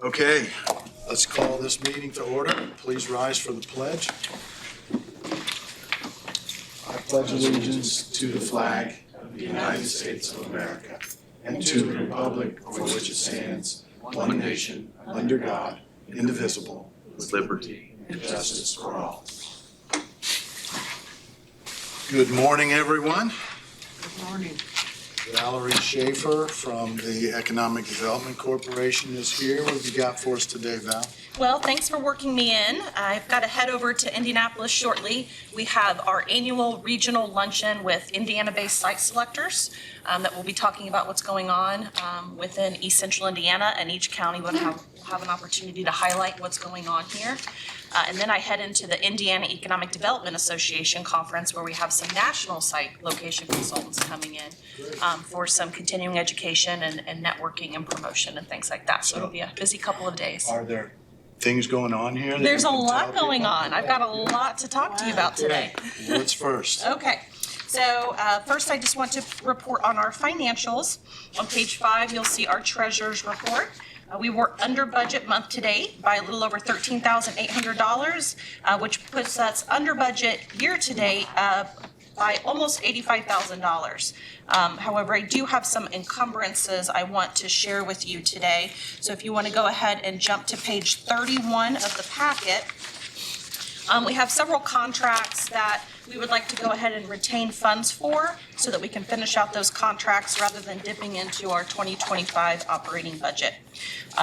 Okay, let's call this meeting to order. Please rise for the pledge. I pledge allegiance to the flag of the United States of America and to the republic for which it stands, one nation, under God, indivisible, with liberty and justice for all. Good morning, everyone. Good morning. Valerie Schaefer from the Economic Development Corporation is here. What have you got for us today, Val? Well, thanks for working me in. I've got to head over to Indianapolis shortly. We have our annual regional luncheon with Indiana-based site selectors that will be talking about what's going on within East Central Indiana, and each county will have an opportunity to highlight what's going on here. And then I head into the Indiana Economic Development Association conference, where we have some national site location consultants coming in for some continuing education and networking and promotion and things like that. So it'll be a busy couple of days. Are there things going on here? There's a lot going on. I've got a lot to talk to you about today. What's first? Okay. So first, I just want to report on our financials. On page 5, you'll see our treasurer's report. We were under budget month to date by a little over $13,800, which puts us under budget year to date by almost $85,000. However, I do have some encumbrances I want to share with you today. So if you want to go ahead and jump to page 31 of the packet, we have several contracts that we would like to go ahead and retain funds for so that we can finish out those contracts rather than dipping into our 2025 operating budget.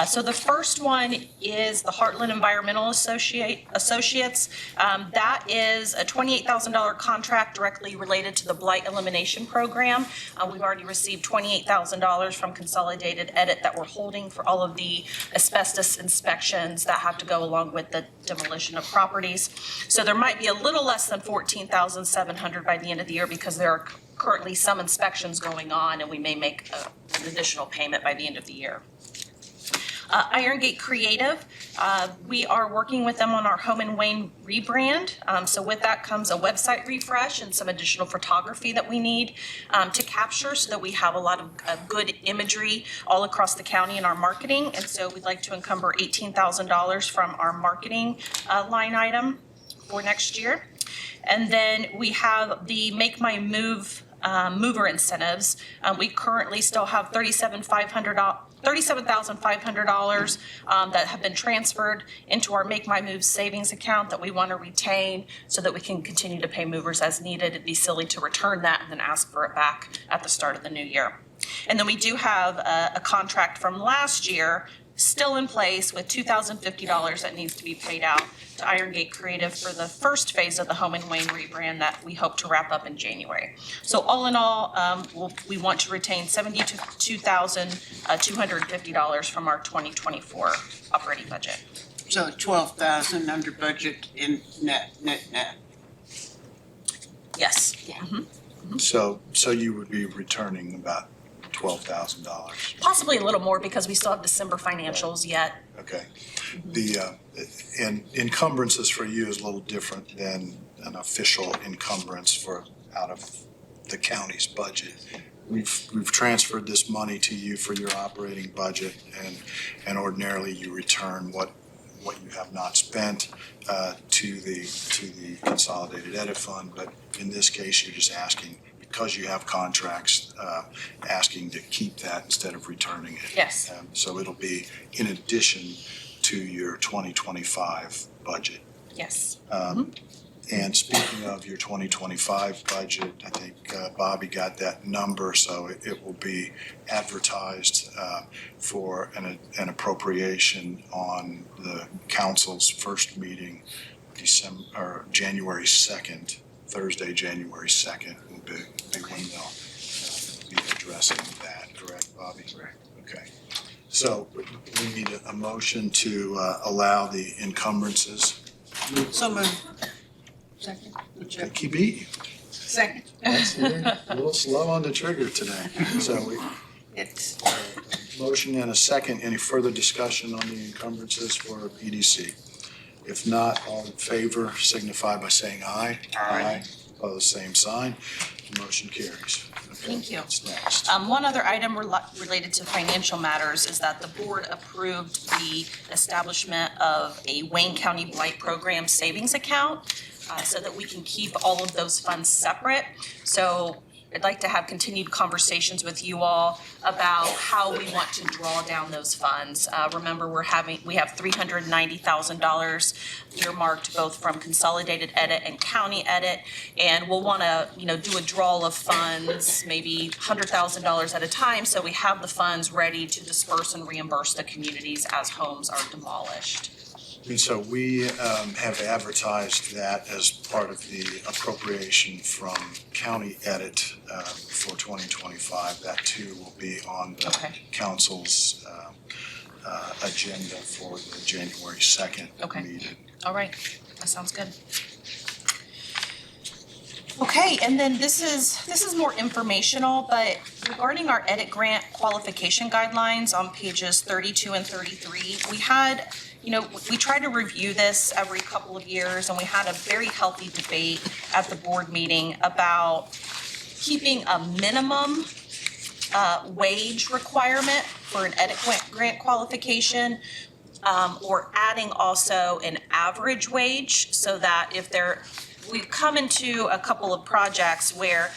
So the first one is the Heartland Environmental Associates. That is a $28,000 contract directly related to the blight elimination program. We've already received $28,000 from Consolidated Edit that we're holding for all of the asbestos inspections that have to go along with the demolition of properties. So there might be a little less than $14,700 by the end of the year because there are currently some inspections going on, and we may make an additional payment by the end of the year. Iron Gate Creative, we are working with them on our Home and Wayne rebrand. So with that comes a website refresh and some additional photography that we need to capture so that we have a lot of good imagery all across the county in our marketing. And so we'd like to encumber $18,000 from our marketing line item for next year. And then we have the Make My Move mover incentives. We currently still have $37,500 that have been transferred into our Make My Move savings account that we want to retain so that we can continue to pay movers as needed. It'd be silly to return that and then ask for it back at the start of the new year. And then we do have a contract from last year still in place with $2,050 that needs to be paid out to Iron Gate Creative for the first phase of the Home and Wayne rebrand that we hope to wrap up in January. So all in all, we want to retain $72,250 from our 2024 operating budget. So 12,000 under budget in net. Yes. Yeah. Mm-hmm. So you would be returning about $12,000. Possibly a little more because we still have December financials yet. Okay. The and encumbrances for you is a little different than an official encumbrance for out of the county's budget. We've transferred this money to you for your operating budget, and ordinarily you return what you have not spent to the Consolidated Edit Fund. But in this case, you're just asking, because you have contracts, asking to keep that instead of returning it. Yes. So it'll be in addition to your 2025 budget. Yes. And speaking of your 2025 budget, I think Bobby got that number, so it will be advertised for an appropriation on the council's first meeting, January 2nd, Thursday, January 2nd will be when they'll be addressing that, correct, Bobby? Correct. Okay. So we need a motion to allow the encumbrances. So moved. Second. I keep eating you. Second. That's a little slow on the trigger today. So we It's motion and a second. Any further discussion on the encumbrances for EDC? If not, all in favor signify by saying aye. Aye. Opposed, same sign. Motion carries. Okay, Thank you. what's next? One other item related to financial matters is that the board approved the establishment of a Wayne County Blight Program savings account so that we can keep all of those funds separate. So I'd like to have continued conversations with you all about how we want to draw down those funds. Remember, we have $390,000 earmarked both from consolidated edit and county edit, and we'll want to, do a draw of funds, maybe $100,000 at a time, so we have the funds ready to disperse and reimburse the communities as homes are demolished. And so we have advertised that as part of the appropriation from county edit for 2025. That too will be on the council's agenda for the January 2nd meeting. All right, that sounds good. Okay, and then this is more informational, but regarding our edit grant qualification guidelines on pages 32 and 33, we had, we try to review this every couple of years, and we had a very healthy debate at the board meeting about keeping a minimum wage requirement for an edit grant qualification, or adding also an average wage, so that if we've come into a couple of projects where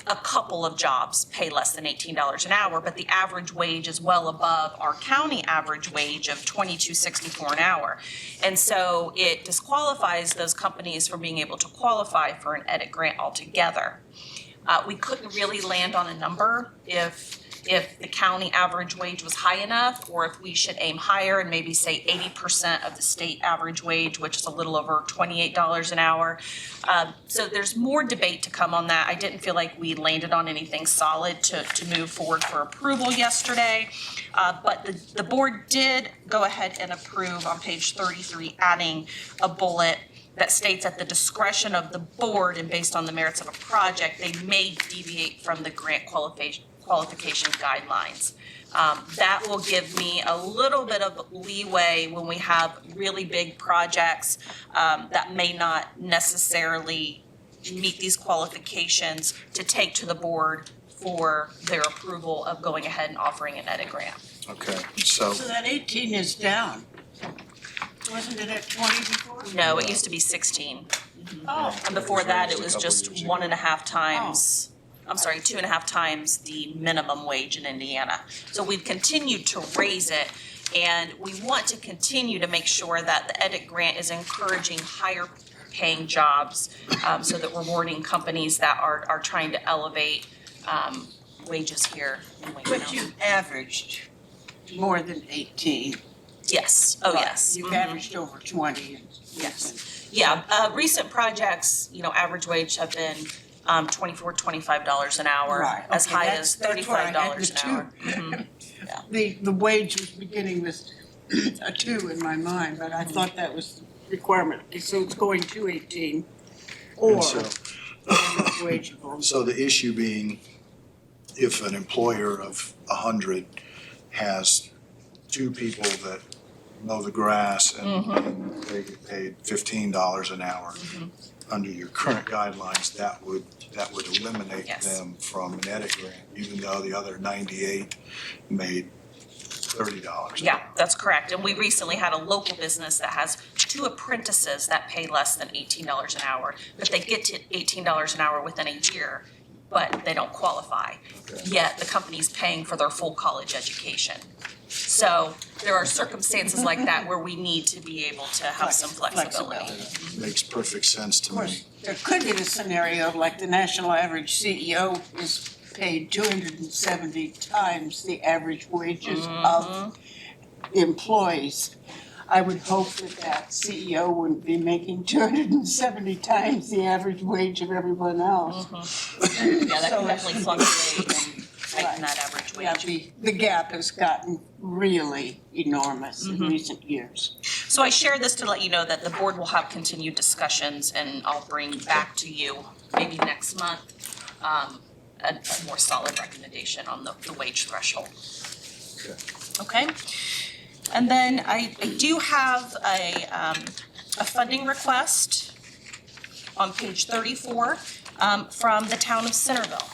a couple of jobs pay less than $18 an hour, but the average wage is well above our county average wage of $22.64 an hour. And so it disqualifies those companies from being able to qualify for an edit grant altogether. We couldn't really land on a number if the county average wage was high enough, or if we should aim higher and maybe say 80% of the state average wage, which is a little over $28 an hour. So there's more debate to come on that. I didn't feel like we landed on anything solid to move forward for approval yesterday. But the board did go ahead and approve on page 33, adding a bullet that states at the discretion of the board and based on the merits of a project, they may deviate from the grant qualification guidelines. That will give me a little bit of leeway when we have really big projects that may not necessarily meet these qualifications to take to the board for their approval of going ahead and offering an edit grant. Okay, so that 18 is down. Wasn't it at 20 before? No, it used to be 16. Oh, And before that, it was A couple just years ago. 1.5 times. I'm sorry, 2.5 times the minimum wage in Indiana. So we've continued to raise it, and we want to continue to make sure that the edit grant is encouraging higher paying jobs, so that we're rewarding companies that are trying to elevate wages here in Wayne but County. you averaged more than 18. Yes, oh yes. You've Mhm. averaged over 20. Yes. Yeah, recent projects, average wage have been $24, $25 an hour, Right, as okay, high that's- as that's where I had $35 the an hour. Mhm. The wage was beginning with a 2 in my mind, but I thought that was the requirement. So it's going to 18 or And so- wageable. So the issue being, if an employer of 100 has 2 people that mow the grass and they get paid $15 an hour, under your current guidelines, that would eliminate Yes. them from an edit grant, even though the other 98 made $30 an Yeah, hour. that's correct. And we recently had a local business that has 2 apprentices that pay less than $18 an hour, but they get to $18 an hour within a year, but they don't qualify. Okay. Yet the company's paying for their full college education. So there are circumstances like that where we need to be able to have some flexibility. Makes perfect sense to Of course, me. there could be the scenario like the national average CEO is paid 270 times the average wages of employees. I would hope that CEO wouldn't be making 270 times the average wage of everyone else. Yeah, that So can it's- definitely fluctuate and tighten that average Yeah, wage. the gap has gotten really enormous in recent years. So I share this to let you know that the board will have continued discussions, and I'll bring back to you maybe next month a more solid recommendation on the wage threshold. Okay? And then I do have a funding request on page 34. from the town of Centerville.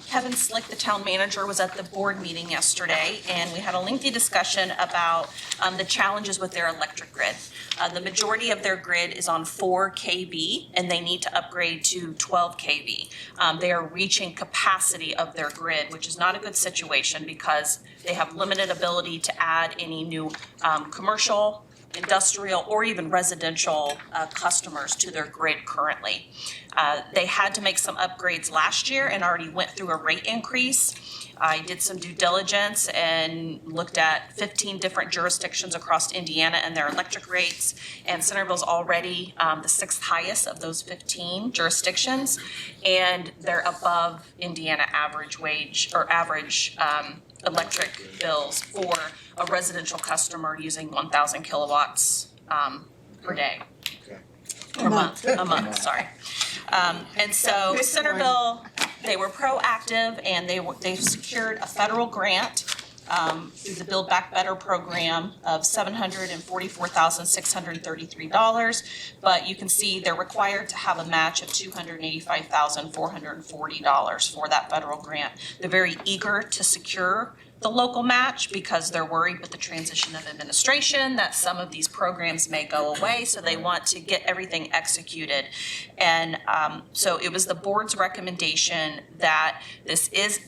Kevin Slick, the town manager, was at the board meeting yesterday, and we had a lengthy discussion about the challenges with their electric grid. The majority of their grid is on 4 kV, and they need to upgrade to 12 kV. They are reaching capacity of their grid, which is not a good situation because they have limited ability to add any new commercial, industrial, or even residential customers to their grid currently. They had to make some upgrades last year and already went through a rate increase. I did some due diligence and looked at 15 different jurisdictions across Indiana and their electric rates, and Centerville's already the 6th highest of those 15 jurisdictions, and they're above Indiana average wage or average electric bills for a residential customer using 1,000 kilowatts per day. Okay. A month, sorry. And so Centerville, they were proactive and they secured a federal grant through the Build Back Better program of $744,633. But you can see they're required to have a match of $285,440 for that federal grant. They're very eager to secure the local match because they're worried with the transition of administration that some of these programs may go away, so they want to get everything executed. And so it was the board's recommendation that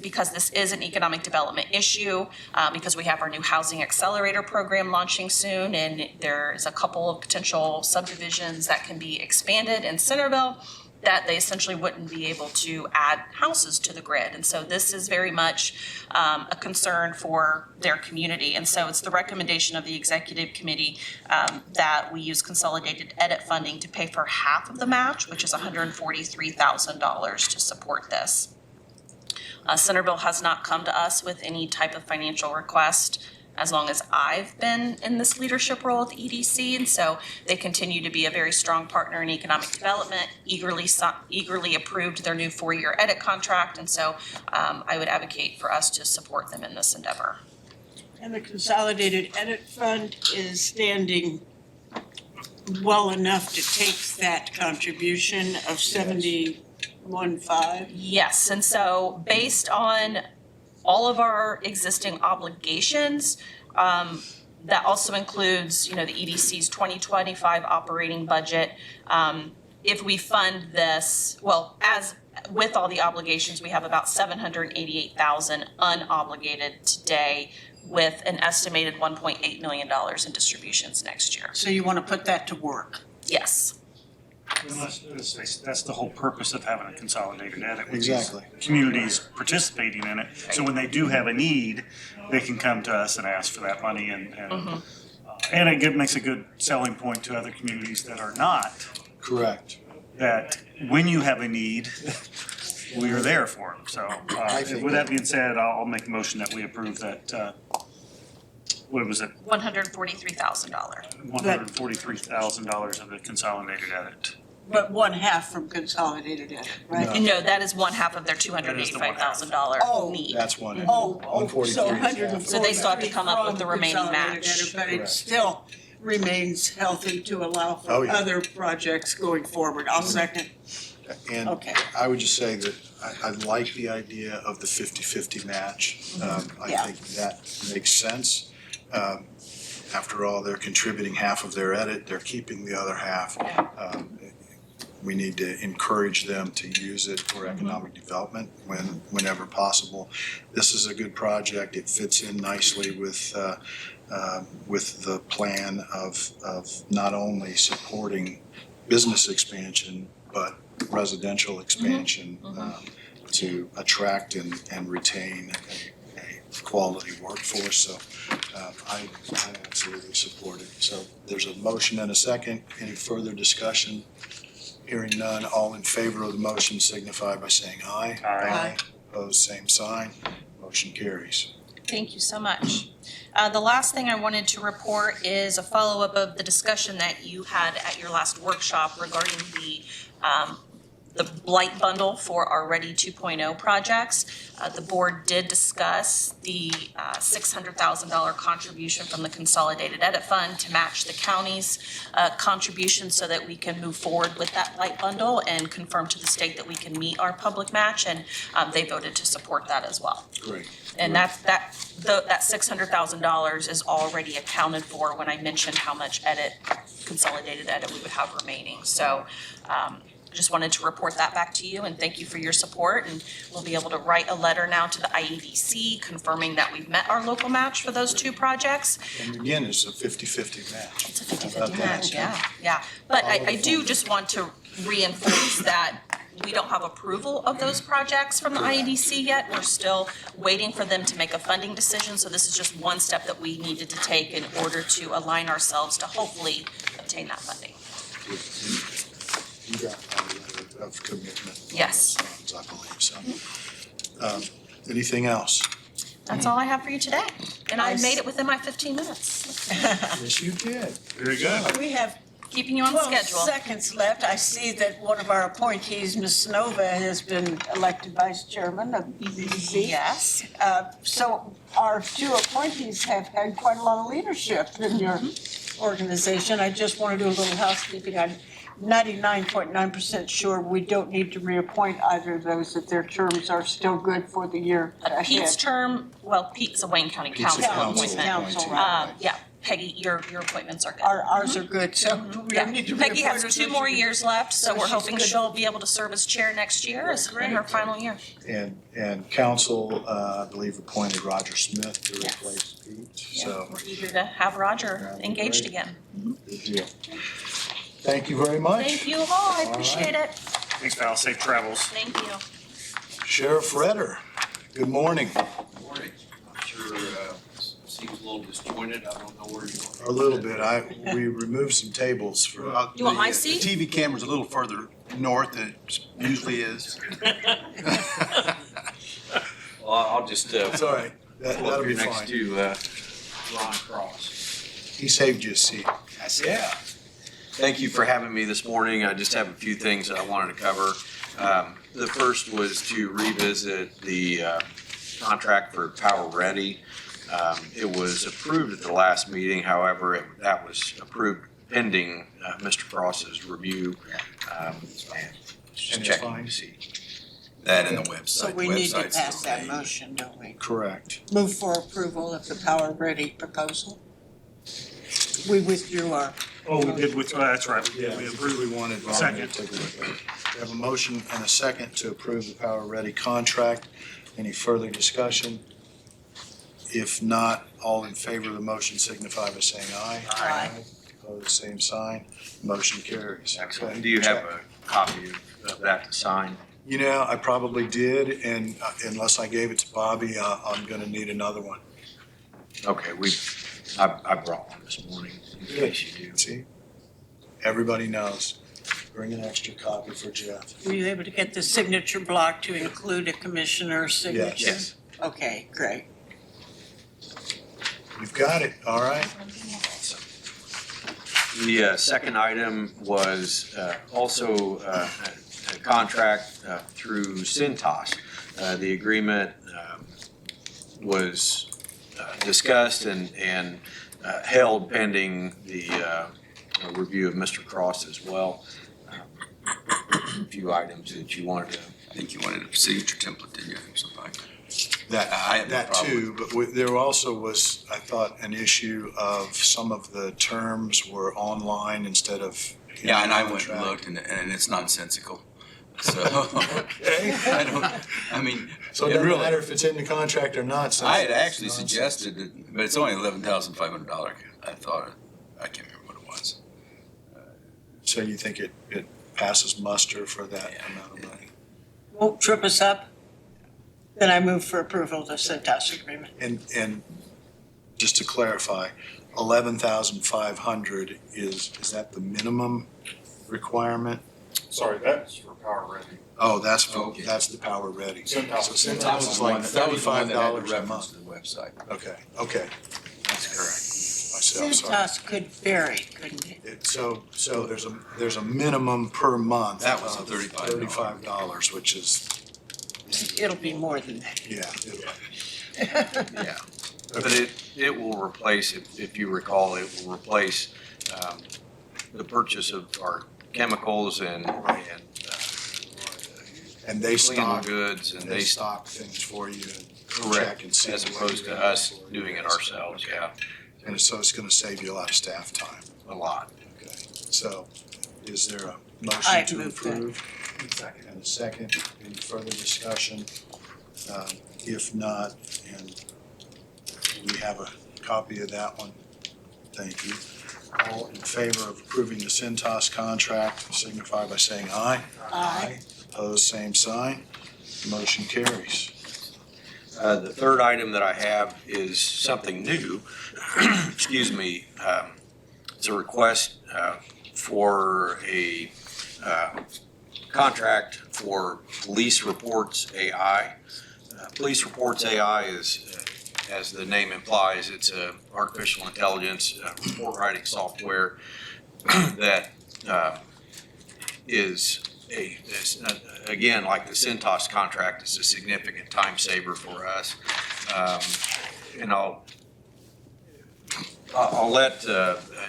because this is an economic development issue, because we have our new housing accelerator program launching soon, and there's a couple of potential subdivisions that can be expanded in Centerville, that they essentially wouldn't be able to add houses to the grid. And so this is very much a concern for their community. And so it's the recommendation of the executive committee that we use consolidated edit funding to pay for half of the match, which is $143,000 to support this. Centerville has not come to us with any type of financial request as long as I've been in this leadership role at the EDC, and so they continue to be a very strong partner in economic development, eagerly approved their new 4-year edit contract, and so I would advocate for us to support them in this endeavor. And the Consolidated Edit Fund is standing well enough to take that contribution of 71.5. Yes, and so based on all of our existing obligations, that also includes, the EDC's 2025 operating budget. If we fund this, as with all the obligations, we have about $788,000 unobligated today, with an estimated $1.8 million in distributions next year. So you want to put that to work? Yes. That's the whole purpose of having a consolidated edit. Exactly. Communities participating in it. So when they do have a need, they can come to us and ask for that money, and it makes a good selling point to other communities that are not. Correct. That when you have a need, we are there for them. So with that being said, I'll make a motion that we approve that. What was it? $143,000. $143,000 of the consolidated edit. But one half from Consolidated Edit, right? No, that is one half of their $285,000 need. That's one. Oh, 143 so is half. 143 So they still have to come up with the remaining from Consolidated match. Edit, but it Correct. still remains healthy to allow Oh, for yeah. other projects going forward. I'll second. And Okay. I would just say that I like the idea of the 50-50 match. I Yeah. think that makes sense. After all, they're contributing half of their edit, they're keeping the other half. We need to encourage them to use it for economic development whenever possible. This is a good project. It fits in nicely with the plan of not only supporting business expansion, but residential expansion to attract and retain a quality workforce. So I absolutely support it. So there's a motion and a second. Any further discussion? Hearing none, all in favor of the motion signify by saying aye. Aye. Opposed, same sign. Motion carries. Thank you so much. The last thing I wanted to report is a follow-up of the discussion that you had at your last workshop regarding the blight bundle for our Ready 2.0 projects. The board did discuss the $600,000 contribution from the Consolidated Edit Fund to match the county's contribution so that we can move forward with that blight bundle and confirm to the state that we can meet our public match, and they voted to support that as well. Great. And that $600,000 is already accounted for when I mentioned how much Consolidated Edit we would have remaining. So just wanted to report that back to you and thank you for your support. And we'll be able to write a letter now to the IEDC confirming that we've met our local match for those two projects. And again, it's a 50-50 match. It's a 50-50 Okay. match, yeah. But I do just want to reinforce that we don't have approval of those projects from the IEDC yet. We're still waiting for them to make a funding decision. So this is just one step that we needed to take in order to align ourselves to hopefully obtain that funding. You got a letter of commitment. Yes. Funds, I believe, so. Anything else? That's all I have for you today. And I Nice. made it within my 15 minutes. Yes, you did. Very good. We have Keeping you on 12 schedule. seconds left. I see that one of our appointees, Ms. Nova, has been elected vice chairman of EDC. Yes. So our two appointees have had quite a lot of leadership in your organization. I just want to do a little housekeeping. I'm 99.9% sure we don't need to reappoint either of those, that their terms are still good for the year ahead. Pete's term, well, Pete's a Wayne County Pete's a Council council appointment. Council, right. Yeah, Peggy, your appointments are good. Ours are good, so we Yeah, don't need to Peggy reappoint her. has 2 more years left, so we're she's hoping good. she'll be able to serve as chair next year in her final year. And council, I believe, appointed Roger Smith to Yes. replace Pete, Yeah, so. we're eager to have Roger Yeah, engaged great. again. Good deal. Thank you very much. Thank you all, I All appreciate it. Thanks, Val. Safe travels. Thank you. Sheriff Redder, good morning. Morning. I'm sure seems a little disjointed. I don't know where you are. A little bit. We removed some tables for. You want my The seat? TV camera's a little further north than it usually is. Well, I'll just It's all right. pull That'll up be here next fine. to Ron Cross. He saved you a seat. Yeah. Thank you for having me this morning. I just have a few things that I wanted to cover. The first was to revisit the contract for Power Ready. It was approved at the last meeting, however, that was approved pending Mr. Cross's review. And just And it's checking fine? to see. That and the website. So we The need to website's pass that okay. motion, don't we? Correct. Move for approval of the Power Ready proposal. We withdrew our. Oh, we did with, that's right. We Yeah, did. We we approved. really wanted Ron to Second. take a look at it. We have a motion and a second to approve the Power Ready contract. Any further discussion? If not, all in favor of the motion signify by saying aye. Aye. Opposed, same sign. Motion carries. Excellent. Okay. Do you have a copy of that to sign? You know, I probably did, and unless I gave it to Bobby, I'm gonna need another one. Okay, I brought one this morning in case you do. See? Everybody knows. Bring an extra copy for Jeff. Were you able to get the signature block to include a commissioner's signature? Yes. Okay, great. You've got it, all right? The second item was also a contract through Cintas. The agreement was discussed and held pending the review of Mr. Cross as well. A few items that you wanted to. I think you wanted a signature template, didn't you? Something. That I have no problem too, but there also was, I thought, an issue of some of the terms were online instead of. in Yeah, and the I went and contract. looked and it's nonsensical. So, Okay. I mean, So it it doesn't really, matter if it's in the contract or not. since I had it's actually nonsense. suggested it, but it's only $11,500. I thought, I can't remember what it was. So you think it passes muster for that Yeah. amount of money? Won't trip us up? Then I move for approval of the Cintas agreement. And just to clarify, 11,500 is that the minimum requirement? Sorry, that's for Power Ready. Oh, that's Okay. the Power Ready. Cintas. So That Cintas was is the one like that- that was the one that had the $35 a reference month. to the website. Okay, that's correct. I so, sorry. Cintas could vary, couldn't it? So there's a minimum per month. That was of the $35. $35, which is, It'll be more than that. yeah. Yeah. But it will replace, if you recall, it will replace the purchase of our chemicals and And they cleaning stock, goods, and they stock things for you and check correct, and see. as what opposed you to have us for doing it you. ourselves, Okay. yeah, And so it's gonna save you a lot of staff time. a lot. Okay, so is there a I motion to move that. approve? Second. And a second, any further discussion? If not, and we have a copy of that one, thank you. All in favor of approving the Cintas contract, signify by saying aye. Aye. Opposed, same sign. Motion carries. The third item that I have is something new. Excuse me. It's a request for a contract for Police Reports AI. Police Reports AI is, as the name implies, it's a artificial intelligence report writing software that is again, like the Cintas contract, is a significant time saver for us. And I'll let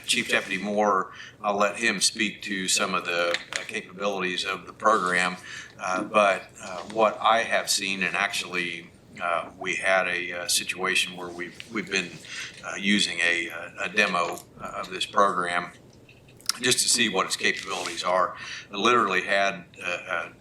Chief Deputy Moore, I'll let him speak to some of the capabilities of the program. But what I have seen, and actually we had a situation where we've been using a demo of this program just to see what its capabilities are. I literally had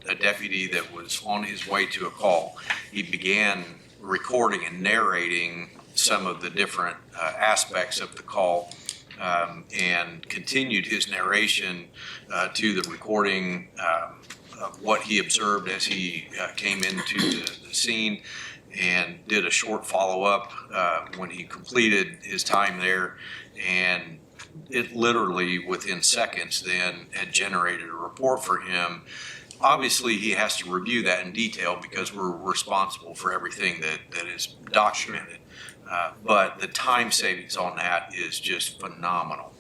a deputy that was on his way to a call. He began recording and narrating some of the different aspects of the call, and continued his narration to the recording of what he observed as he came into the scene, and did a short follow-up when he completed his time there. And it literally, within seconds, then had generated a report for him. Obviously, he has to review that in detail because we're responsible for everything that is documented. But the time savings on that is just phenomenal.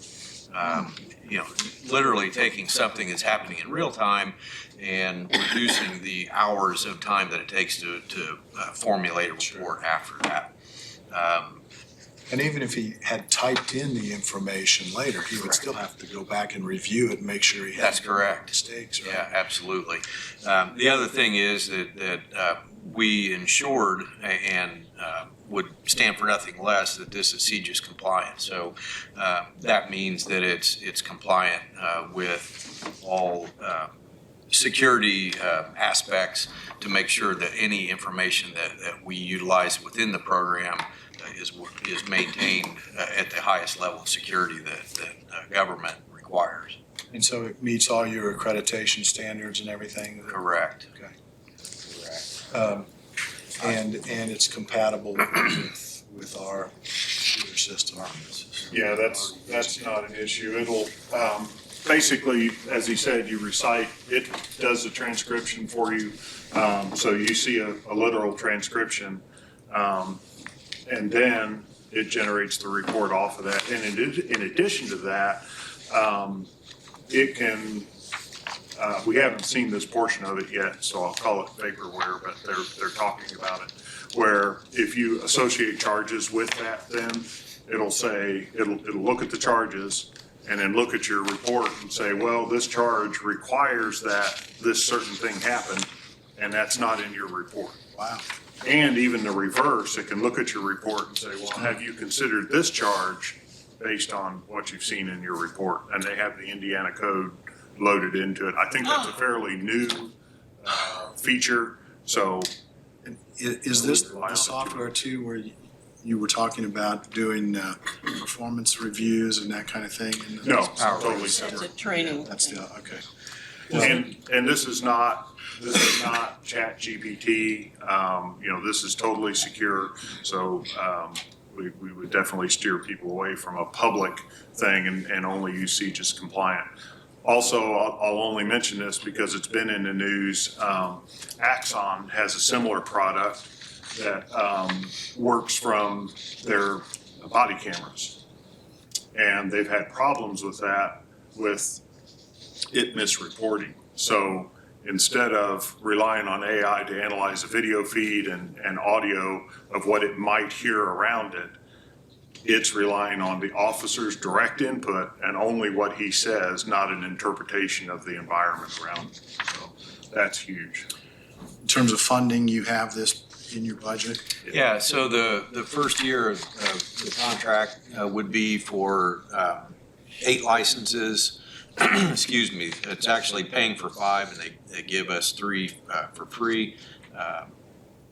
Literally taking something that's happening in real time and reducing the hours of time that it takes to formulate a report after that. And even if he had typed in the information later, he would still have to go back and review it and make sure he had That's correct. mistakes, right? Yeah, absolutely. The other thing is that we ensured and would stand for nothing less that this is CJIS compliant. So that means that it's compliant with all security aspects to make sure that any information that we utilize within the program is maintained at the highest level of security that government requires. And so it meets all your accreditation standards and everything? Correct. Okay. Correct. And it's compatible with our computer system? Yeah, that's not an issue. It'll, basically, as he said, you recite, it does the transcription for you. So you see a literal transcription, and then it generates the report off of that. And in addition to that, it can, we haven't seen this portion of it yet, so I'll call it vaporware, but they're talking about it, where if you associate charges with that, then it'll say, it'll look at the charges and then look at your report and say, well, this charge requires that this certain thing happen, and that's not in your report. Wow. And even the reverse, it can look at your report and say, well, have you considered this charge based on what you've seen in your report? And they have the Indiana code loaded into it. I think that's a fairly new feature, so. Is this the software too, where you were talking about doing performance reviews and that kind of thing? No, totally That's a separate. training That's thing. the, okay. And this is not Chat GPT. This is totally secure. So we would definitely steer people away from a public thing and only use CJIS compliant. Also, I'll only mention this because it's been in the news. Axon has a similar product that works from their body cameras. and they've had problems with that, with it misreporting. So instead of relying on AI to analyze a video feed and audio of what it might hear around it, it's relying on the officer's direct input and only what he says, not an interpretation of the environment around it. So that's huge. In terms of funding, you have this in your budget? Yeah, so the first year of the contract would be for 8 licenses. Excuse me, it's actually paying for 5, and they give us 3 for free.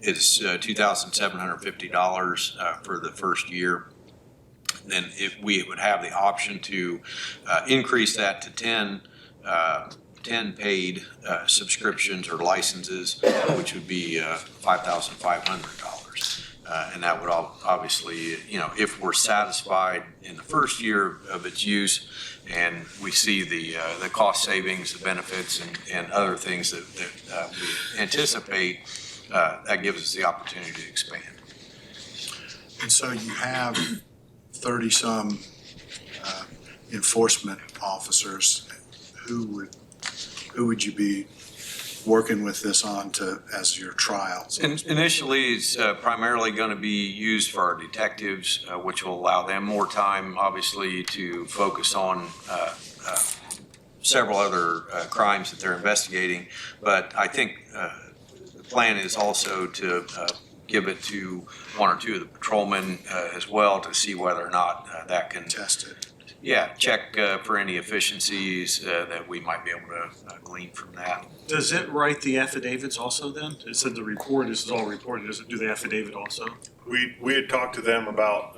It's $2,750 for the first year. Then we would have the option to increase that to 10 paid subscriptions or licenses, which would be $5,500. And that would obviously, if we're satisfied in the first year of its use and we see the cost savings, the benefits, and other things that we anticipate, that gives us the opportunity to expand. And so you have 30-some enforcement officers. Who would you be working with this on as your trials? Initially, it's primarily going to be used for our detectives, which will allow them more time, obviously, to focus on several other crimes that they're investigating. But I think the plan is also to give it to 1 or 2 of the patrolmen as well to see whether or not that can Test it. Yeah, check for any efficiencies that we might be able to glean from that. Does it write the affidavits also then? It said the report, this is all reported, does it do the affidavit also? We had talked to them about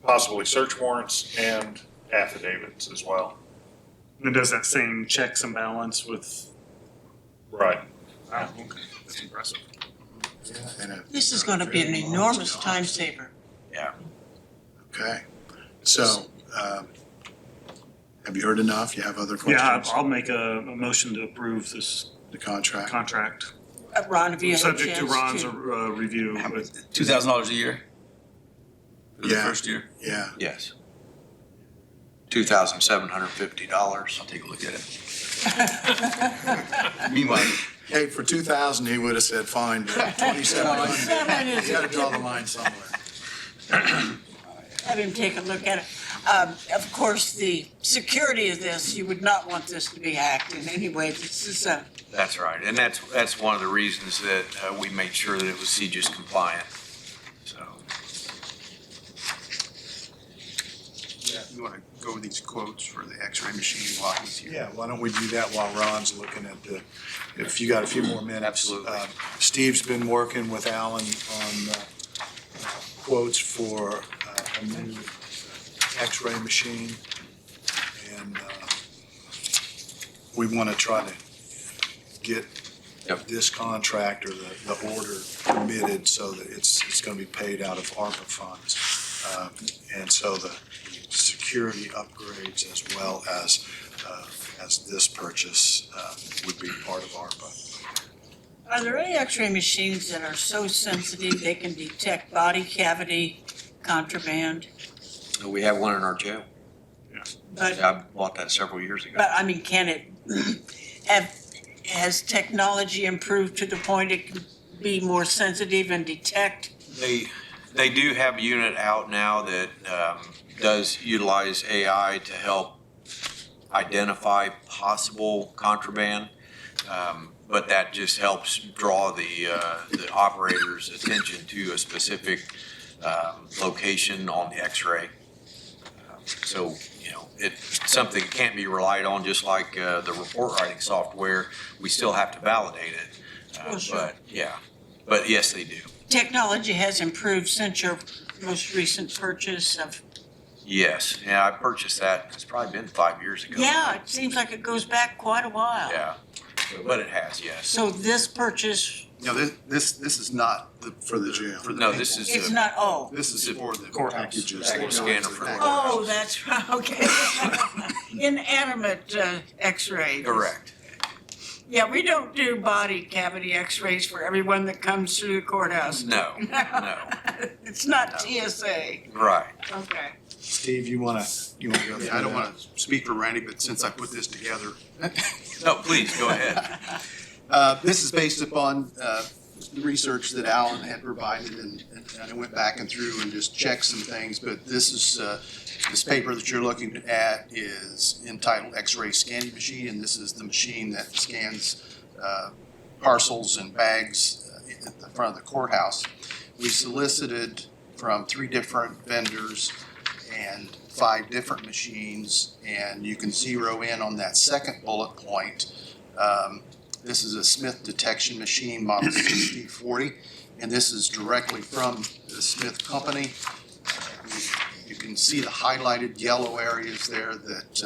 possibly search warrants and affidavits as well. And does that same checks and balance with, Right. wow, okay, that's impressive. This is gonna be an enormous time saver. Yeah. Okay. So, have you heard enough? You have other Yeah, questions? I'll make a motion to approve this The contract? contract, Ron, have you had a subject to chance Ron's to? review. but- $2,000 a year? For the Yeah. first year? Yeah. Yes. $2,750. I'll take a look at it. Meanwhile, Hey, for 2,000, he would have said, fine, but 2,700, Seven is- you gotta draw the line somewhere. Have him take a look at it. Of course, the security of this, you would not want this to be hacked in any way. This is a, That's right, and that's one of the reasons that we made sure that it was CJIS compliant. So, You want to go over these quotes for the x-ray machine while he's here? Yeah, why don't we do that while Ron's looking at if you got a few more minutes. Absolutely. Steve's been working with Alan on quotes for a new x-ray machine. And we want to try to get Yep. this contract or the order committed so that it's going to be paid out of ARPA funds. And so the security upgrades as well as this purchase would be part of ARPA. are there any x-ray machines that are so sensitive they can detect body cavity contraband? we have one in our jail. But, I bought that several years ago. but I mean, can it, has technology improved to the point it can be more sensitive and detect? They do have a unit out now that does utilize AI to help identify possible contraband, but that just helps draw the operator's attention to a specific location on the X-ray. So, it's something that can't be relied on, just like the report writing software. We still have to validate it. Oh, sure. But, yeah, but yes, they do. Technology has improved since your most recent purchase of, Yes, yeah, I purchased that, it's probably been 5 years ago. yeah, it seems like it goes back quite a while. Yeah, but it has, yes. So this purchase, No, this is not For the jail. For the No, people. this is it's the not, oh, This is for the Courthouse. Packages. package scanner for the oh, that's right, okay. Inanimate x-ray. correct. Yeah, we don't do body cavity x-rays for everyone that comes through the courthouse. No, no, It's not TSA, right. okay. Steve, you wanna go through Yeah, I don't that? want to speak for Randy, but since I put this together, No, please, go ahead. this is based upon the research that Alan had provided, and I went back and through and just checked some things, but this is, this paper that you're looking at is entitled X-ray scanning machine, and this is the machine that scans parcels and bags at the front of the courthouse. We solicited from 3 different vendors and 5 different machines, and you can zero in on that second bullet point. This is a Smith detection machine, model 6040, and this is directly from the Smith company. You can see the highlighted yellow areas there that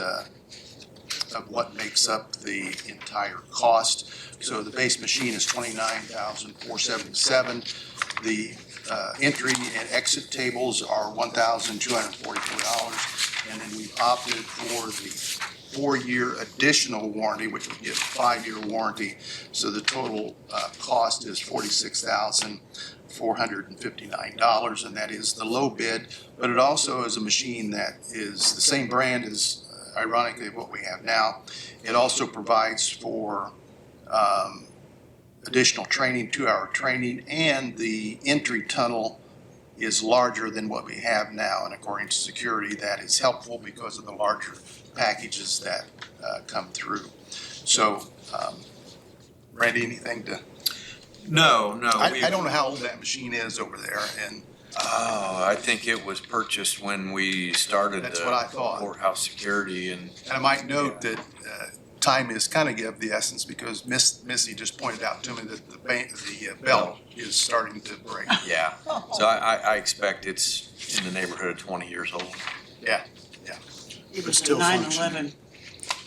of what makes up the entire cost. So the base machine is $29,477. The entry and exit tables are $1,244, and then we've opted for the 4-year additional warranty, which would give a 5-year warranty. So the total cost is $46,459, and that is the low bid. But it also is a machine that is the same brand as, ironically, what we have now. It also provides for additional training, 2-hour training, and the entry tunnel is larger than what we have now. And according to security, that is helpful because of the larger packages that come through. So, Randy, anything to? No. I don't know how old that machine is over there, and I think it was purchased when we started That's what I the thought. courthouse security, and I might note that time is kind of the essence, because Missy just pointed out to me that the belt is starting to break. yeah. So I expect it's in the neighborhood of 20 years old. Yeah, It But was a still 9/11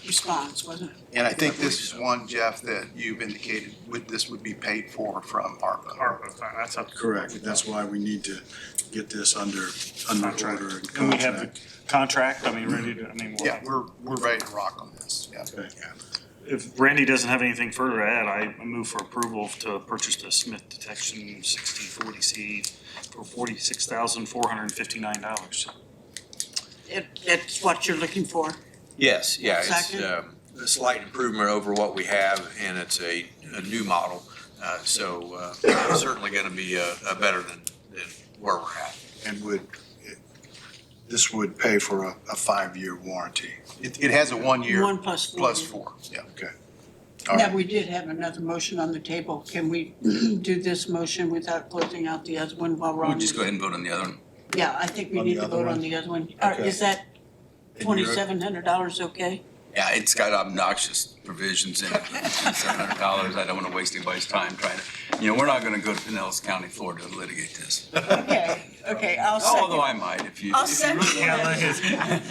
response, wasn't it? and I think this is one, Jeff, that you've indicated this would be paid for from ARPA. ARPA, that's up. Correct, that's why we need to get this under Contract. order and And we have the contract. contract, I mean, ready to, I mean, Yeah, we're ready to rock on this, yeah. Okay. if Randy doesn't have anything further to add, I move for approval to purchase the Smith Detection 6040C for $46,459. It's what you're looking for. Yes, yeah, it's Second. a slight improvement over what we have, and it's a new model. So it's certainly going to be better than where we're at. And this would pay for a 5-year warranty. It has a 1 year. 1 plus 4. Plus 4, yeah. Okay. All Now, right. we did have another motion on the table. Can we do this motion without closing out the other one while we're We'll on? just go ahead and vote on the other one. Yeah, I think we On need the to other vote one? on the other one. Okay. Is that And you're- $2,700 okay? Yeah, it's got obnoxious provisions in it, $700. I don't want to waste anybody's time trying to, we're not going to go to Pinellas County, Florida to litigate this. Okay, I'll Although second. I might if you. I'll if you second. really Yeah, want look,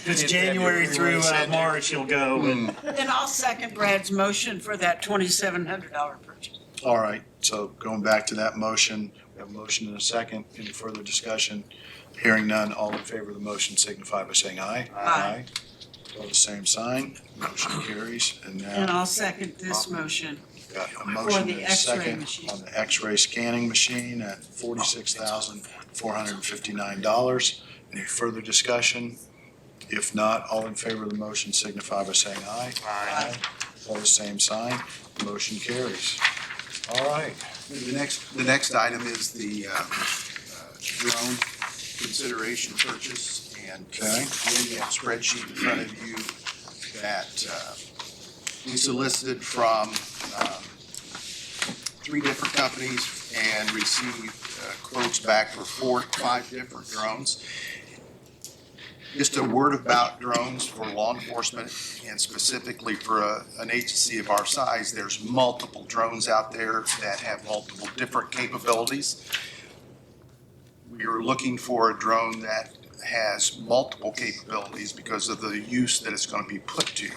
it's January through March, you'll go, and Then I'll second Brad's motion for that $2,700 purchase. All right, so going back to that motion, we have a motion and a second. Any further discussion? Hearing none, all in favor of the motion signify by saying aye. Aye. All the same sign, motion carries. And And now I'll second this motion. got a motion the and a X-ray second machine. on the X-ray scanning machine at $46,459. Any further discussion? If not, all in favor of the motion signify by saying aye. Aye. All the same sign, motion carries. All right. The next item is the drone consideration purchase. And Okay. again, you have a spreadsheet in front of you that we solicited from 3 different companies and received quotes back for 5 different drones. Just a word about drones for law enforcement, and specifically for an agency of our size. There's multiple drones out there that have multiple different capabilities. We are looking for a drone that has multiple capabilities because of the use that it's going to be put to.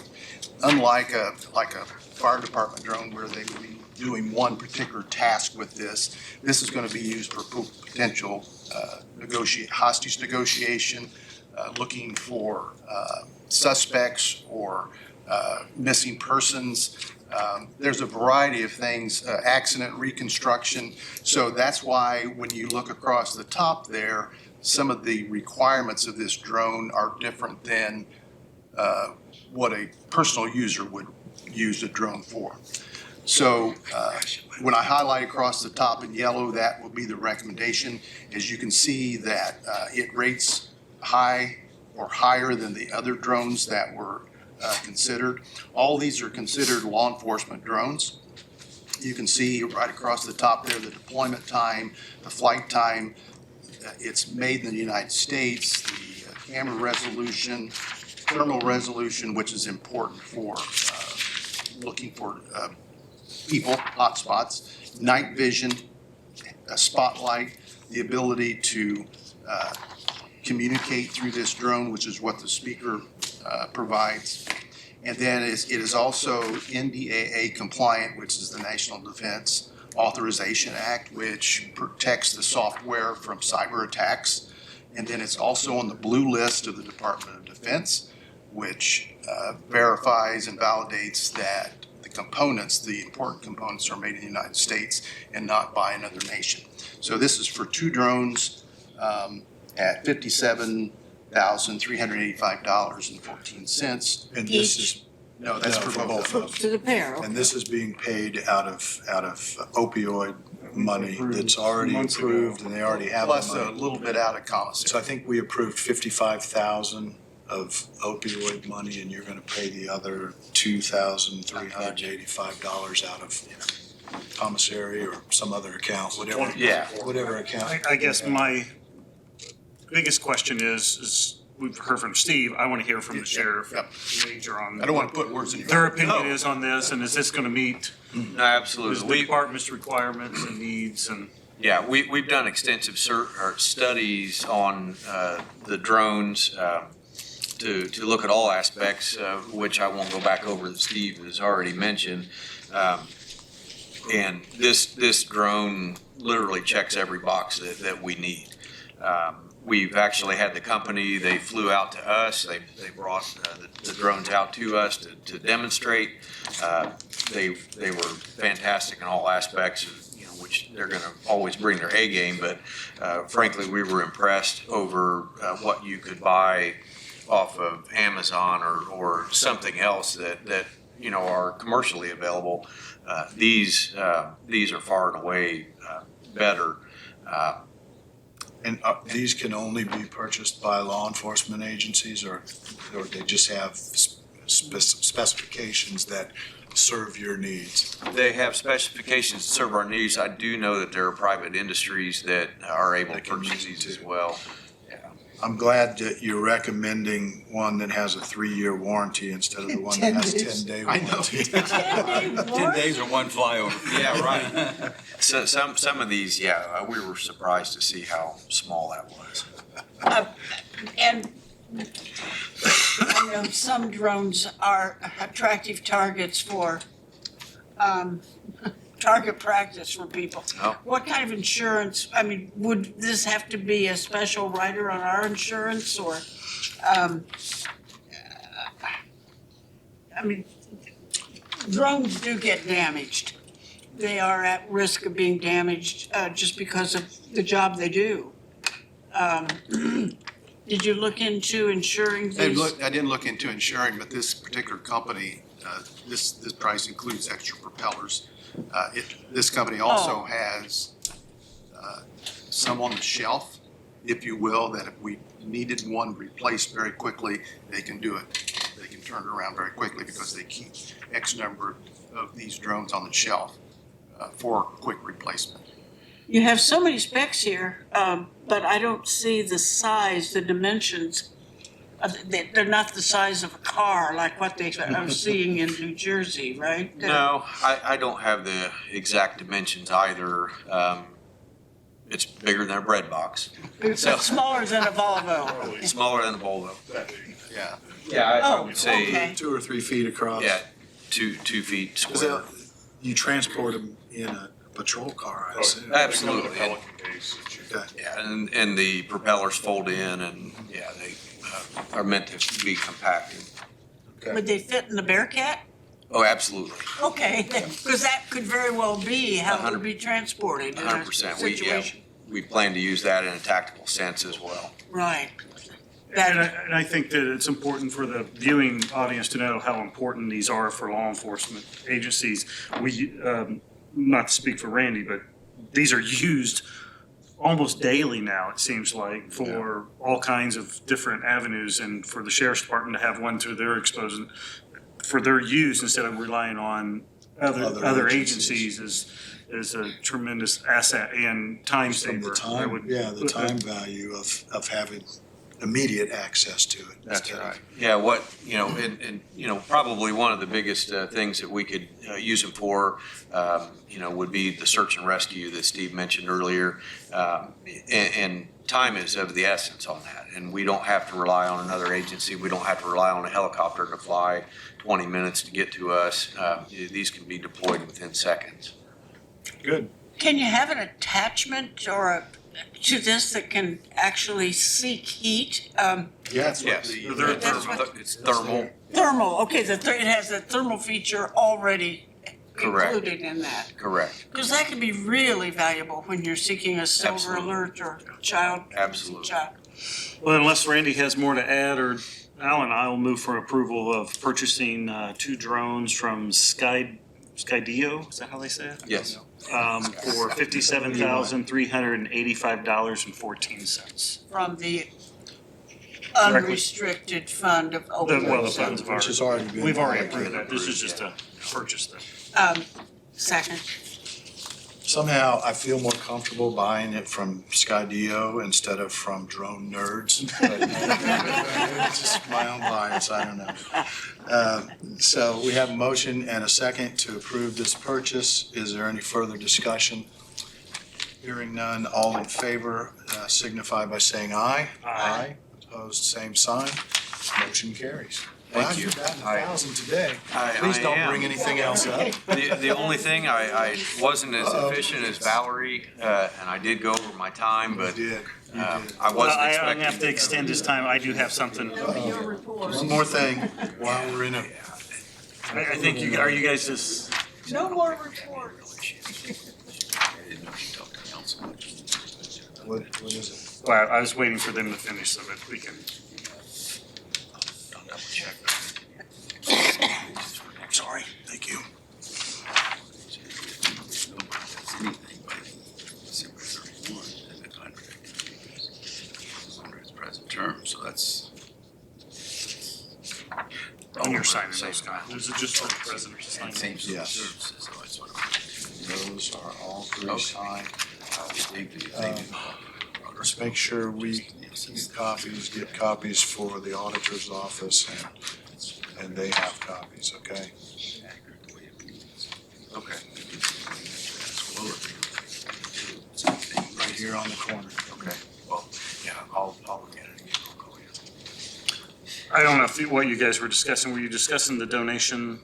Unlike a fire department drone where they would be doing one particular task with this, this is going to be used for potential hostage negotiation, looking for suspects or missing persons. There's a variety of things, accident reconstruction. So that's why when you look across the top there, some of the requirements of this drone are different than what a personal user would use a drone for. So when I highlight across the top in yellow, that will be the recommendation. As you can see that it rates high or higher than the other drones that were considered. All these are considered law enforcement drones. You can see right across the top there, the deployment time, the flight time. It's made in the United States, the camera resolution, thermal resolution, which is important for looking for people, hotspots, night vision, a spotlight, the ability to communicate through this drone, which is what the speaker provides. And then it is also NDAA compliant, which is the National Defense Authorization Act, which protects the software from cyber attacks. And then it's also on the blue list of the Department of Defense, which verifies and validates that the components, the important components, are made in the United States and not by another nation. So this is for 2 drones at $57,385.14. And this is, No, that's No, for for both both of of them. To the pair. and this is being paid out of opioid money that's already Months ago. approved, and they already have Plus the a money. little bit out of So I commissary. think we approved 55,000 of opioid money, and you're gonna pay the other $2,385 out of commissary or some other account, whatever. Yeah. Whatever account. I guess my biggest question is we've heard from Steve, I want to hear from the sheriff Yep. major on. I don't want to put words in your Their mouth. opinion is on this, and is this going to meet No, the absolutely. department's requirements and needs and? Yeah, we've done extensive studies on the drones to look at all aspects, which I won't go back over that Steve has already mentioned. And this drone literally checks every box that we need. We've actually had the company, they flew out to us, they brought the drones out to us to demonstrate. They were fantastic in all aspects, which they're gonna always bring their A game, but frankly, we were impressed over what you could buy off of Amazon or something else that are commercially available. These are far and away better. And these can only be purchased by law enforcement agencies, or they just have specifications that serve your needs? They have specifications to serve our needs. I do know that there are private industries that are able to That can purchase use these it as well. I'm glad that you're recommending one that has a 3-year warranty instead of the one that has 10-day I know. warranty. 10 days or one flyover. Yeah, right. So some of these, we were surprised to see how small that was. And I know some drones are attractive targets for target practice for people. Oh. What kind of insurance, would this have to be a special rider on our insurance or, drones do get damaged. They are at risk of being damaged just because of the job they do. Did you look into insuring these? I didn't look into insuring, but this particular company, this price includes extra propellers. This company also has some on the shelf, if you will, that if we needed one replaced very quickly, they can do it. They can turn it around very quickly because they keep X number of these drones on the shelf for quick replacement. You have so many specs here, but I don't see the size, the dimensions. They're not the size of a car like what I'm seeing in New Jersey, right? No, I don't have the exact dimensions either. It's bigger than a bread box. It's smaller than a Volvo. It's smaller than a Volvo. Yeah. Yeah, I Oh, would say, okay. 2 or 3 feet across. 2 feet Is square. that, you transport them in a patrol car, I assume? Absolutely. Pelican case that you- Okay. Yeah, and the propellers fold in and, they are meant to be compacted. Would they fit in the Bearcat? Oh, absolutely. Okay, because that could very well be how it would be transported in a 100%. situation. we plan to use that in a tactical sense as well. Right. And I think that it's important for the viewing audience to know how important these are for law enforcement agencies. We, not to speak for Randy, but these are used almost daily now, it seems like, for all kinds of different avenues, and for the sheriff's department to have one to their exposing, for their use instead of relying on other agencies is a tremendous asset and time From saver. the time, the time value of having immediate access to it. That's right. Yeah, probably one of the biggest things that we could use them for, would be the search and rescue that Steve mentioned earlier. And time is of the essence on that. And we don't have to rely on another agency. We don't have to rely on a helicopter to fly 20 minutes to get to us. These can be deployed within seconds. Good. Can you have an attachment to this that can actually seek heat? Yes. It's thermal. Thermal, okay, it has a thermal feature already Correct. included in that. Correct. Because that can be really valuable when you're seeking a silver Absolutely. alert or child. Absolutely. child. Well, unless Randy has more to add, or Alan, I'll move for approval of purchasing 2 drones from Skydio, is that how they say it? Yes. For $57,385.14. From the unrestricted fund of. The funds of Which has already been. we've already approved that. This is just a purchase thing. Second. Somehow I feel more comfortable buying it from Skydio instead of from Drone Nerds. But it's just my own bias, I don't know. So we have a motion and a second to approve this purchase. Is there any further discussion? Hearing none, all in favor signify by saying aye. Aye. Opposed, same sign. Motion carries. Thank Wow, you. you've gotten 1,000 today. I Please don't am. bring anything else up. The only thing, I wasn't as efficient as Valerie, and I did go over my time, You but did. I Well, wasn't I'm expecting. gonna have to extend his time. I do have something. One more thing while we're in a, I think are you guys just, No more reports. I didn't know she talked to council much. what is it? well, I was waiting for them to finish so that we can. I'll double check. Sorry, thank you. Nobody does anything by December 31, and the contract is under its present term, so that's. And you're signing those contracts. Is it just for the president to sign? Same sort of Yes. services, so I sort of. Those are all 3 Okay. signed. They did. Let's make sure we get copies for the auditor's office and they have copies, okay? Okay. Right here on the corner. Okay, well, yeah, I'll look at it again, I'll call you. I don't know what you guys were discussing. Were you discussing the donation?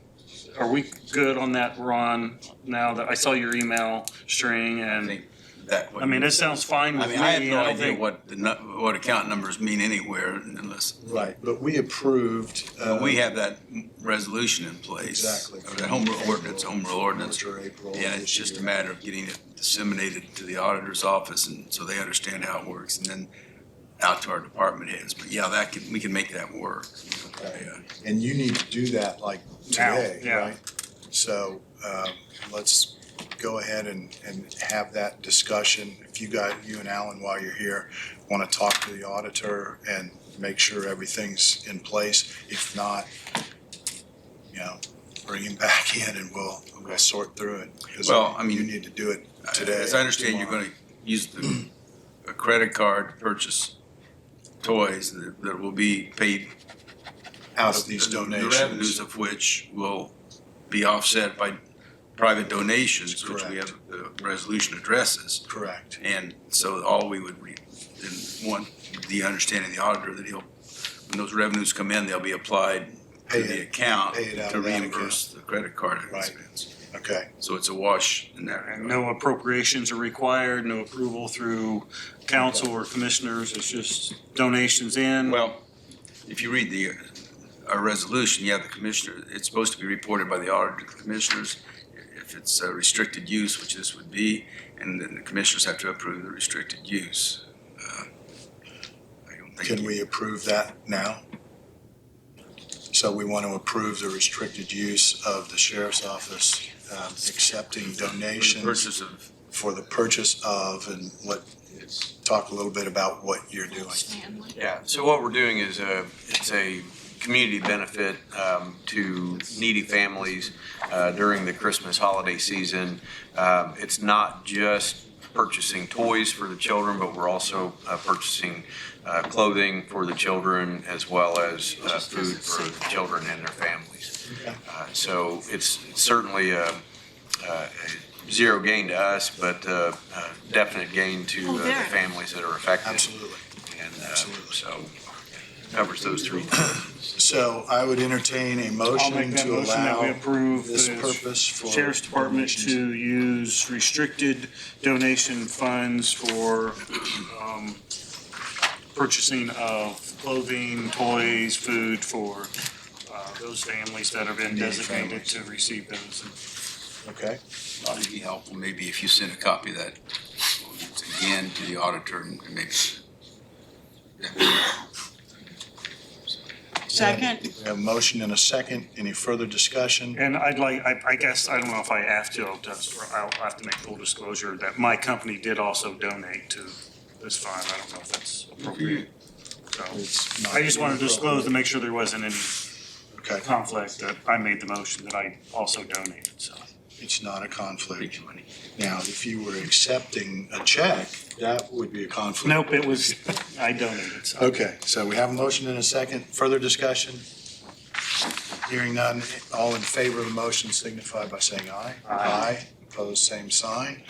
Are we good on that, Ron? Now that I saw your email string I and, think that. I mean, it sounds fine I with me. mean, I have no don't idea think- what account numbers mean anywhere unless, Right, but we approved. we have that resolution in place. Exactly. Or the home rule ordinance, home rule ordinance. March or April And it's this just a year. matter of getting it disseminated to the auditor's office and so they understand how it works and then out to our department heads. But yeah, we can make that work. Okay. Yeah. And you need to do that like Now, today, yeah. right? So, let's go ahead and have that discussion. If you and Alan, while you're here, want to talk to the auditor and make sure everything's in place. If not, bring him back in and we'll sort through it. 'Cause Well, I mean, you need to do it today. As I understand, you're tomorrow. gonna use a credit card to purchase toys that will be paid. Out of these The revenues donations. of which will be offset by private donations, which we Correct. have the resolution addresses. Correct. And so all we would want the understanding of the auditor that when those revenues come in, they'll be applied to the account pay it out to of that reimburse the credit card Right. expense. Okay. So it's a wash in that And regard. no appropriations are required, no approval through council or commissioners. It's just donations in. Well, if you read our resolution, the commissioner, it's supposed to be reported by the auditor to the commissioners. if it's a restricted use, which this would be, and then the commissioners have to approve the restricted use. I don't think. Can we approve that now? So we want to approve the restricted use of the sheriff's office, accepting donations Purchase of, for the purchase of, and talk a little bit about what you're doing. Yeah, so what we're doing is it's a community benefit to needy families during the Christmas holiday season. It's not just purchasing toys for the children, but we're also purchasing clothing for the children as well as food for the children and their families. So it's certainly a zero gain to us, but definite gain to the families that are affected. Absolutely. And Absolutely. so covers those three things. So I would entertain a I'll motion make that to motion that we allow approve this the purpose for Sheriff's Department donations. to use restricted donation funds for purchasing of clothing, toys, food for those families that have been designated to receive those. Okay, it'd be helpful maybe if you send a copy of that again to the auditor and maybe. Second, we have a motion and a second. Any further discussion? And I guess, I don't know if I have to, I'll have to make full disclosure that my company did also donate to this fund. I don't know if that's appropriate. So It's not I just wanted to disclose to make sure there wasn't any Okay, conflict that I made the motion that I also donated, so. it's not a conflict. Now, if you were accepting a check, that would be a conflict. Nope, it was, I donated, so. Okay, so we have a motion and a second. Further discussion? Hearing none, all in favor of the motion signify by saying aye. Aye. Opposed, same sign.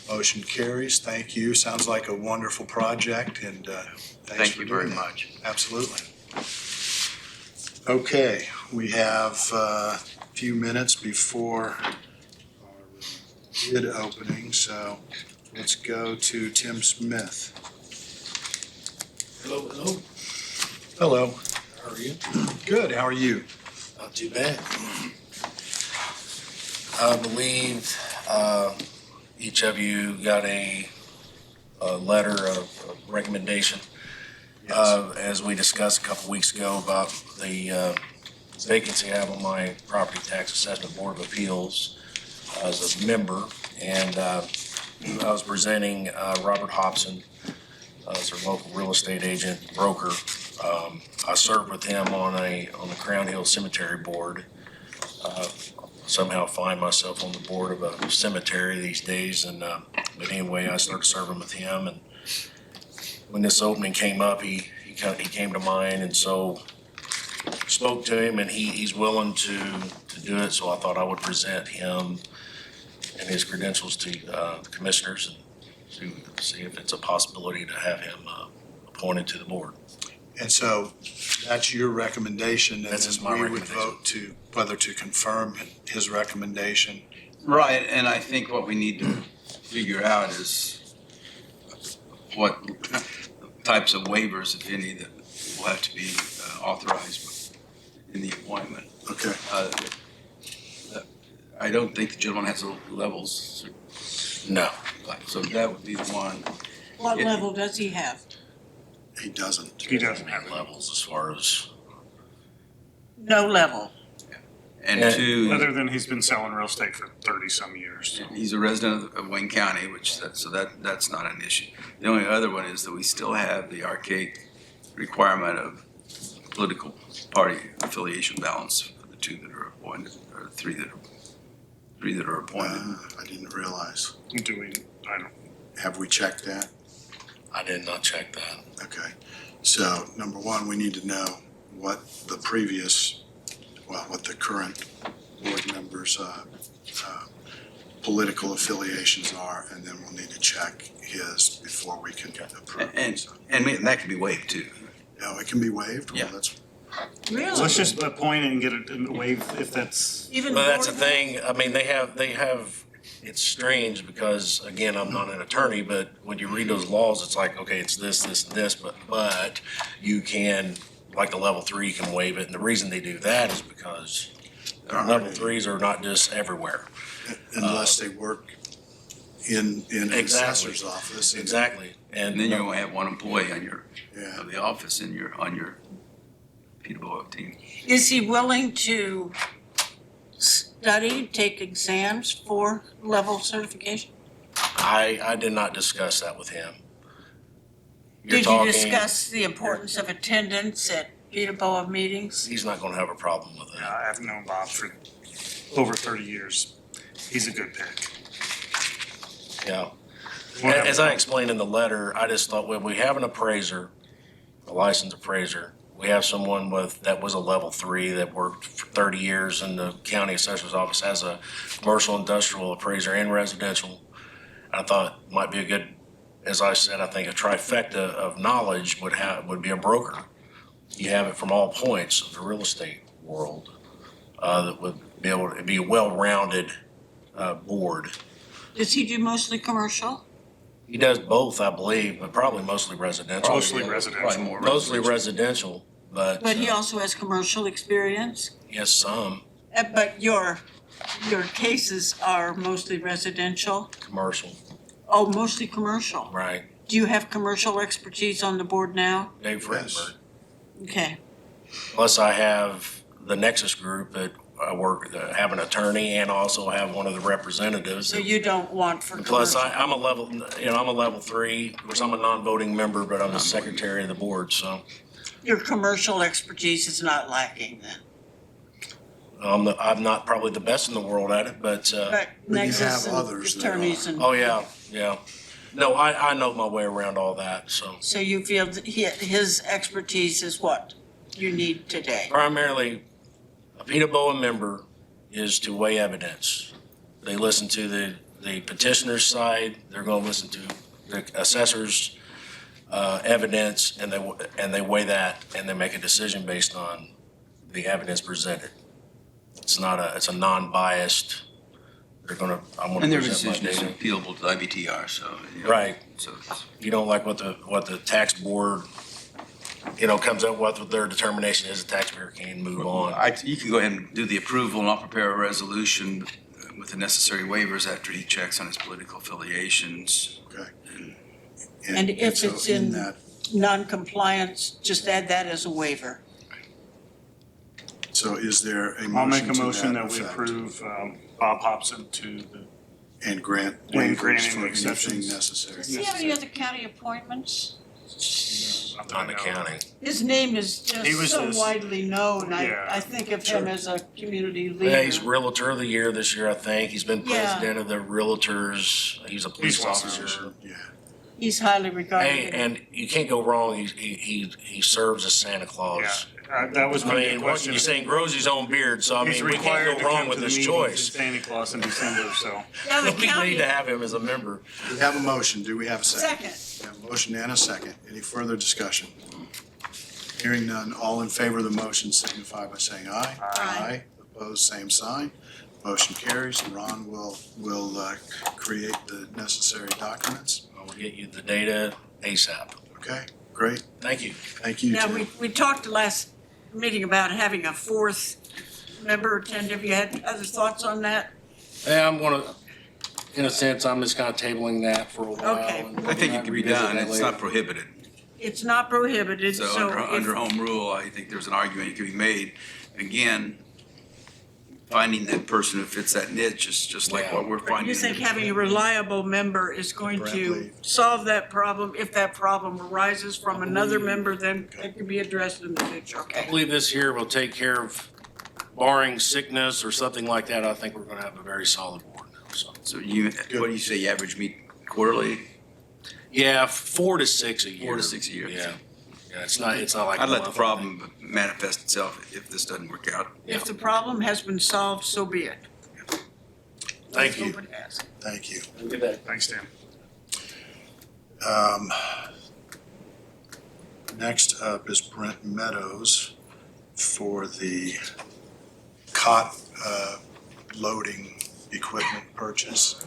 Motion carries. Thank you. Sounds like a wonderful project, and thanks Thank for you doing very that. much. Absolutely. Okay, we have a few minutes before our bid opening, so let's go to Tim Smith. Hello, hello. Hello. How are you? Good, how are you? Not too bad. I believe each of you got a letter of recommendation. As we discussed a couple weeks ago about the vacancy I have on my Property Tax Assessment Board of Appeals as a member. And I was presenting Robert Hobson as our local real estate agent, broker. I served with him on the Crown Hill Cemetery Board. Somehow find myself on the board of a cemetery these days, and but anyway, I started serving with him, and when this opening came up, he came to mind, and so spoke to him, and he's willing to do it. So I thought I would present him and his credentials to the commissioners and see if it's a possibility to have him appointed to the board. And so that's your recommendation, and That's just then my we would recommendation. vote to whether to confirm his recommendation. Right, and I think what we need to figure out is what types of waivers, if any, that will have to be authorized in the appointment. Okay. I don't think the gentleman has the levels, No. so that would be the one. what Yeah. level does he have? He doesn't. He doesn't have it. Levels as far as, No level. And Yeah. two, Other than he's been selling real estate for 30-some years. he's a resident of Wayne County, that's not an issue. The only other one is that we still have the archaic requirement of political party affiliation balance for the two that are appointed, or three that are appointed. I didn't realize. Do we, I don't, Have we checked that? I did not check that. Okay. So, number one, we need to know what the what the current board members' political affiliations are, and then we'll need to check his before we can approve. And that can be waived too. No, it can be waived? Well, Yeah. that's, Really? let's just appoint it and get it in the waive if that's, Even Well, that's the more than- thing, I mean, they have, it's strange because, again, I'm not an attorney, but when you read those laws, it's like, okay, it's this, and this, but you can, like the level 3, you can waive it, and the reason they do that is because level 3s are not just everywhere. Unless they work in an Exactly. assessor's office. Exactly. And then you only have one employee on your, Yeah. of the office on your Peterborough team. Is he willing to study, take exams for level certification? I did not discuss that with him. You're Did you talking- discuss the importance of attendance at Peterborough meetings? He's not gonna have a problem with that. I have known Bob for over 30 years. He's a good pick. Yeah. Won't have a As I problem. explained in the letter, I just thought when we have an appraiser, a licensed appraiser, we have someone that was a level 3 that worked for 30 years in the county assessor's office as a commercial industrial appraiser and residential. I thought might be a good, as I said, I think a trifecta of knowledge would be a broker. You have it from all points of the real estate world, that would be able to be a well-rounded, board. Does he do mostly commercial? He does both, I believe, but probably mostly residential. Mostly residential. Probably more Mostly residential. residential, but. But he also has commercial experience? Yes, some But your cases are mostly residential? commercial, Oh, mostly commercial. right? Do you have commercial expertise on the board now? Dave Yes. Fredberg. Okay. Plus I have the Nexus group that I work, have an attorney and also have one of the representatives. So you don't want for Plus commercial? I'm a level 3, of course I'm a non-voting member, but I'm the secretary of the board, so. Your commercial expertise is not lacking then? I'm not probably the best in the world at it, but, But you Nexus have and others that attorneys are. and, oh yeah. No, I know my way around all that, so. so you feel that his expertise is what you need today? Primarily, a Peterborough member is to weigh evidence. They listen to the petitioner's side, they're gonna listen to the assessor's, evidence, and they weigh that, and they make a decision based on the evidence presented. It's a non-biased, I'm gonna And their present my decision is data. appealable to the IBTR, so. you know, Right. So it's- You don't like what the tax board, comes up with what their determination is, the taxpayer can move on. You can go ahead and do the approval, and I'll prepare a resolution with the necessary waivers after he checks on his political affiliations. Okay. And if so it's in that, non-compliance, just add that as a waiver. so is there a I'll make motion a to motion that that we effect? approve Bob Hobson to the, And grant And waivers granting for anything exceptions. necessary. Does he have any other county appointments? not that I On the know. county. His name is He was just so this- widely known. Yeah, I think of him sure. as a community Yeah, he's leader. Realtor of the Year this year, I think. He's been Yeah. president of the Realtors. He's a police well known, officer. sure. Yeah. He's highly Hey, regarded. and you can't go wrong. He serves as Santa Yeah, Claus. that was I my big mean, what question. you're saying grows his own beard, so I He's mean, we required can't to go wrong come with to the this meetings choice. in Santa Claus in December, so. Now, the We need county, to have him as a member. We have a motion. Do we have a second? second, We have a motion and a second. Any further discussion? Hearing none, all in favor of the motion signify by saying aye. Aye. Opposed, same sign. Motion carries. Ron will create the necessary documents. We'll get you the data ASAP. Okay, great. Thank you. Thank you, now, Tim. we talked last meeting about having a fourth member attend. Have you had other thoughts on that? Yeah, in a sense, I'm just kind of tabling that for a while. Okay. and I think it we'll can be revisit done. that It's later. not prohibited. It's not prohibited, So so under if, home rule, I think there's an argument that can be made. Again, finding that person who fits that niche is just like what we're finding. you think having a reliable member is going to Bradley. solve that problem? If that problem arises from another member, then it can be addressed in the future, I okay? believe this here will take care of barring sickness or something like that. I think we're going to have a very solid board now, so. So what do you say, you average meet quarterly? Yeah, 4 to 6 a year. 4 to 6 a year. Yeah. Yeah, it's not like. I'd a let the monthly problem manifest itself if this doesn't work out. If the problem has been solved, so be it. thing. Thank you. Nobody has. Thank you. Good day. Thanks, Tim. Next up is Brent Meadows for the cot loading equipment purchase.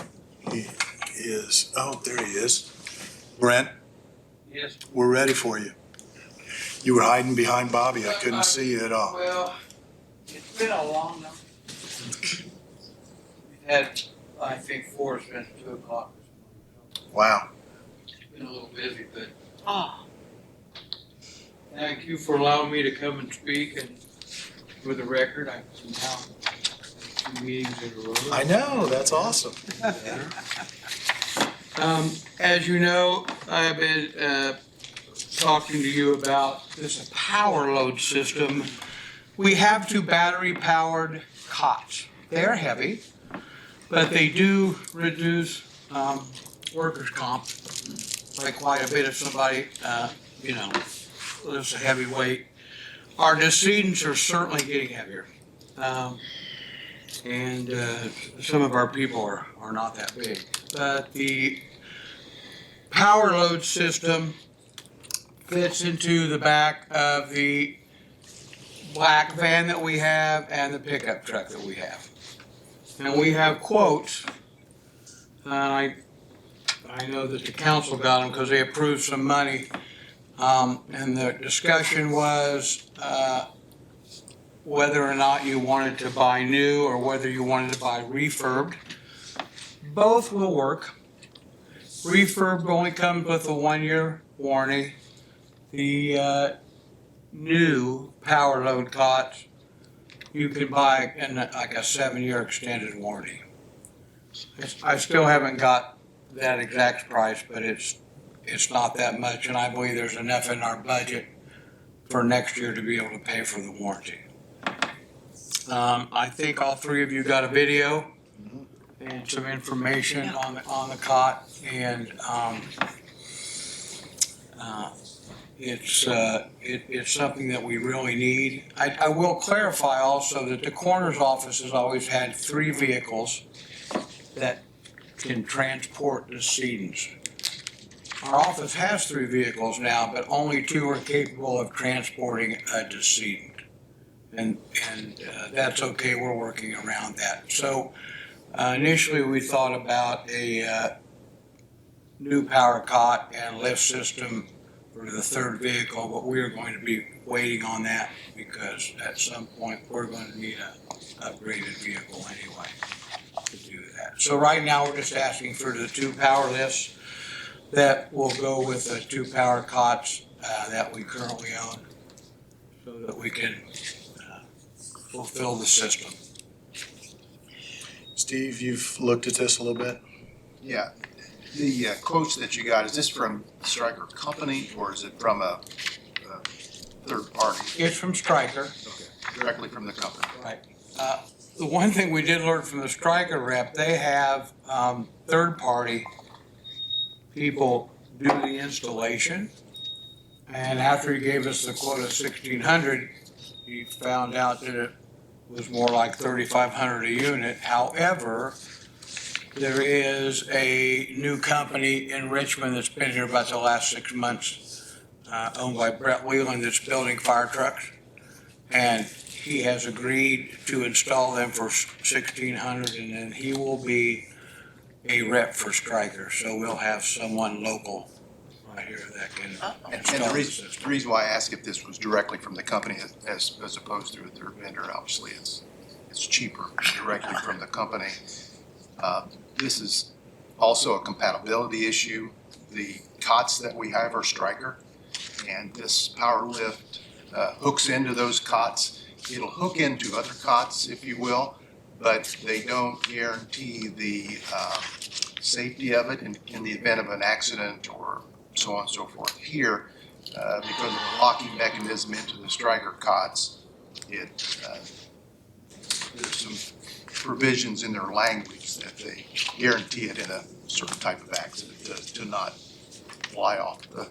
He is, oh, there he is. Brent? Yes. We're ready for you. You were hiding behind Bobby. I couldn't see you at all. Well, it's been a long enough. We've had, I think, 4 since 2 o'clock this morning. Wow. So it's been a little busy, but Oh, thank you for allowing me to come and speak, and for the record, I can now 2 meetings in a row. I know, that's awesome. As you know, I've been talking to you about this power load system. We have 2 battery-powered cots. They're heavy, but they do reduce workers' comp by quite a bit if somebody, lifts a heavy weight. Our decedents are certainly getting heavier. And some of our people are not that big. But the power load system fits into the back of the black van that we have and the pickup truck that we have. And we have quotes. I know that the council got them because they approved some money. And the discussion was whether or not you wanted to buy new or whether you wanted to buy refurbed. Both will work. Refurb only comes with a 1-year warranty. The new power load cots, you can buy in like a 7-year extended warranty. I still haven't got that exact price, but it's not that much, and I believe there's enough in our budget for next year to be able to pay for the warranty. I think all 3 of you got a video and some information on the cot, and it's something that we really need. I will clarify also that the coroner's office has always had 3 vehicles that can transport decedents. Our office has 3 vehicles now, but only 2 are capable of transporting a decedent. And that's okay, we're working around that. So initially we thought about a new power cot and lift system for the 3rd vehicle, but we are going to be waiting on that because at some point we're going to need an upgraded vehicle anyway to do that. So right now we're just asking for the 2 power lifts that will go with the 2 power cots that we currently own so that we can fulfill the system. Steve, you've looked at this a little bit? Yeah, the quotes that you got, is this from Stryker Company or is it from a third party? It's from Stryker. Okay, directly from the company. Right. The one thing we did learn from the Stryker rep, they have third-party people do the installation. And after he gave us the quote of $1,600, he found out that it was more like $3,500 a unit. However, there is a new company in Richmond that's been here about the last 6 months, owned by Brett Wheelan, that's building fire trucks. And he has agreed to install them for $1,600, and then he will be a rep for Stryker. So we'll have someone local right here that can And install the the reason system. why I asked if this was directly from the company as opposed to a third vendor, obviously it's cheaper directly from the company. This is also a compatibility issue. The cots that we have are Stryker, and this power lift hooks into those cots. It'll hook into other cots, if you will, but they don't guarantee the safety of it in the event of an accident or so on and so forth. Here, because of the locking mechanism into the Stryker cots, there's some provisions in their language that they guarantee it in a certain type of accident to not fly off the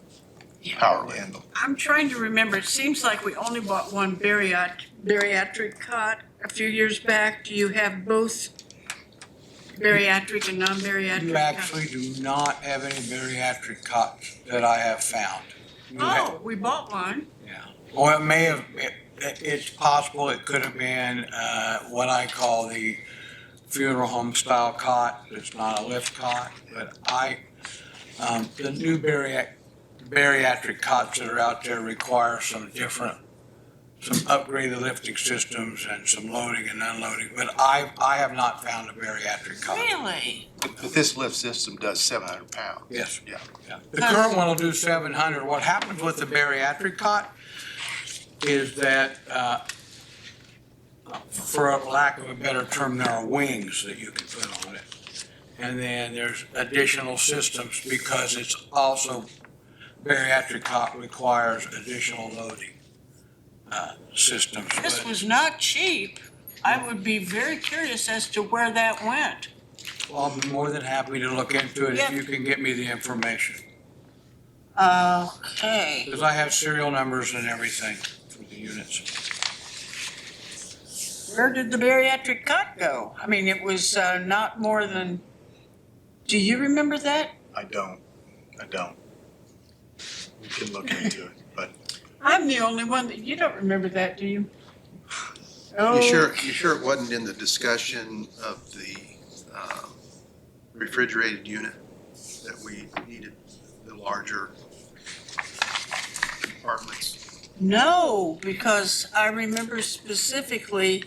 power handle. I'm trying to remember, it seems like we only bought one bariatric cot a few years back. Do you have both bariatric and non-bariatric You cots? actually do not have any bariatric cots that I have found. You have- Oh, we bought one. Yeah. Well, it may have, it's possible it could have been what I call the funeral home style cot. It's not a lift cot, but the new bariatric cots that are out there require some different some upgraded lifting systems and some loading and unloading, but I have not found a bariatric cot. Really? But this lift system does 700 pounds. Yes. Yeah. Yeah. The current one will do 700. What happens with the bariatric cot is that, for a lack of a better term, there are wings that you can put on it. And then there's additional systems because it's also, bariatric cot requires additional loading systems. This But- was not cheap. I would be very curious as to where that went. Well, I'll be more than happy to look into it if Yeah. you can get me the information. Okay. Because I have serial numbers and everything for the units. Where did the bariatric cot go? I mean, it was not more than, do you remember that? I don't. We can look into it, but I'm the only one that, you don't remember that, do you? You sure it wasn't in the discussion of the refrigerated unit that we needed the larger compartments? No, because I remember specifically,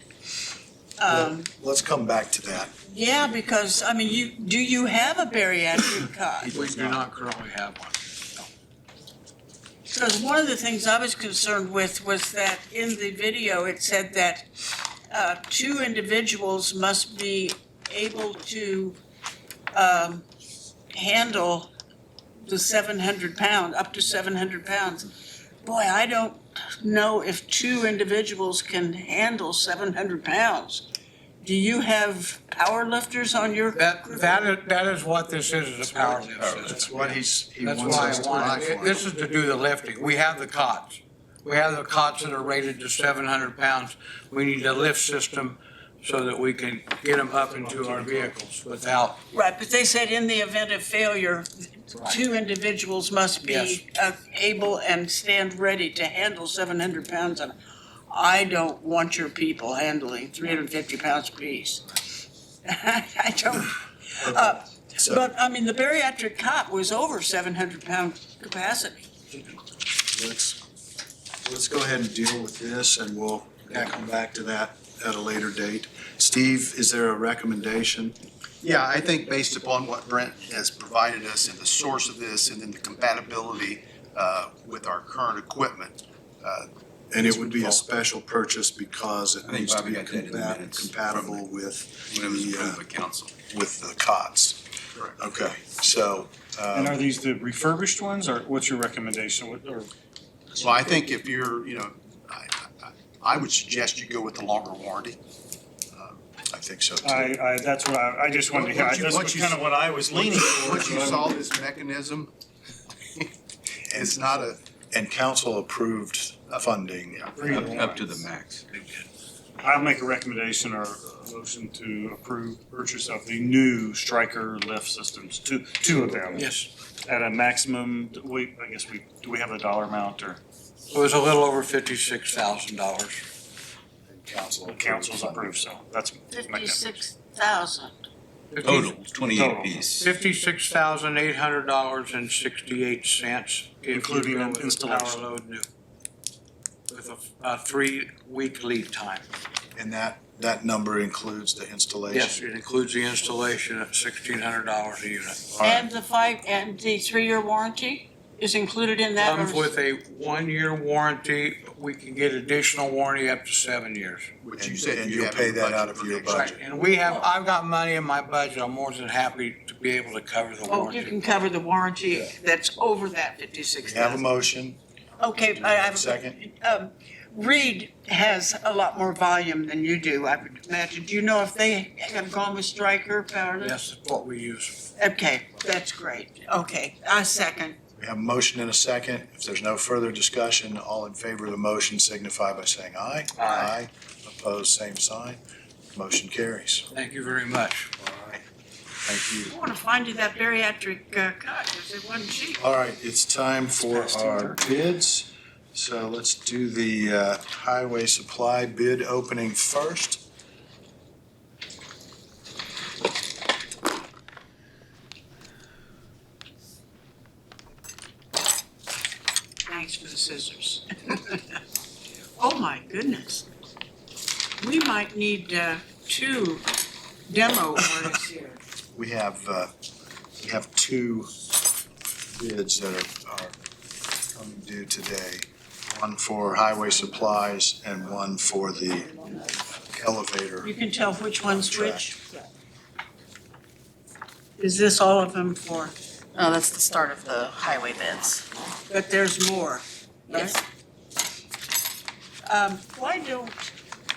let's come back to that. yeah, because, I mean, do you have a bariatric cot? We do not currently have one. Because one of the things I was concerned with was that in the video, it said that two individuals must be able to handle the 700 pound, up to 700 pounds. Boy, I don't know if two individuals can handle 700 pounds. Do you have power lifters on your? That is what this is a power lift system. That's what he That's wants why us I to wanted, apply for. this is to do the lifting. We have the cots. We have the cots that are rated to 700 pounds. We need a lift system so that we can get them up into our vehicles without, Right, but they said in the event of failure, two individuals must be able and stand ready to handle 700 pounds. And I don't want your people handling 350 pounds apiece. I don't. So- But, I mean, the bariatric cot was over 700 pound capacity. Let's go ahead and deal with this, and we'll come back to that at a later date. Steve, is there a recommendation? Yeah, I think based upon what Brent has provided us and the source of this and then the compatibility with our current equipment. And it would be a special purchase because it I think needs to Bobby be got that in the minutes. compatible with When it was approved by council. with the cots. Correct. Okay, so, And are these the refurbished ones, or what's your recommendation? Or Well, I think if you're, I would suggest you go with the longer warranty. I think so too. that's what I just wanted to hear. That's kind of what I was leaning Once you towards. saw this mechanism, it's not a, And council approved funding. Up to the max. I'll make a recommendation or a motion to approve purchase of the new Stryker lift systems, two of them. yes, At a maximum, do we have a dollar amount, or it was a little over $56,000. Council. council's approved, so that's. 56,000. Total, 28 Total. piece. $56,800.68. Including Power installation. load new. With a 3-week lead time. And that number includes the installation? Yes, it includes the installation at $1,600 a unit. And the 3-year warranty is included in that? Comes or- with a 1-year warranty. We can get additional warranty up to 7 years. which you said And you you'll have pay in that budget out of for your next year. budget. And I've got money in my budget. I'm more than happy to be able to cover the Oh, you warranty. can cover the warranty that's over that We have a 56,000. motion. Okay, I have. Second. Reed has a lot more volume than you do, I would imagine. Do you know if they have gone with Stryker power lift? Yes, that's what we use. Okay, that's great. Okay, I second. We have a motion and a second. If there's no further discussion, all in favor of the motion signify by saying aye. Aye. Opposed, same sign. Motion carries. Thank you very much. All right. Thank you. I want to find you that bariatric cot, because it wasn't cheap. All right, it's time for our bids. So let's do the highway supply bid opening first. Thanks for the scissors. Oh, my goodness. We might need 2 demo artists here. We have 2 bids that are coming due today. One for highway supplies and one for the elevator. You can tell which one's which. Is this all of them for, Oh, that's the start of the highway bids. but there's more, Yes. right? Why don't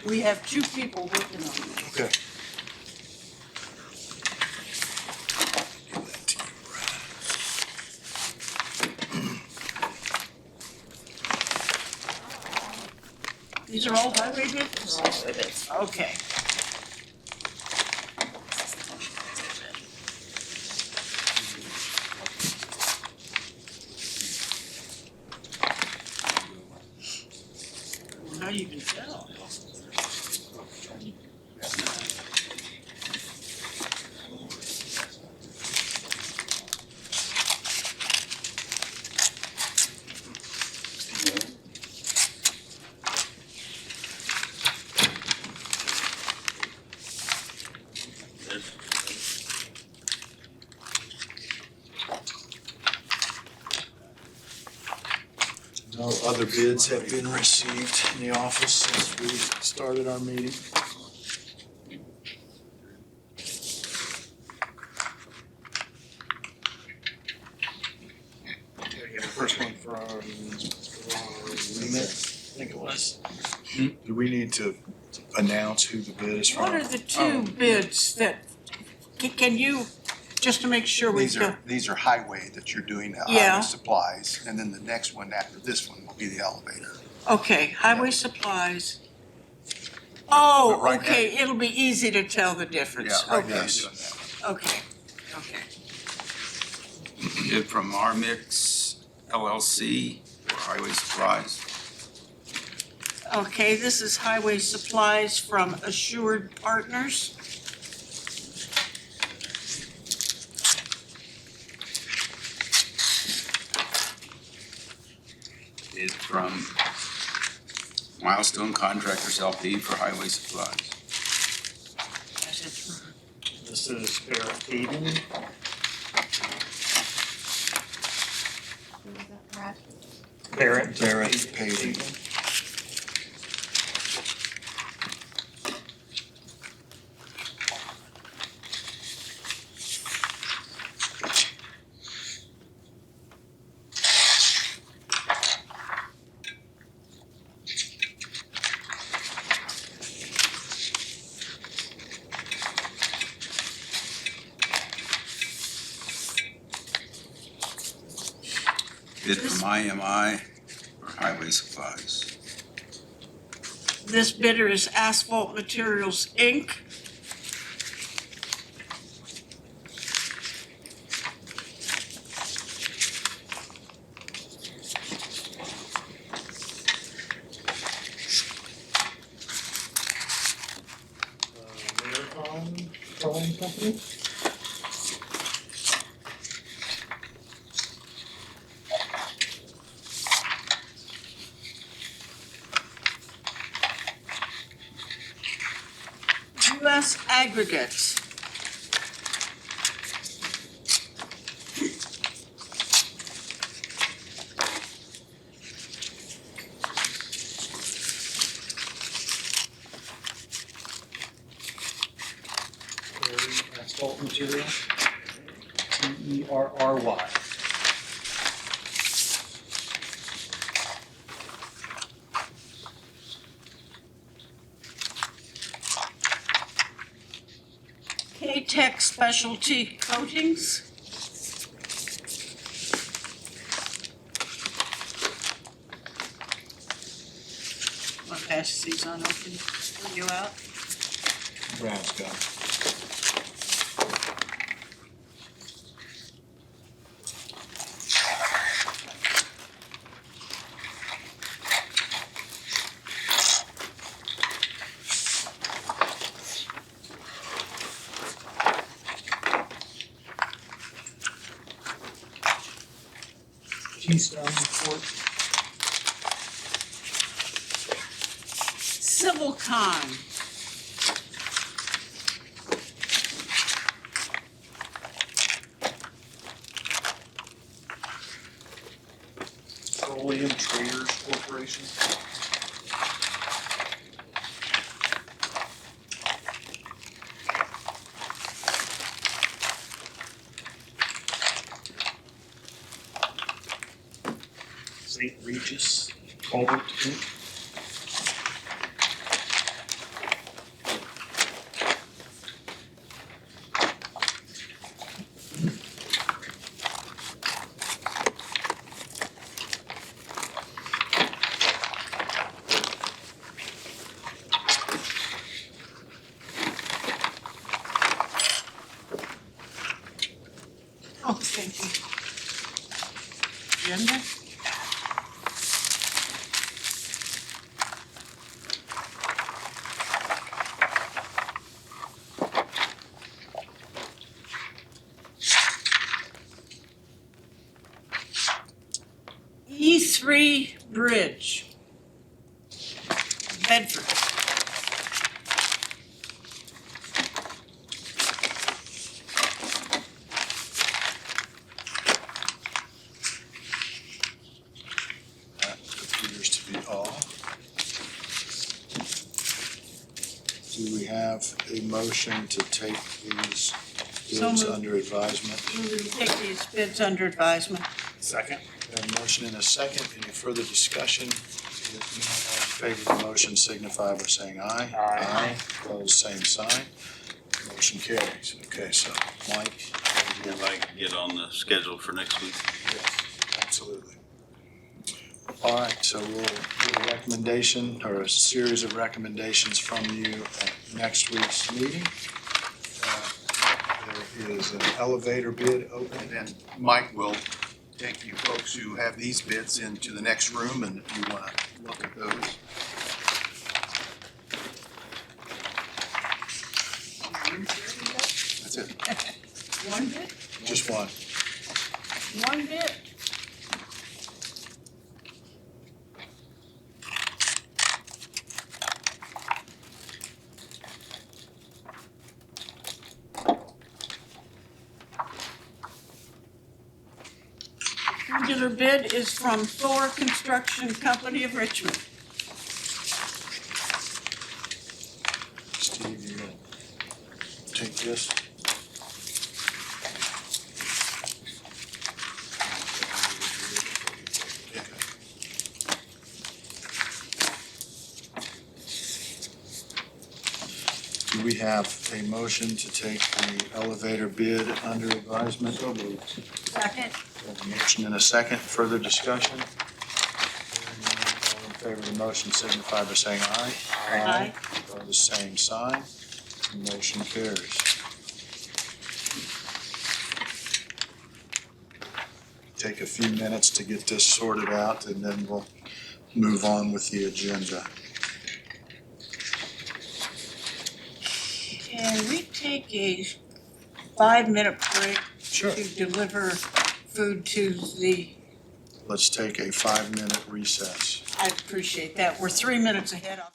we have 2 people working on this? Okay. Give that to you, Brad. These are all highway bids? Highway bids. Okay. Now you can tell. No other bids have been received in the office since we started our meeting. First one from Remit, I think it was. Do we need to announce who the bid is from? What are the 2 bids that, can you, just to make sure we've got, These are highway that you're doing, Yeah. highway supplies, and then the next one after this one will be the elevator. okay, highway supplies. Oh, But right now- okay, it'll be easy to tell the difference. Yeah, right now Okay, you're doing that. okay, okay. Bid from our Mix LLC for highway supplies. Okay, this is highway supplies from Assured Partners. Bid from Milestone Contractors LP for highway supplies. This is Barrett Hayden. Barrett. Paving. Bid from IMI for highway supplies. This bidder is Asphalt Materials, Inc. Marathon Petroleum Company. US Aggregates. Asphalt material, Terry. K-Tech Specialty Coatings. Want to pass these on open for you out? Brad's got it. Keystone report. Civil Con. Petroleum Traders Corporation. St. Regis, Culvert, Inc. Oh, thank you. Agenda? E3 Bridge. Bedford. That appears to be all. Do we have a motion to take these So bids moved. under advisement? We will take these bids under advisement. Second. We have a motion and a second. Any further discussion? If not, all in favor of the motion signify by saying aye. Aye. Opposed, same sign. Motion carries. Okay, so Mike? If I could get on the schedule for next week. Yes, absolutely. All right, so we'll get a recommendation or a series of recommendations from you at next week's meeting. There is an elevator bid open. And Mike will take you folks who have these bids into the next room, and if you want to look at those. That's it. One bid? Just one. One bid. Regular bid is from Thor Construction Company of Richmond. Steve, you gonna take this? Do we have a motion to take the elevator bid under advisement? So moved. Second. We have a motion and a second. Further discussion? Hearing none, all in favor of the motion signify by saying aye. Aye. Opposed, same sign. Motion carries. Take a few minutes to get this sorted out and then we'll move on with the agenda. Can we take a 5-minute break Sure. to deliver food to the, Let's take a 5-minute recess. I appreciate that. We're 3 minutes ahead of.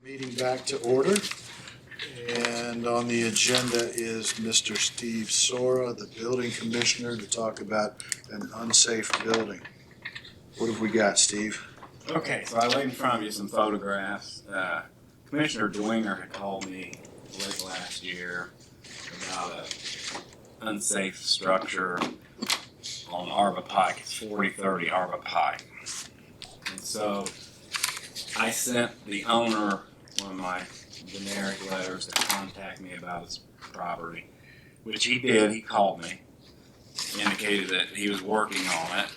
Meeting back to order. And on the agenda is Mr. Steve Sora, the building commissioner, to talk about an unsafe building. What have we got, Steve? Okay, so I laid in front of you some photographs. Commissioner Dwinger had called me late last year about an unsafe structure on Arba Pike. It's 4030 Arba Pike. And so I sent the owner one of my generic letters to contact me about his property, which he did. He called me, indicated that he was working on it,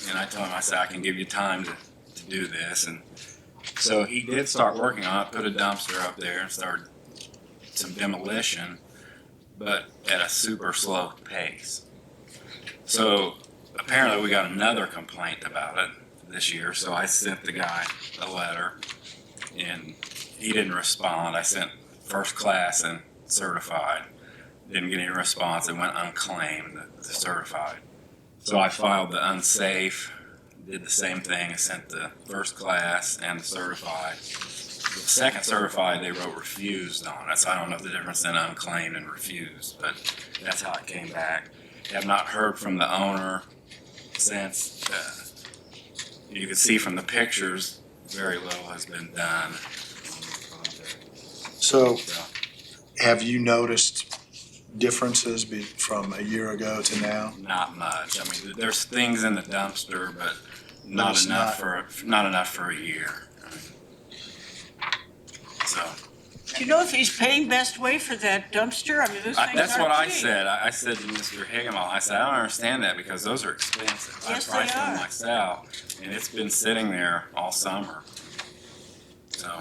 and I told him, I said, I can give you time to do this. And so he did start working on it, put a dumpster up there and started some demolition, but at a super slow pace. So apparently we got another complaint about it this year, so I sent the guy a letter and he didn't respond. I sent first class and certified, Didn't get any response. It went unclaimed, the certified. So I filed the unsafe, did the same thing, and sent the first class and the certified. The second certified, they wrote refused on it, so I don't know the difference in unclaimed and refused, but that's how it came back. Have not heard from the owner since. You can see from the pictures, very little has been done. So have you noticed differences from a year ago to now? Not much. I mean, there's things in the dumpster, but not it's enough for a year. So Do you know if he's paying best way for that dumpster? I mean, those things that's aren't what I cheap. said. I said to Mr. Higginbotham, I said, I don't understand that because those are expensive. Yes, I they priced them are. myself, and it's been sitting there all summer. So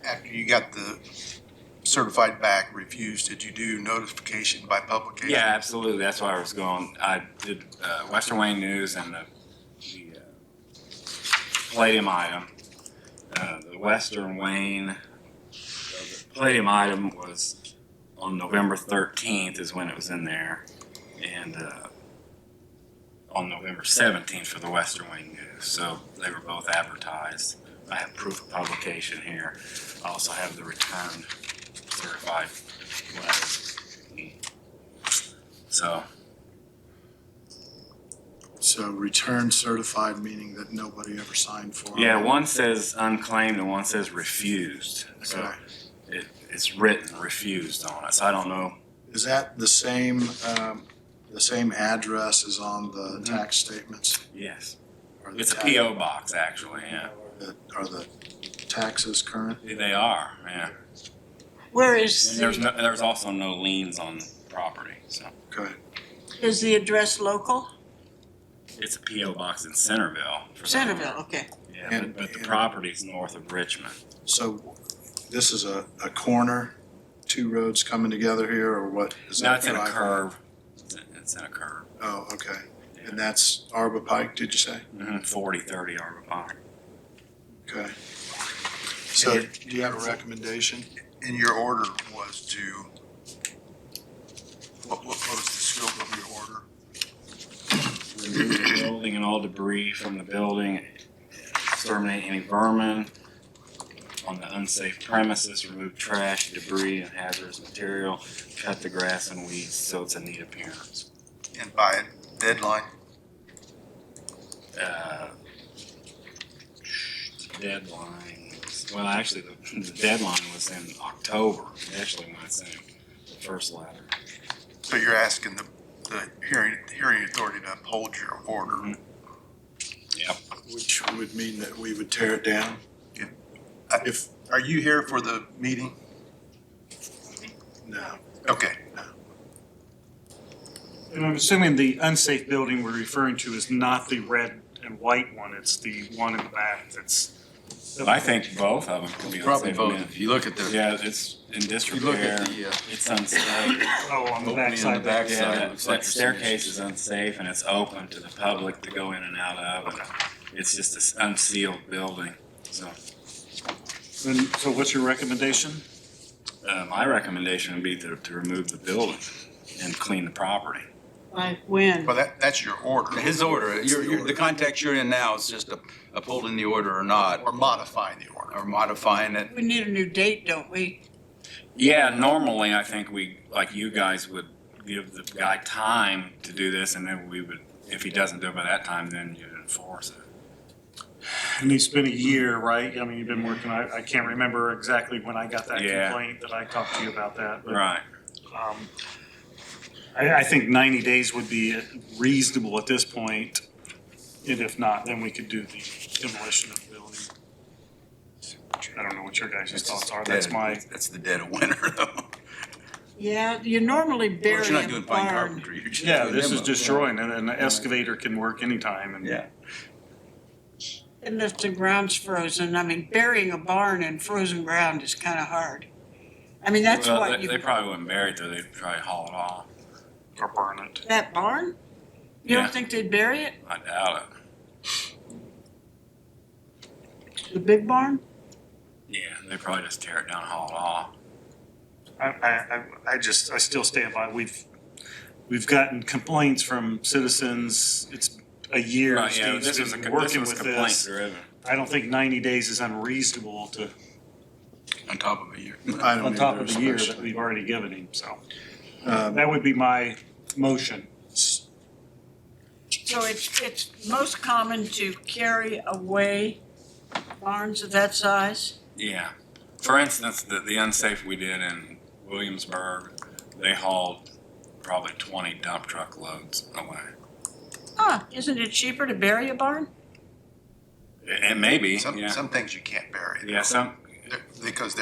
After you got the certified back refused, did you do notification by publication? yeah, absolutely. That's why I was going. I did Western Wayne News and the Palladium item. The Western Wayne. The Palladium item was on November 13th is when it was in there, and on November 17th for the Western Wayne News. So they were both advertised. I have proof of publication here. I also have the return certified letter. So return certified, meaning that nobody ever signed for it? Yeah, one says unclaimed and one says refused. So Okay. it's written refused on it. So I don't know. Is that the same address as on the tax statements? Yes. Are the It's a tax- P.O. box, actually, yeah. Are the taxes current? They are, yeah. Where is And there's the, there's also no liens on the property, so. Okay. is the address local? It's a P.O. box in Centerville. for some reason. Centerville, okay. Yeah, And- but the and- property's north of Richmond. So this is a corner, two roads coming together here, or what? Is No, that it's in a driveway? curve. It's in a curve. Oh, okay. And that's Arba Pike, did you say? 40-30 Arbor Park. Okay. So do you have a recommendation? And your order was to, what was the scope of your order? Remove the building and all debris from the building, exterminate any vermin on the unsafe premises, remove trash, debris, and hazardous material, cut the grass and weeds so it's a neat appearance. And by a deadline? The deadline was, well, actually, the deadline was in October, initially when I sent him the first letter. So you're asking the hearing authority to uphold your order? Yep. Which would mean that we would tear it down? If, Are you here for the meeting? no. Okay. And I'm assuming the unsafe building we're referring to is not the red and white one, it's the one in the back that's. I think both of them could be Probably unsafe. both. If you look at the, Yeah, it's in if you disrepair, look at the it's unsafe. Oh, on the opening on the backside. backside, Yeah, it looks that like the staircase is unsafe and it's open to the public to go in and out of, and it's just an unsealed building, so. And so what's your recommendation? My recommendation would be to remove the building and clean the property. Like when? Well, that's your order. His order, the context you're in now is just upholding the order or not, Or modifying the order. or modifying it. We need a new date, don't we? Yeah, normally I think we, like you guys would give the guy time to do this, and then we would, if he doesn't do it by that time, then you'd enforce it. And it's been a year, right? I mean, you've been working, I can't remember exactly when I got that Yeah. complaint that I talked to you about that. but, Right. I think 90 days would be reasonable at this point. And if not, then we could do the demolition of the building. I don't know what your guys' thoughts are. That's my, That's the dead of winter, though. Yeah, you normally Of course, bury you're not a doing fine barn. carpentry. You're just yeah, doing this is demo. destroying it, and the excavator can work anytime. And Yeah. Unless the ground's frozen. I mean, burying a barn in frozen ground is kind of hard. I mean, that's Well, what they probably wouldn't bury it, though. They'd probably haul it off. or burn it. that barn? You Yeah. don't think they'd bury it? I doubt it. The big barn? Yeah, they probably just tear it down and haul it off. I still stand by, we've gotten complaints from citizens, it's a year, Right, yeah, Steve's this was been working with complaint this. driven. I don't think 90 days is unreasonable to, On top of a year. I don't on top either, of the year that especially. we've already given him, so. Um, That would be my motion. So it's most common to carry away barns of that size? Yeah. For instance, the unsafe we did in Williamsburg, they hauled probably 20 dump truck loads away. Isn't it cheaper to bury a barn? It may be, Some yeah. things you can't bury. Yeah, some, Because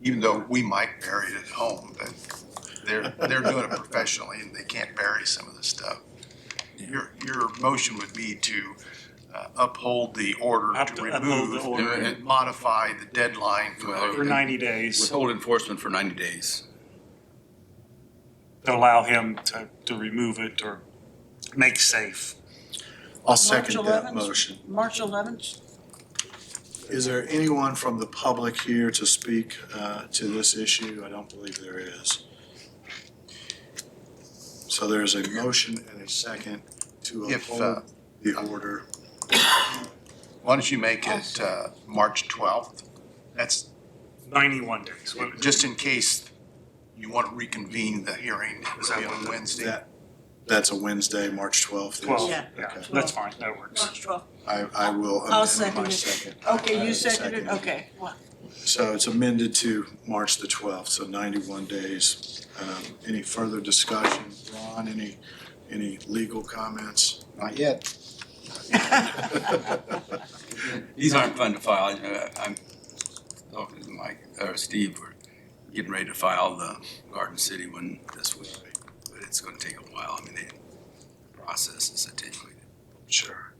even though we might bury it at home, but they're doing it professionally and they can't bury some of the stuff. Your motion would be to uphold the order Have to to uphold the remove order. and modify the deadline For 90 days, Withhold enforcement for 90 days. to allow him to remove it or make safe. I'll second March that 11th? motion. March 11th? Is there anyone from the public here to speak to this issue? I don't believe there is. So there's a motion and a second to If, uphold the order. Why don't you make it March 12th? That's 91 days. just in case you want to reconvene the hearing. It'll be on Wednesday. That's a Wednesday, March 12th. 12, Yeah. yeah, Okay. that's fine, that works. March 12th. I will I'll amend second my it. second. Okay, I you seconded, second. okay. Well, So it's amended to March the 12th, so 91 days. Any further discussion? Ron, any legal comments? Not yet. These aren't fun to file. I'm talking to Mike, or Steve, we're getting ready to file the Garden City one this week. But it's gonna take a while. I mean, the process is attenuated. Sure.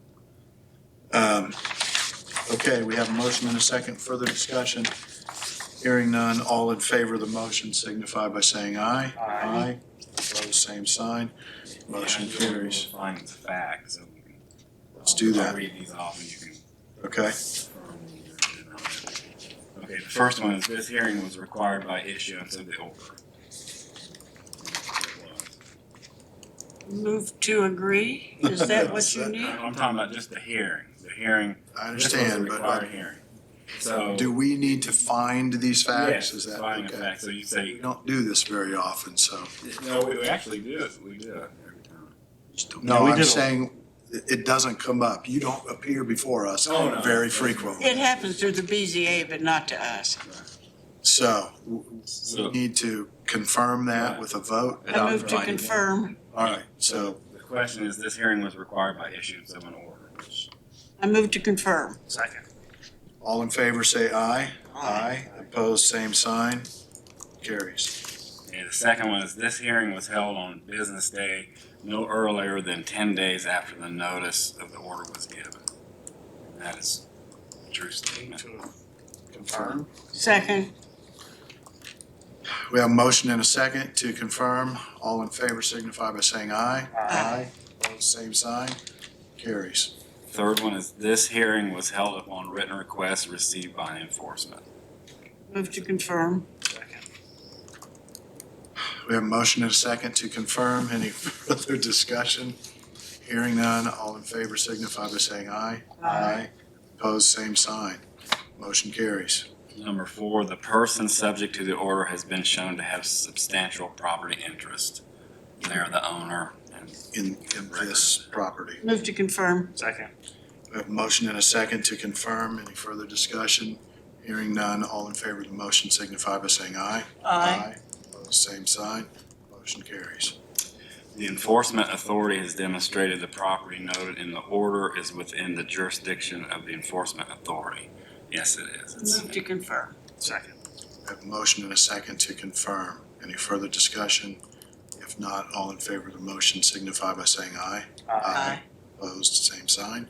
Okay, we have a motion and a second. Further discussion? Hearing none, all in favor of the motion signify by saying aye. Aye. Opposed, same sign. Motion Yeah, carries. findings of fact, so we can. Let's do that. I'll read these off and you can. Okay? Okay, the first one is this hearing was required by issuance of the order. move to agree? Is that what you need? I'm talking about just the hearing. The hearing. I This was a understand, but required hearing. So. do we need to find these facts? Yes, Is that finding of okay? facts. So you We say, don't do this very often, so. no, we actually do it. We do it every time. No, we I'm did a- saying it doesn't come up. You don't appear before us Oh, no. very frequently. It happens through the BZA, but not to us. So So- we need to confirm that Right. with a vote. I move to confirm. All right, so The question is, this hearing was required by issuance of an order, which I move to confirm. Second. all in favor say aye. Aye. Opposed, same sign. Carries. And the second one is this hearing was held on business day no earlier than 10 days after the notice of the order was given. That is a true statement. Confirm. Second. We have a motion and a second to confirm. All in favor signify by saying aye. Aye. Opposed, same sign. Carries. Third one is this hearing was held upon written request received by enforcement. Move to confirm. Second. We have a motion and a second to confirm. Any further discussion? Hearing none, all in favor signify by saying aye. Aye. Opposed, same sign. Motion carries. Number 4, the person subject to the order has been shown to have substantial property interest. They're the owner and In this property. Move to confirm. Second. We have a motion and a second to confirm. Any further discussion? Hearing none, all in favor of the motion signify by saying aye. Aye. Opposed, same sign. Motion carries. the enforcement authority has demonstrated the property noted in the order is within the jurisdiction of the enforcement authority. Yes, it is. Move to confirm. Second. We have a motion and a second to confirm. Any further discussion? If not, all in favor of the motion signify by saying aye. Aye. Opposed, same sign.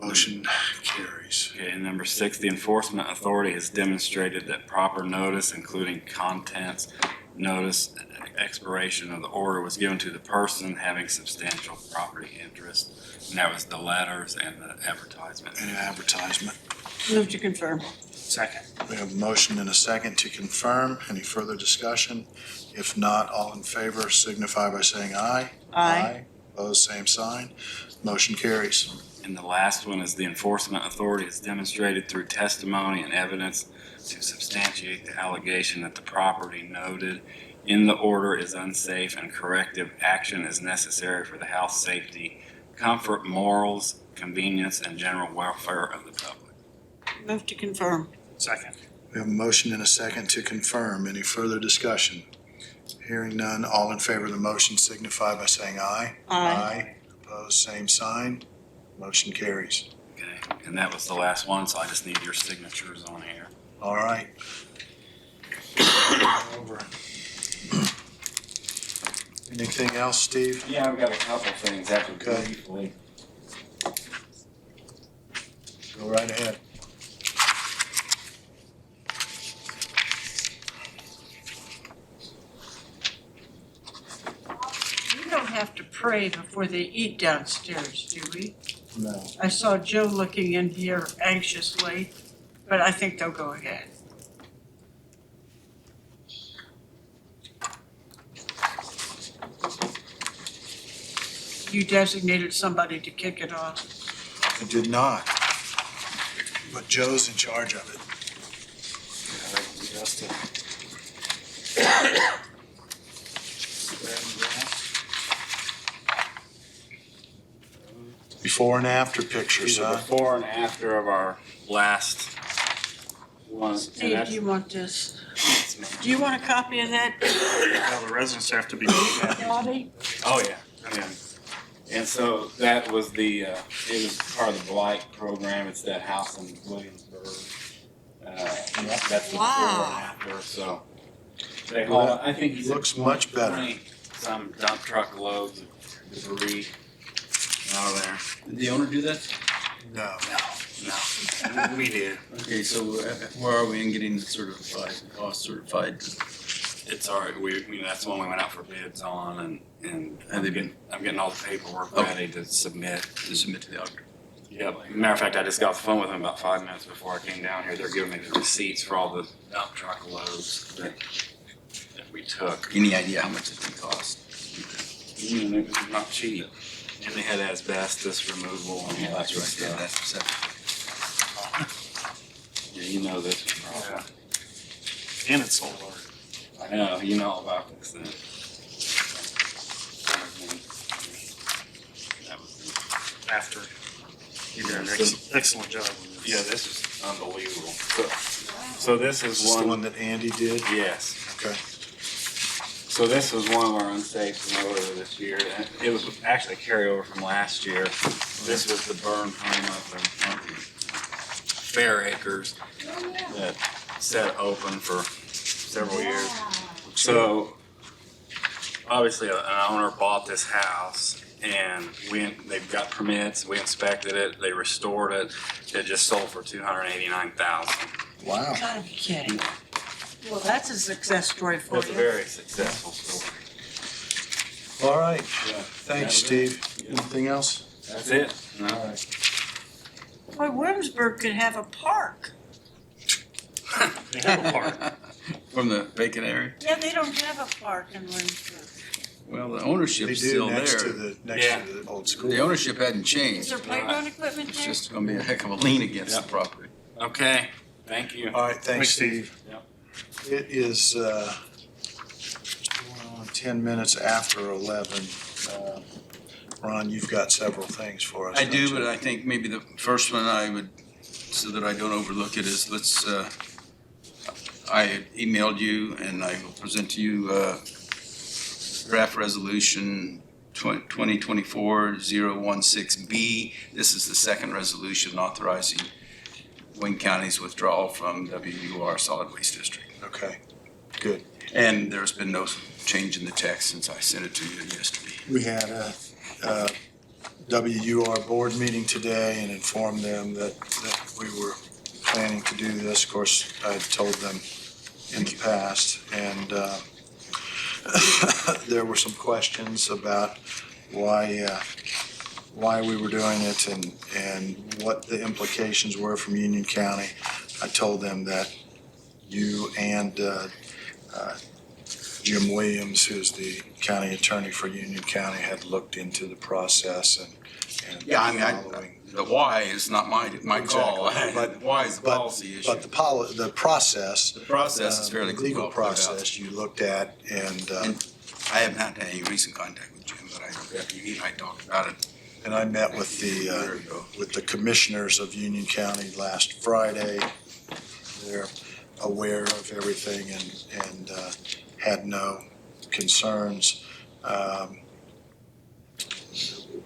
Motion carries. Okay, and number 6, the enforcement authority has demonstrated that proper notice, including contents, notice, expiration of the order was given to the person having substantial property interest. And that was the letters and the advertisement. Any advertisement? Move to confirm. Second. We have a motion and a second to confirm. Any further discussion? If not, all in favor signify by saying aye. Aye. Opposed, same sign. Motion carries. And the last one is the enforcement authority has demonstrated through testimony and evidence to substantiate the allegation that the property noted in the order is unsafe and corrective action is necessary for the health, safety, comfort, morals, convenience, and general welfare of the public. Move to confirm. Second. We have a motion and a second to confirm. Any further discussion? Hearing none, all in favor of the motion signify by saying aye. Aye. Opposed, same sign. Motion carries. Okay, and that was the last one, so I just need your signatures on here. All right. Over. Anything else, Steve? Yeah, I've got a couple things after Okay. briefly. Go right ahead. We don't have to pray before they eat downstairs, do we? No. I saw Joe looking in here anxiously, but I think they'll go ahead. You designated somebody to kick it off. I did not. But Joe's in charge of it. Before and after pictures, These are huh? before and after of our last one. And Steve, that's- do you want this? Do you want a copy of that, Now, the residents have to be. Bobby? Oh, yeah, yeah. And so that was it was part of the Blight program. It's that house in Williamsburg. That's the before and after, so. They hauled, I think he said Looks much better. 20 some dump truck loads of debris out of there. Did the owner do that? No. No, we did. Okay, so where are we in getting the certified, cost certified? It's all right. That's the one we went out for bids on, and Have they been- I'm getting all the paperwork Okay. ready to submit. To submit to the auditor? Yep. Matter of fact, I just got off the phone with them about 5 minutes before I came down here. They're giving me the receipts for all the dump truck loads that we took. Any idea how much it can cost? It was not cheap. And they had asbestos removal and all that That's sort right, of yeah, stuff. that's Yeah, you know this. Yeah. And it's solar. I know, you know all about this then. That was, After. You did an excellent job. on this. yeah, this is unbelievable. So this Is is this the one one, that Andy did? yes. Okay. So this was one of our unsafe motor this year. And it was actually a carryover from last year. This was the burn home up in Fair Acres that sat open for several years. So obviously an owner bought this house and they've got permits, we inspected it, they restored it. It just sold for $289,000. Wow. Gotta be kidding. Well, that's a success story for It's a you. very successful story. All right. Yeah. Thanks, Steve. Anything else? That's it. No. All right. Boy, Williamsburg could have a park. They have a park. From the vacant area? Yeah, they don't have a park in Williamsburg. Well, the They ownership's do still next to there. the old school. The ownership hadn't Is changed. there playground equipment It's there? just gonna be a heck of a lien against the property. Okay, thank you. All right, thanks, Thanks, Steve. Yep. It is, going on 10 minutes after 11. Ron, you've got several things for us. I don't do, you? but I think maybe the first one I would, so that I don't overlook it, is I had emailed you and I will present to you draft resolution 2024-016B. This is the second resolution authorizing Wayne County's withdrawal from WUR Solid Waste District. Okay, good. And there's been no change in the text since I sent it to you yesterday. We had a WUR board meeting today and informed them that we were planning to do this. Of course, I had told them in the past, and there were some questions about why we were doing it and what the implications were from Union County. I told them that you and Jim Williams, who's the county attorney for Union County, had looked into the process and Yeah, I mean, following. the why is not my call. Exactly. The why is the policy issue. But the process. The process is fairly Legal well put out. process you looked at and I have not had any recent contact with Jim, but after he and I talked about it. and I met with the commissioners of Union County last Friday. They're aware of everything and had no concerns.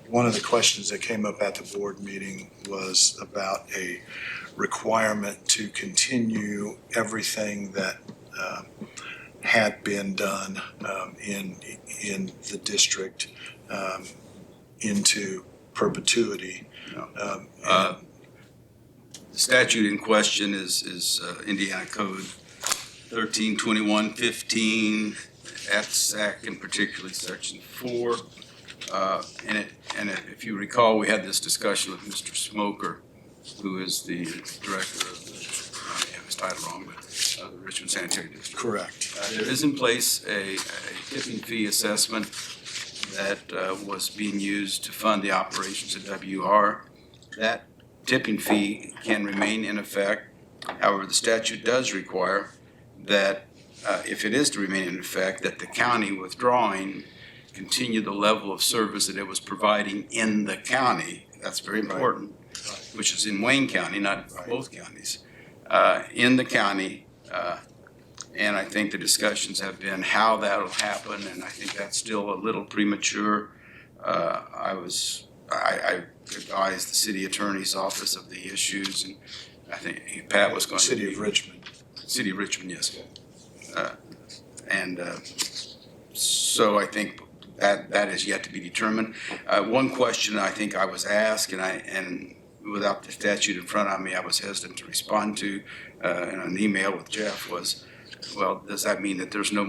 One of the questions that came up at the board meeting was about a requirement to continue everything that had been done in the district into perpetuity. The statute in question is Indiana Code 132115, FSAC in particular, Section 4. And if you recall, we had this discussion with Mr. Smoker, who is the director of the, I may have his title wrong, but the Richmond Sanitary District. Correct. There is in place a tipping fee assessment that was being used to fund the operations of WR. That tipping fee can remain in effect. However, the statute does require that if it is to remain in effect, that the county withdrawing continue the level of service that it was providing in the county. That's very important, which is in Wayne County, not both counties. In the county, and I think the discussions have been how that'll happen, and I think that's still a little premature. I advised the city attorney's office of the issues, and I think Pat was going to City of Richmond. City of Richmond, yes. So I think that is yet to be determined. One question I think I was asked, and without the statute in front of me, I was hesitant to respond to in an email with Jeff was, well, does that mean that there's no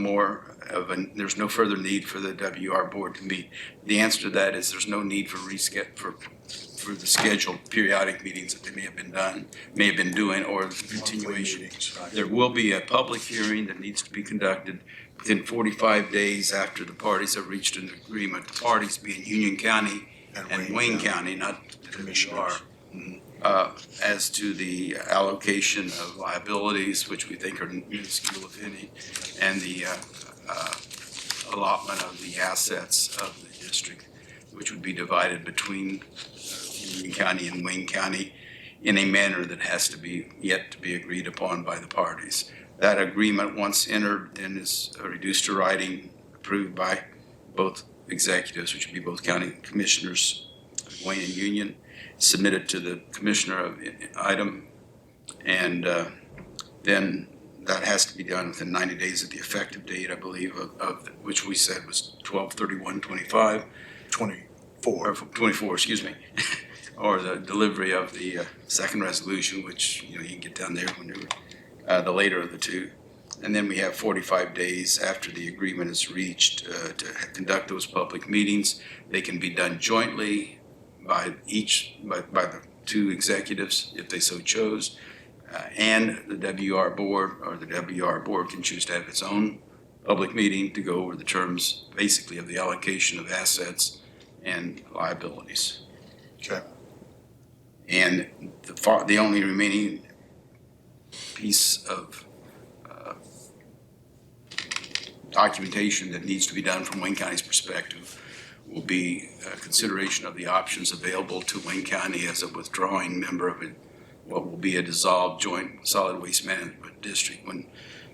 further need for the WR board to meet? The answer to that is there's no need for the scheduled periodic meetings that they may have been doing, or the continuation. Meetings, right. There will be a public hearing that needs to be conducted within 45 days after the parties have reached an agreement. The parties being Union County and Wayne County, not the Commissioners. WR. As to the allocation of liabilities, which we think are minuscule, if any, and the allotment of the assets of the district, which would be divided between Union County and Wayne County in a manner that has to be yet to be agreed upon by the parties. That agreement, once entered, then is reduced to writing, approved by both executives, which would be both county commissioners, Wayne and Union, submitted to the commissioner of item, and then that has to be done within 90 days of the effective date, I believe, of which we said was 12/31/25. 24, excuse me, or the delivery of the second resolution, which, you can get down there whenever, the later of the two. And then we have 45 days after the agreement is reached to conduct those public meetings. They can be done jointly by the two executives, if they so chose. And the WR board, or the WR board can choose to have its own public meeting to go over the terms, basically, of the allocation of assets and liabilities. Okay. And the only remaining piece of documentation that needs to be done from Wayne County's perspective will be consideration of the options available to Wayne County as a withdrawing member of what will be a dissolved joint solid waste management district, when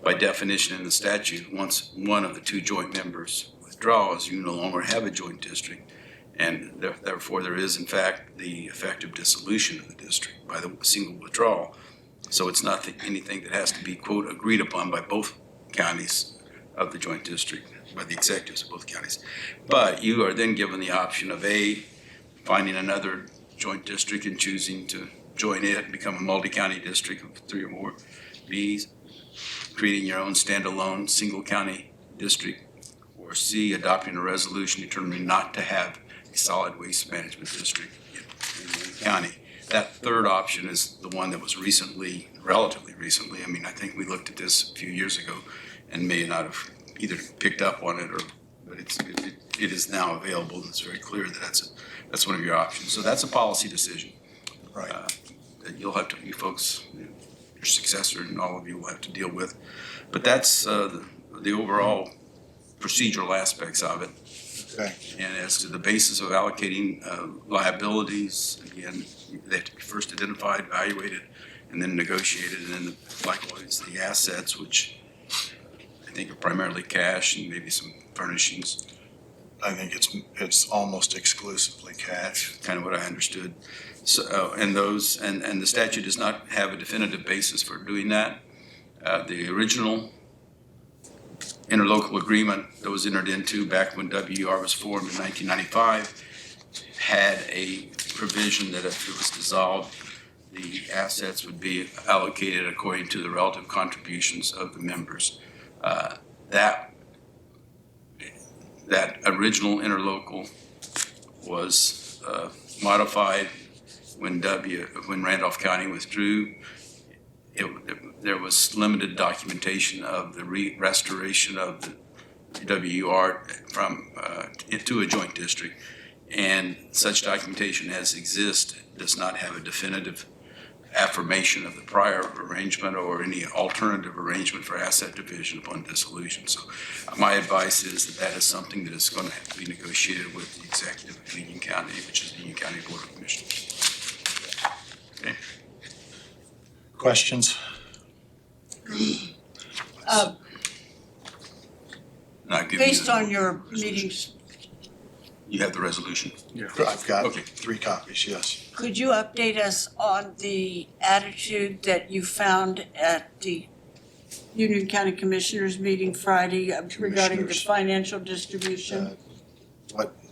by definition in the statute, once one of the two joint members withdraws, you no longer have a joint district, and therefore there is in fact the effective dissolution of the district by the single withdrawal. So it's not anything that has to be, quote, agreed upon by both counties of the joint district, by the executives of both counties. But you are then given the option of A, finding another joint district and choosing to join it and become a multi-county district of 3 or more. B, creating your own standalone single county district. Or C, adopting a resolution determining not to have a solid waste management district in the county. That third option is the one that was relatively recently. I mean, I think we looked at this a few years ago and may not have either picked up on it but it is now available, and it's very clear that that's one of your options. So that's a policy decision. Right. That you folks, your successor and all of you will have to deal with. But that's the overall procedural aspects of it. Okay. And as to the basis of allocating liabilities, again, they have to be first identified, evaluated, and then negotiated, and then likewise the assets, which I think are primarily cash and maybe some furnishings. I think it's almost exclusively cash. Kind of what I understood. So, and the statute does not have a definitive basis for doing that. The original interlocal agreement that was entered into back when WUR was formed in 1995 had a provision that if it was dissolved, the assets would be allocated according to the relative contributions of the members. That original interlocal was modified when Randolph County withdrew. There was limited documentation of the restoration of the WUR to a joint district, and such documentation as exists does not have a definitive affirmation of the prior arrangement or any alternative arrangement for asset division upon dissolution. So my advice is that is something that is going to have to be negotiated with the executive of Union County, which is the Union County Board of Commissioners. Okay. Questions? Not giving Based you on the your resolution. meetings, You have the resolution. I've got Okay. 3 copies, yes. could you update us on the attitude that you found at the Union County Commissioners meeting Friday regarding the Commissioners. financial distribution?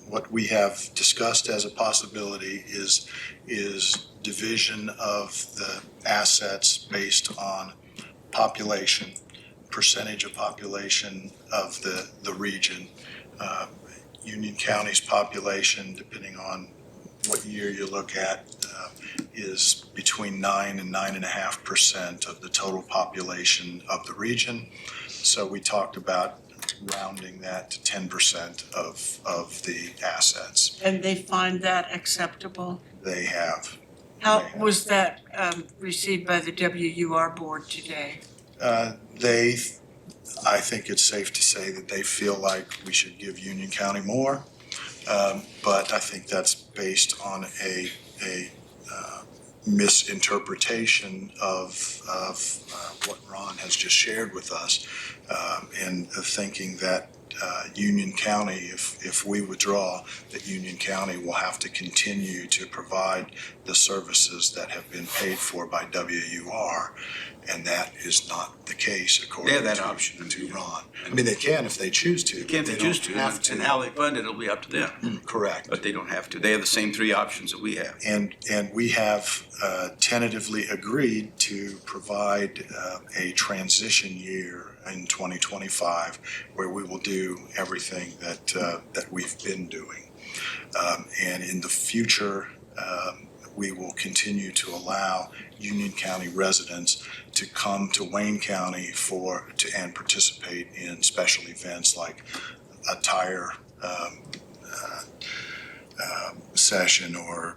What we have discussed as a possibility is division of the assets based on population, percentage of population of the region. Union County's population, depending on what year you look at, is between 9 and 9.5% of the total population of the region. So we talked about rounding that to 10% of the assets. And they find that acceptable? They have. How was that received by the WUR board today? I think it's safe to say that they feel like we should give Union County more. But I think that's based on a misinterpretation of what Ron has just shared with us, and thinking that Union County, if we withdraw, that Union County will have to continue to provide the services that have been paid for by WUR, and that is not the case according They have that option to Ron. I mean, they can if they choose to. They can if they choose to, have and how they fund it, it'll be up to them. Correct. But they don't have to. They have the same 3 options that we have. And we have tentatively agreed to provide a transition year in 2025 where we will do everything that we've been doing. And in the future, we will continue to allow Union County residents to come to Wayne County and participate in special events like a tire session or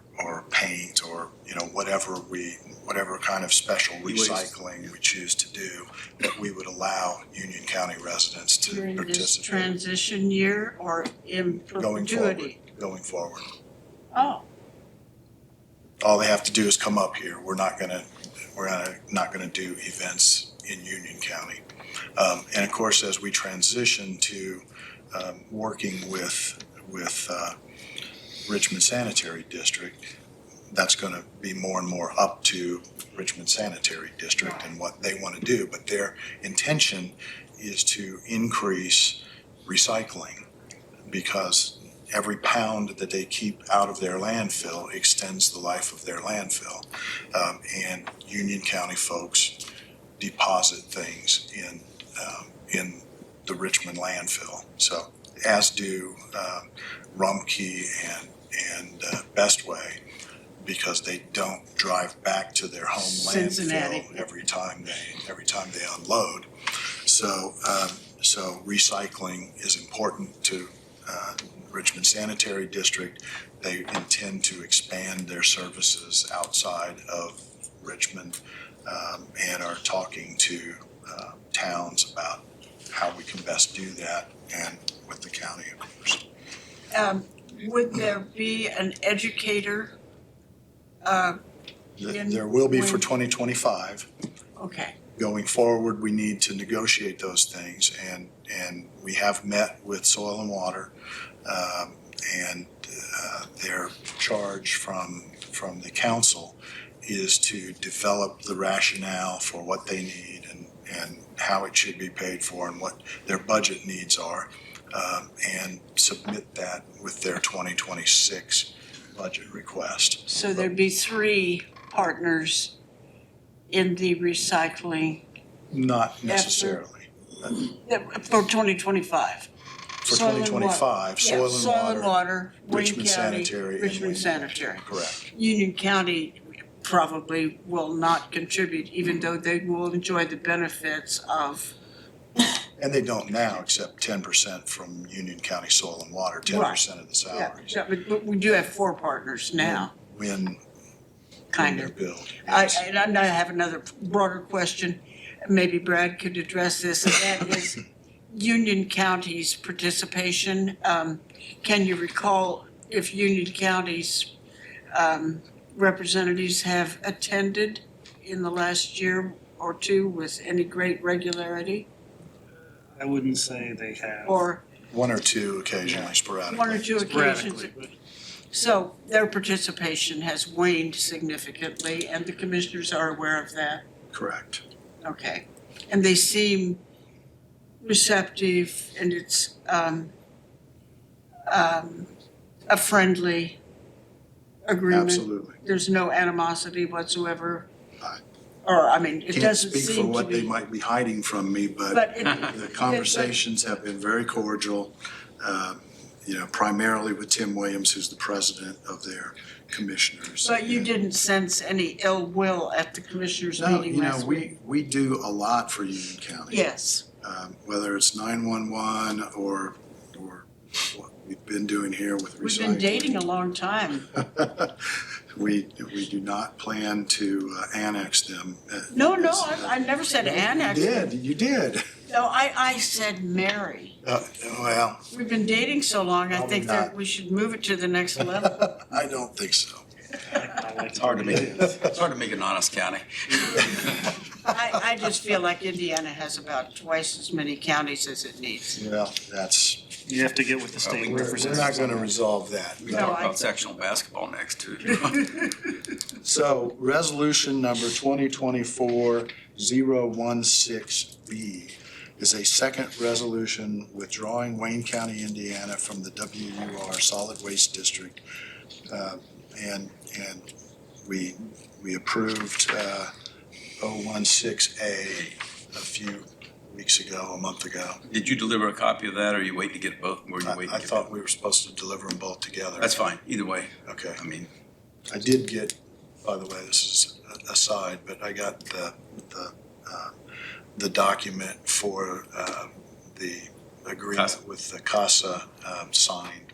paint or whatever kind of special recycling we choose to do, that we would allow Union County residents to During this participate transition year or in going forward. perpetuity? Going forward. Oh, All they have to do is come up here. We're not gonna do events in Union County. And of course, as we transition to working with Richmond Sanitary District, that's gonna be more and more up to Richmond Sanitary District and what they wanna do. But their intention is to increase recycling, because every pound that they keep out of their landfill extends the life of their landfill. And Union County folks deposit things in the Richmond landfill. So as do Rumpke and Bestway. because they don't drive back to their home Cincinnati. landfill every time they unload. So recycling is important to Richmond Sanitary District. They intend to expand their services outside of Richmond and are talking to towns about how we can best do that, and with the county, of course. Would there be an educator? There will be for 2025. Okay, Going forward, we need to negotiate those things, and we have met with Soil and Water, and their charge from the council is to develop the rationale for what they need and how it should be paid for and what their budget needs are, and submit that with their 2026 budget request. so there'd be 3 partners in the recycling Not necessarily. for 2025. For Soil and water. 2025, Yeah, Soil and Water, Wayne Richmond County, Sanitary, and Richmond Wayne Sanitary. correct. Union County probably will not contribute, even though they will enjoy the benefits of. And they don't now, except 10% from Union County Soil and Water, 10% of the salaries. Yeah, but we do have 4 partners now, When kind they're of. billed. I have another broader question. Maybe Brad could address this, and that is Union County's participation. Can you recall if Union County's representatives have attended in the last year or two with any great regularity? I wouldn't say they have. Or 1 or 2 occasionally, sporadically. 1 or 2 occasions? Sporadically, but So their participation has waned significantly, and the commissioners are aware of that? Correct. Okay. And they seem receptive, and it's a friendly agreement? Absolutely. There's no animosity whatsoever? I Or, I mean, it Can't doesn't speak for seem to what they be. might be hiding from me, but But it, the conversations have been very cordial. Primarily with Tim Williams, who's the president of their commissioners. but you didn't sense any ill will at the commissioners' No, meeting last week? we do a lot for Union County. Yes. Whether it's 911 or what we've been doing here with recycling. We've been dating a long time. We do not plan to annex them. No, I never said annex. You did. No, I said marry. Well, We've been dating so long, I Probably think that not. we should move it to the next level. I don't think so. It's hard to make an honest county. I just feel like Indiana has about twice as many counties as it needs. Well, you have to get with the state we're representatives. not going to resolve that. We No, talk I- about sectional basketball next too. So resolution number 2024-016B is a second resolution withdrawing Wayne County, Indiana from the WUR Solid Waste District. And we approved 016A a few weeks ago, a month ago. Did you deliver a copy of that, or are you waiting to get both? Were you waiting I to get thought we were supposed to deliver them both together. That's fine, either way. Okay. I mean, I did get, by the way, this is aside, but I got the document for the agreement CASA. with the CASA signed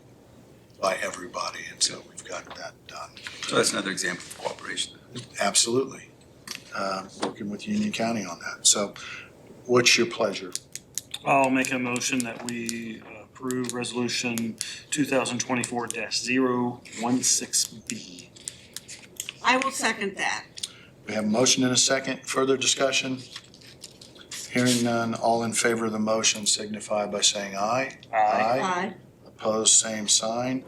by everybody, and so we've got that done. so that's another example of cooperation. Absolutely. Working with Union County on that. So what's your pleasure? I'll make a motion that we approve resolution 2024-016B. I will second that. We have a motion and a second. Further discussion? Hearing none, all in favor of the motion signify by saying aye. Aye. Opposed, same sign.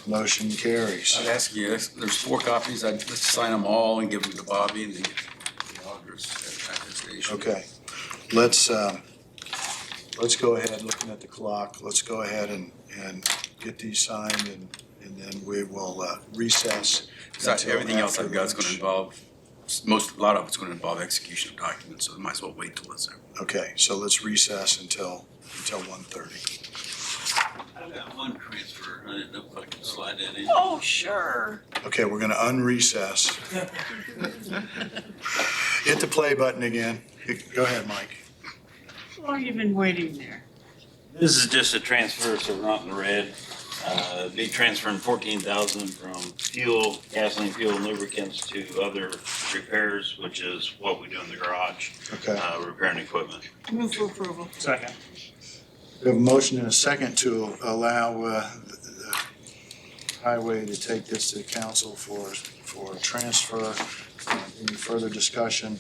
Motion carries. I'd ask you, there's 4 copies, let's sign them all and give them to Bobby and then get the auditors at the station. Okay, let's go ahead, looking at the clock, let's go ahead and get these signed and then we will recess. So until everything else after I've got is gonna lunch. involve, a lot of it's gonna involve execution of documents, so we might as well wait till it's there. Okay, so let's recess until 1:30. I've got one transfer. I didn't know if I could slide that in. Oh, sure. Okay, we're gonna unrecess. Hit the play button again. Go ahead, Mike. How long you been waiting there? This is just a transfer, so we're not in the red. Be transferring 14,000 from fuel, gasoline, fuel, and lubricants to other repairs, which is what we do in the garage, Okay. repairing equipment. Move for approval. Second. We have a motion and a second to allow the highway to take this to council for transfer. Any further discussion?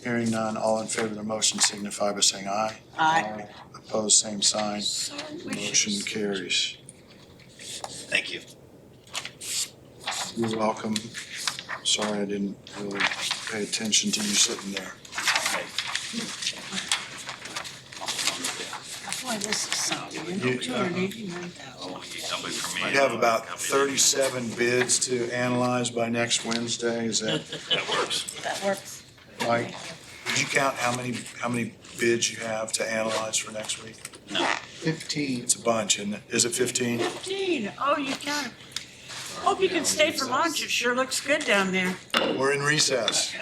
Hearing none, all in favor of the motion signify by saying aye. Aye. Opposed, same sign. So Motion carries. Thank you. You're welcome. Sorry I didn't really pay attention to you sitting there. Boy, this is something, You- 289,000. We have about 37 bids to analyze by next Wednesday. Is that That works. That works. Mike? Did you count how many bids you have to analyze for next week? No. 15. It's a bunch, isn't it? Is it 15? 15. Oh, you got it. Hope you can stay for lunch. It sure looks good down there. We're in recess.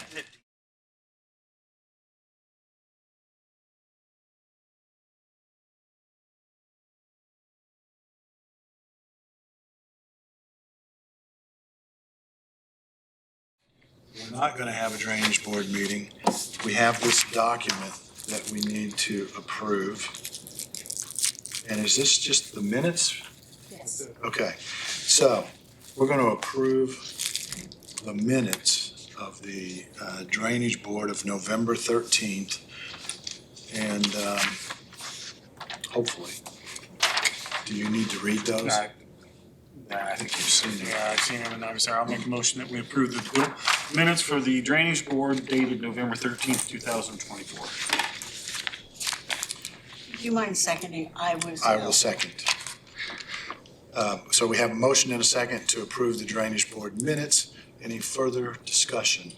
We're not gonna have a drainage board meeting. We have this document that we need to approve. And is this just the minutes? Yes. Okay, so we're gonna approve the minutes of the Drainage Board of November 13th. And hopefully, do you need to read those? I think you've seen them. Yeah, I've seen them, and obviously I'll make a motion that we approve the minutes for the Drainage Board dated November 13th, 2024. Do you mind seconding? I will second. So we have a motion and a second to approve the Drainage Board minutes. Any further discussion?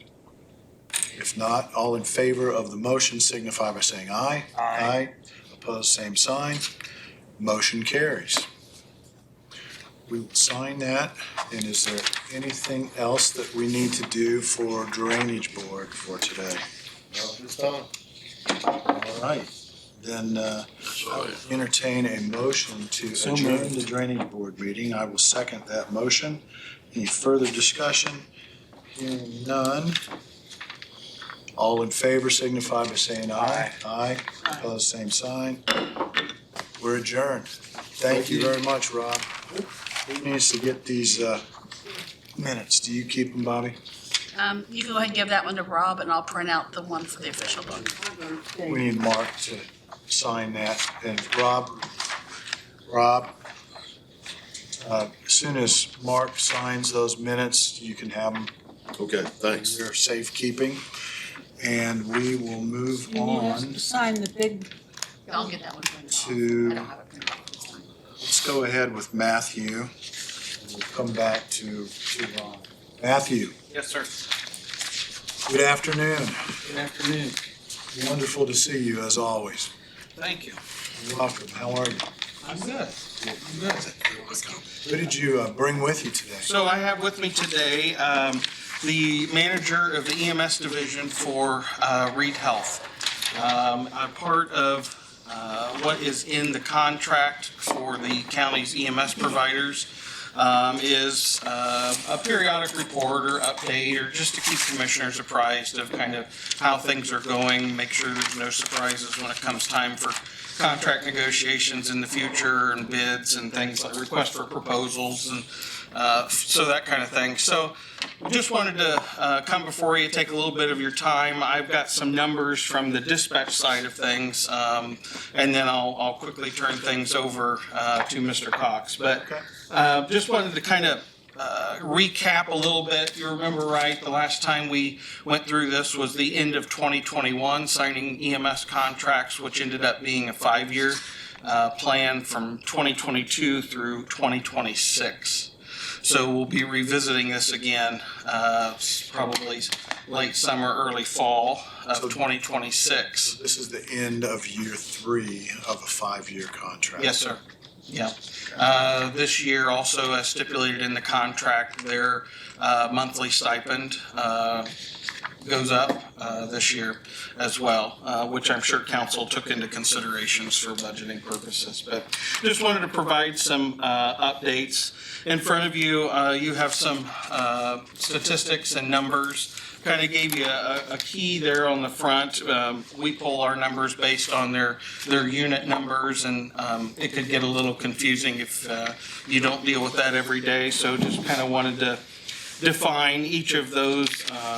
If not, all in favor of the motion signify by saying aye. Aye. Opposed, same sign. Motion carries. We will sign that. And is there anything else that we need to do for Drainage Board for today? No, this time. All right, then I will entertain a motion to adjourn the Drainage Board meeting. I will second that motion. Any further discussion? Hearing none. All in favor signify by saying aye. Aye. Opposed, same sign. We're adjourned. Thank you very much, Rob. Who needs to get these minutes? Do you keep them, Bobby? You go ahead and give that one to Rob, and I'll print out the one for the official book. We need Mark to sign that. And Rob, as soon as Mark signs those minutes, you can have them. Okay, thanks. They're safekeeping. And we will move You need us on to sign the big, I'll get that one printed off. I to, don't have it printed off this time. let's go ahead with Matthew. And we'll come back to Ron. Matthew, Yes, sir. good afternoon. Good afternoon. Wonderful to see you as always. Thank you. You're welcome. How are you? I'm good. I'm good. What did you bring with you today? So I have with me today the manager of the EMS division for Reed Health. A part of what is in the contract for the county's EMS providers is a periodic report or update, or just to keep commissioners apprised of kind of how things are going, make sure there's no surprises when it comes time for contract negotiations in the future and bids and things like requests for proposals and so that kind of thing. So just wanted to come before you, take a little bit of your time. I've got some numbers from the dispatch side of things, and then I'll quickly turn things over to Mr. Cox. But just wanted to kind of recap a little bit. If you remember right, the last time we went through this was the end of 2021, signing EMS contracts, which ended up being a 5-year plan from 2022 through 2026. So we'll be revisiting this again, probably late summer, early fall of 2026. This is the end of year 3 of a 5-year contract. Yes, sir. Yeah. This year also, as stipulated in the contract, their monthly stipend goes up this year as well, which I'm sure council took into considerations for budgeting purposes. But just wanted to provide some updates. In front of you, you have some statistics and numbers. Kind of gave you a key there on the front. We pull our numbers based on their unit numbers, and it could get a little confusing if you don't deal with that every day. So just kind of wanted to define each of those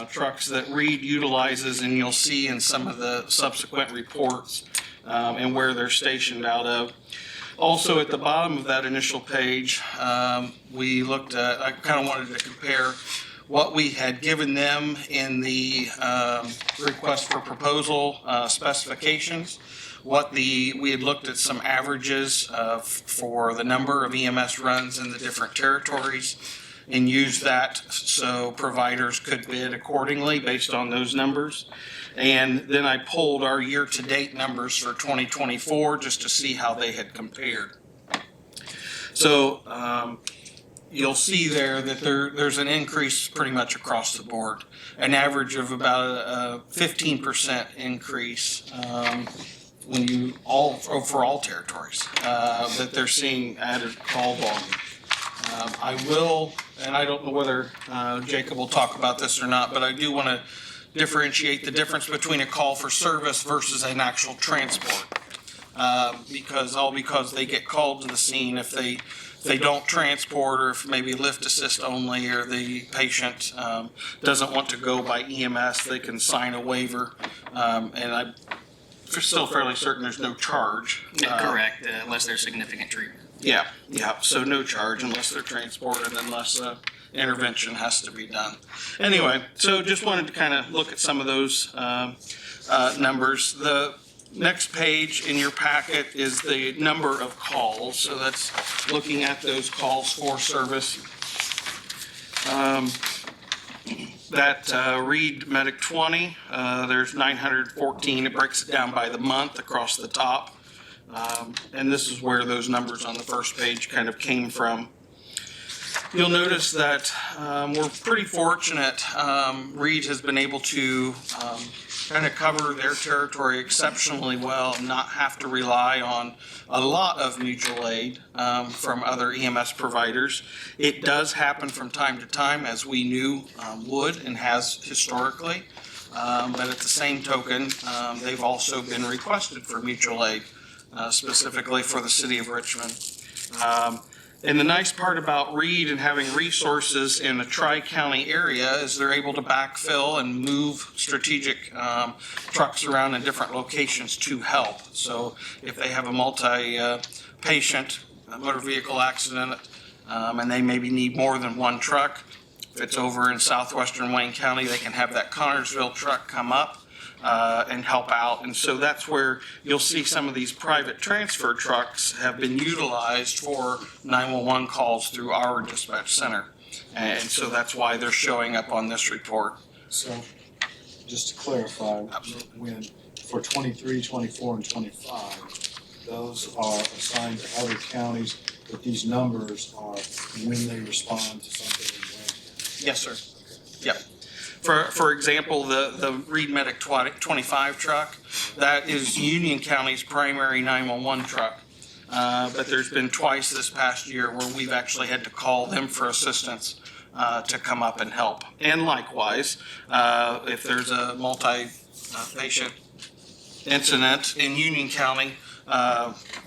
trucks that Reed utilizes, and you'll see in some of the subsequent reports and where they're stationed out of. Also, at the bottom of that initial page, we looked at, I kind of wanted to compare what we had given them in the request for proposal specifications, we had looked at some averages for the number of EMS runs in the different territories and used that so providers could bid accordingly based on those numbers. And then I pulled our year-to-date numbers for 2024 just to see how they had compared. So you'll see there that there's an increase pretty much across the board, an average of about a 15% increase when you for all territories that they're seeing added call volume. I will, and I don't know whether Jacob will talk about this or not, but I do want to differentiate the difference between a call for service versus an actual transport. Because they get called to the scene, if they don't transport, or if maybe lift assist only, or the patient doesn't want to go by EMS, they can sign a waiver. And I'm still fairly certain there's no charge. Correct, unless there's significant treatment. Yeah, so no charge unless they're transported, unless intervention has to be done. Anyway, so just wanted to kind of look at some of those numbers. The next page in your packet is the number of calls. So that's looking at those calls for service. Read Medic 20, there's 914. It breaks it down by the month across the top. And this is where those numbers on the first page kind of came from. You'll notice that we're pretty fortunate. Reed has been able to kind of cover their territory exceptionally well and not have to rely on a lot of mutual aid from other EMS providers. It does happen from time to time, as we knew would and has historically. But at the same token, they've also been requested for mutual aid, specifically for the city of Richmond. And the nice part about Reed and having resources in the tri-county area is they're able to backfill and move strategic trucks around in different locations to help. So if they have a multi-patient motor vehicle accident and they maybe need more than one truck, if it's over in southwestern Wayne County, they can have that Connorsville truck come up and help out. And so that's where you'll see some of these private transfer trucks have been utilized for 911 calls through our dispatch center. And so that's why they're showing up on this report. So just to clarify, Absolutely. when for 23, 24, and 25, those are assigned to other counties, but these numbers are when they respond to something in Wayne. Yes, sir. Yep. For example, the Reed Medic 25 truck, that is Union County's primary 911 truck. But there's been twice this past year where we've actually had to call them for assistance to come up and help. And likewise, if there's a multi-patient incident in Union County,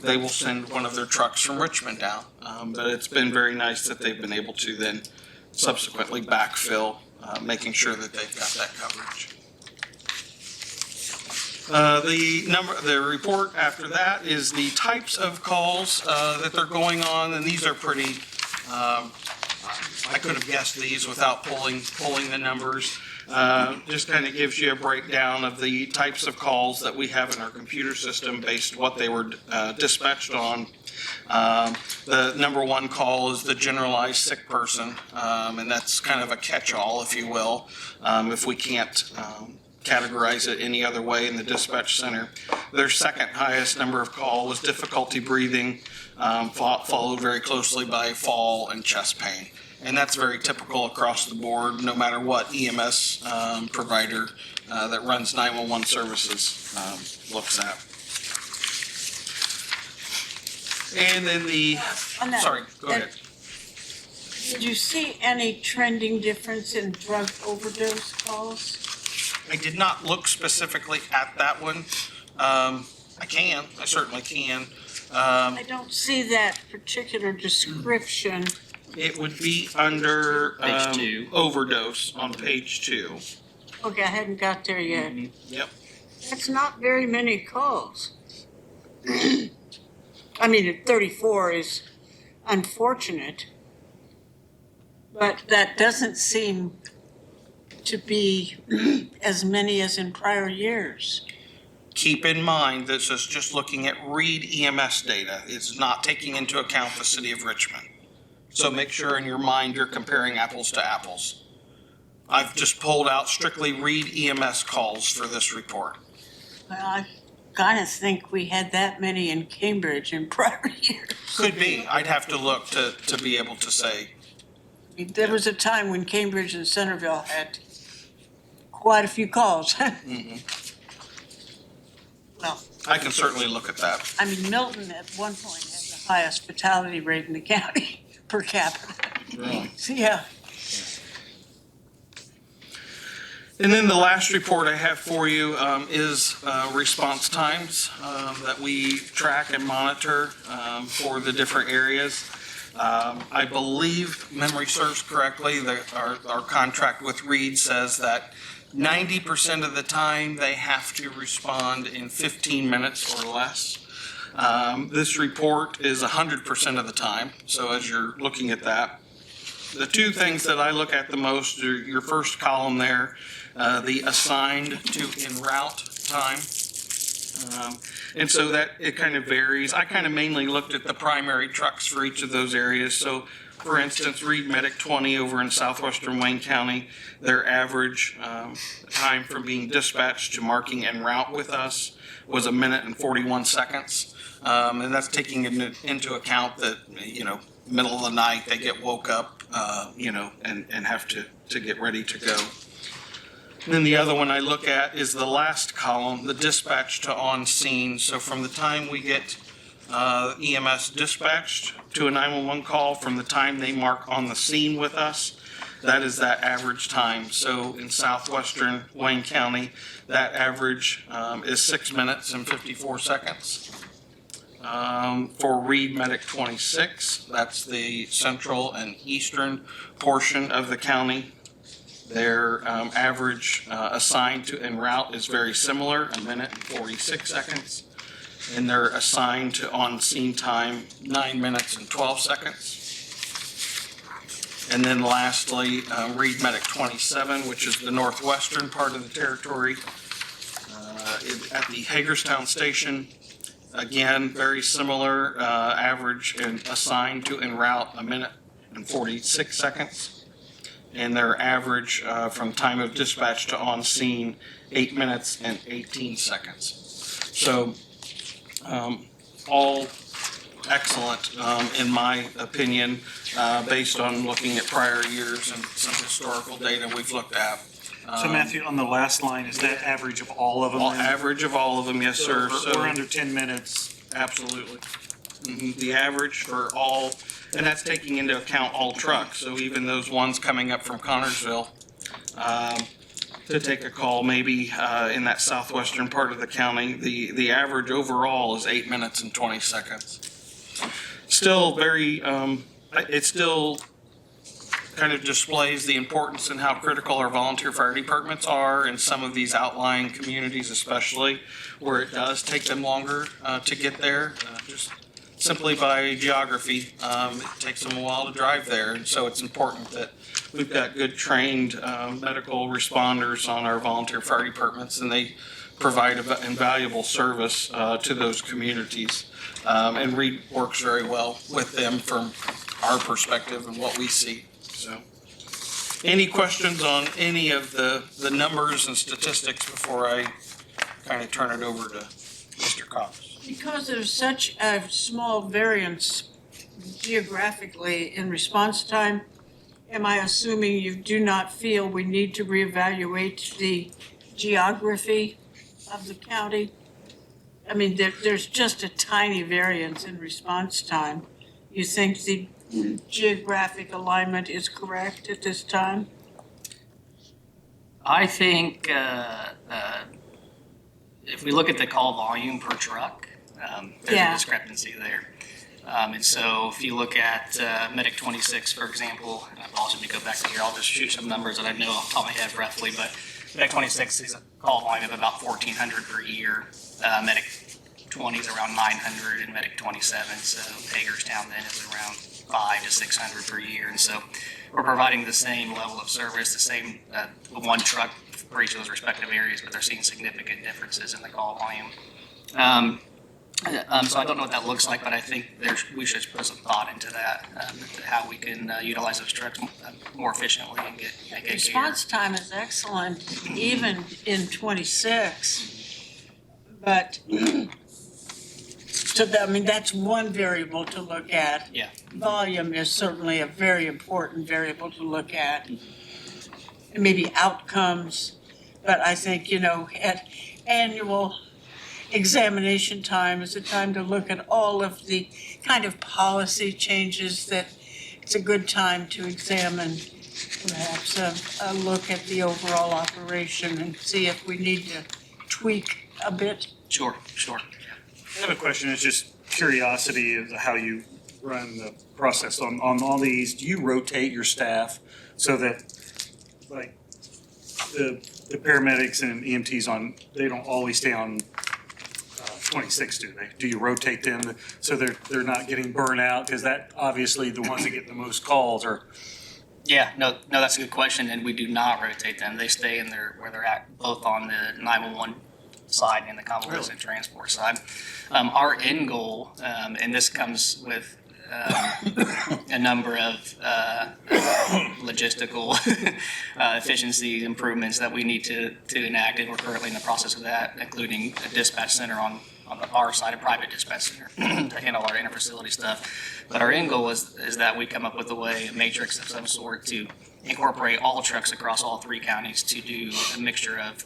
they will send one of their trucks from Richmond down. But it's been very nice that they've been able to then subsequently backfill, making sure that they've got that coverage. The report after that is the types of calls that they're going on, and these are pretty. I could have guessed these without pulling the numbers. Just kind of gives you a breakdown of the types of calls that we have in our computer system based on what they were dispatched on. The number one call is the generalized sick person, and that's kind of a catch-all, if you will. If we can't categorize it any other way in the dispatch center. Their second highest number of call was difficulty breathing, followed very closely by fall and chest pain. And that's very typical across the board, no matter what EMS provider that runs 911 services looks at. And then On that- sorry, go ahead. Did you see any trending difference in drug overdose calls? I did not look specifically at that one. I certainly can. I don't see that particular description. It would be under Page 2. overdose on page 2. Okay, I hadn't got there yet. Yep. That's not very many calls. I mean, at 34 is unfortunate, but that doesn't seem to be as many as in prior years. Keep in mind, this is just looking at Reed EMS data. It's not taking into account the city of Richmond. So make sure in your mind you're comparing apples to apples. I've just pulled out strictly Reed EMS calls for this report. Well, I kind of think we had that many in Cambridge in prior years. Could be. I'd have to look to be able to say. There was a time when Cambridge and Centerville had quite a few calls. Well, I can certainly look at that. I mean, Milton at one point had the highest fatality rate in the county per capita. Really? So, yeah. And then the last report I have for you is response times that we track and monitor for the different areas. I believe, memory serves correctly, that our contract with Reed says that 90% of the time they have to respond in 15 minutes or less. This report is 100% of the time, so as you're looking at that. The two things that I look at the most are your first column there, the assigned to en route time. And so that it kind of varies. I kind of mainly looked at the primary trucks for each of those areas. So for instance, Reed Medic 20 over in southwestern Wayne County, their average time from being dispatched to marking en route with us was 1 minute and 41 seconds. And that's taking into account that, middle of the night, they get woke up, and have to get ready to go. And then the other one I look at is the last column, the dispatch to on scene. So from the time we get EMS dispatched to a 911 call, from the time they mark on the scene with us, that is that average time. So in southwestern Wayne County, that average is 6 minutes and 54 seconds. For Reed Medic 26, that's the central and eastern portion of the county. Their average assigned to en route is very similar, 1 minute and 46 seconds. And their assigned to on-scene time, 9 minutes and 12 seconds. And then lastly, Reed Medic 27, which is the northwestern part of the territory. At the Hagerstown station, again, very similar average and assigned to en route, 1 minute and 46 seconds. And their average from time of dispatch to on scene, 8 minutes and 18 seconds. So all excellent in my opinion, based on looking at prior years and some historical data we've looked at. So Matthew, on the last line, is that average of all of them? Average of all of them, yes, sir. So we're under 10 minutes. Absolutely. The average for all, and that's taking into account all trucks. So even those ones coming up from Connorsville to take a call maybe in that southwestern part of the county, the average overall is 8 minutes and 20 seconds. Still very, it still kind of displays the importance and how critical our volunteer fire departments are in some of these outlying communities, especially where it does take them longer to get there. Just simply by geography, it takes them a while to drive there. And so it's important that we've got good trained medical responders on our volunteer fire departments, and they provide an invaluable service to those communities. And Reed works very well with them from our perspective and what we see. So Any questions on any of the numbers and statistics before I kind of turn it over to Mr. Cox? Because there's such a small variance geographically in response time, am I assuming you do not feel we need to reevaluate the geography of the county? I mean, there's just a tiny variance in response time. You think the geographic alignment is correct at this time? I think if we look at the call volume per truck, there's Yeah. a discrepancy there. And so if you look at Medic 26, for example, and I apologize, let me go back to here, I'll just shoot some numbers that I know off the top of my head roughly, but Medic 26 is a call volume of about 1,400 per year. Medic 20 is around 900, and Medic 27, so Hagerstown then is around 500 to 600 per year. And so we're providing the same level of service, the same one truck for each of those respective areas, but they're seeing significant differences in the call volume. So I don't know what that looks like, but I think we should put some thought into that, how we can utilize those trucks more efficiently and get care. Response time is excellent, even in 26. But, I mean, that's one variable to look at. Yeah. Volume is certainly a very important variable to look at. And maybe outcomes, but I think, at annual examination time is a time to look at all of the kind of policy changes that it's a good time to examine, perhaps a look at the overall operation and see if we need to tweak a bit. Sure. I have a question, it's just curiosity of how you run the process on all these. Do you rotate your staff so that, like, the paramedics and EMTs they don't always stay on 26, do they? Do you rotate them so they're not getting burned out? Because that, obviously, the ones that get the most calls are. Yeah, no, that's a good question, and we do not rotate them. They stay in where they're at, both on the 911 side and the convalescent transport side. Our end goal, and this comes with a number of logistical efficiency improvements that we need to enact, and we're currently in the process of that, including a dispatch center on our side, a private dispatch center to handle our interfacility stuff. But our end goal is that we come up with a matrix of some sort to incorporate all trucks across all three counties to do a mixture of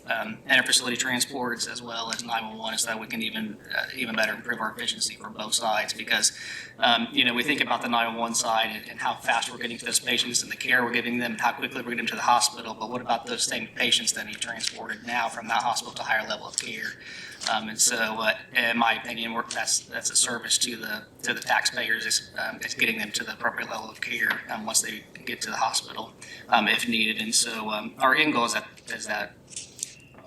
interfacility transports as well as 911, so that we can even better improve our efficiency for both sides. Because we think about the 911 side and how fast we're getting to those patients and the care we're giving them, and how quickly we're getting them to the hospital. But what about those same patients that need transported now from that hospital to higher level of care? And so, in my opinion, that's a service to the taxpayers. It's getting them to the appropriate level of care once they get to the hospital, if needed. And so, our end goal is that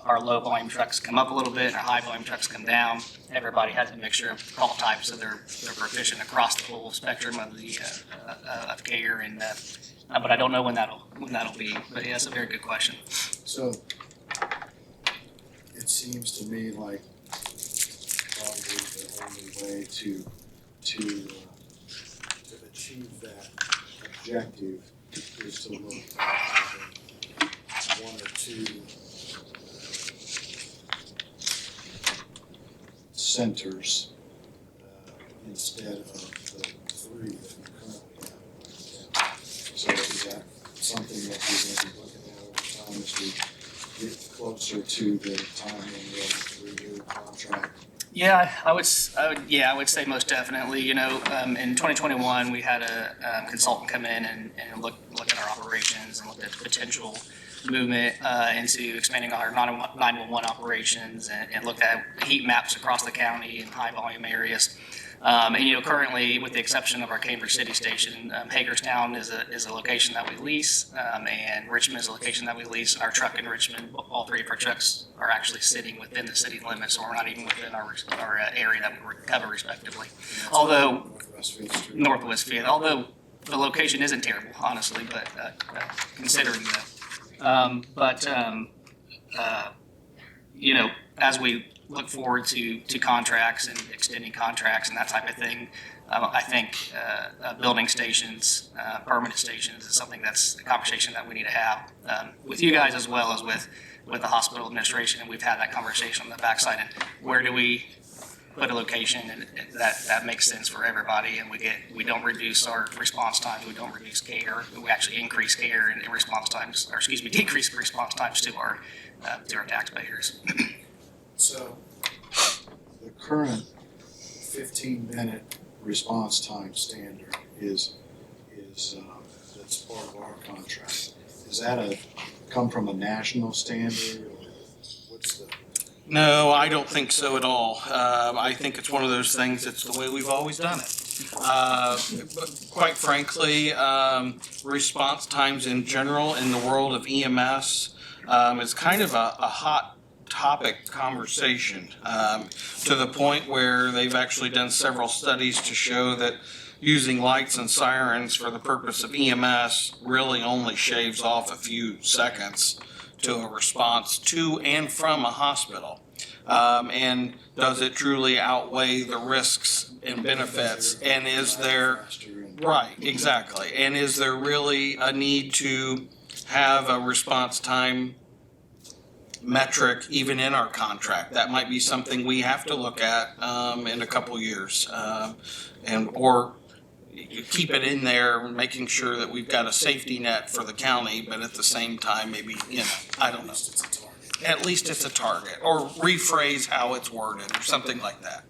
our low volume trucks come up a little bit, and our high volume trucks come down. Everybody has a mixture of call types, so they're proficient across the whole spectrum of the of care. And but I don't know when that'll be. But yeah, that's a very good question. So it seems to me like probably the only way to achieve that objective is to look at having one or two centers instead of the three that we currently have. So is that something that you're going to be looking at over time as we get closer to the time when we'll renew contract? Yeah, I would say most definitely. In 2021, we had a consultant come in and look at our operations and look at potential movement into expanding our 911 operations and looked at heat maps across the county in high volume areas. And currently, with the exception of our Cambridge City station, Hagerstown is a location that we lease, and Richmond is a location that we lease. And our truck in Richmond, all three of our trucks are actually sitting within the city limits, so we're not even within our area that we cover respectively. Although Northwest Fifth, although the location isn't terrible, honestly, but considering that. As we look forward to contracts and extending contracts and that type of thing, I think building stations, permanent stations is something that's a conversation that we need to have with you guys as well as with the hospital administration. And we've had that conversation on the backside. And where do we put a location and that makes sense for everybody? And we don't reduce our response times. We don't reduce care. We actually increase care and response times, or excuse me, decrease response times to our taxpayers. So the current 15-minute response time standard is that's part of our contract. Is that come from a national standard, or what's the? No, I don't think so at all. I think it's one of those things, it's the way we've always done it. But quite frankly, response times in general in the world of EMS is kind of a hot topic conversation, to the point where they've actually done several studies to show that using lights and sirens for the purpose of EMS really only shaves off a few seconds to a response to and from a hospital. And does it truly outweigh the risks and benefits? And is there, right, exactly. And is there really a need to have a response time metric even in our contract? That might be something we have to look at in a couple years, or you keep it in there, making sure that we've got a safety net for the county, but at the same time, maybe, I don't know. At least it's a target, or rephrase how it's worded, or something like that.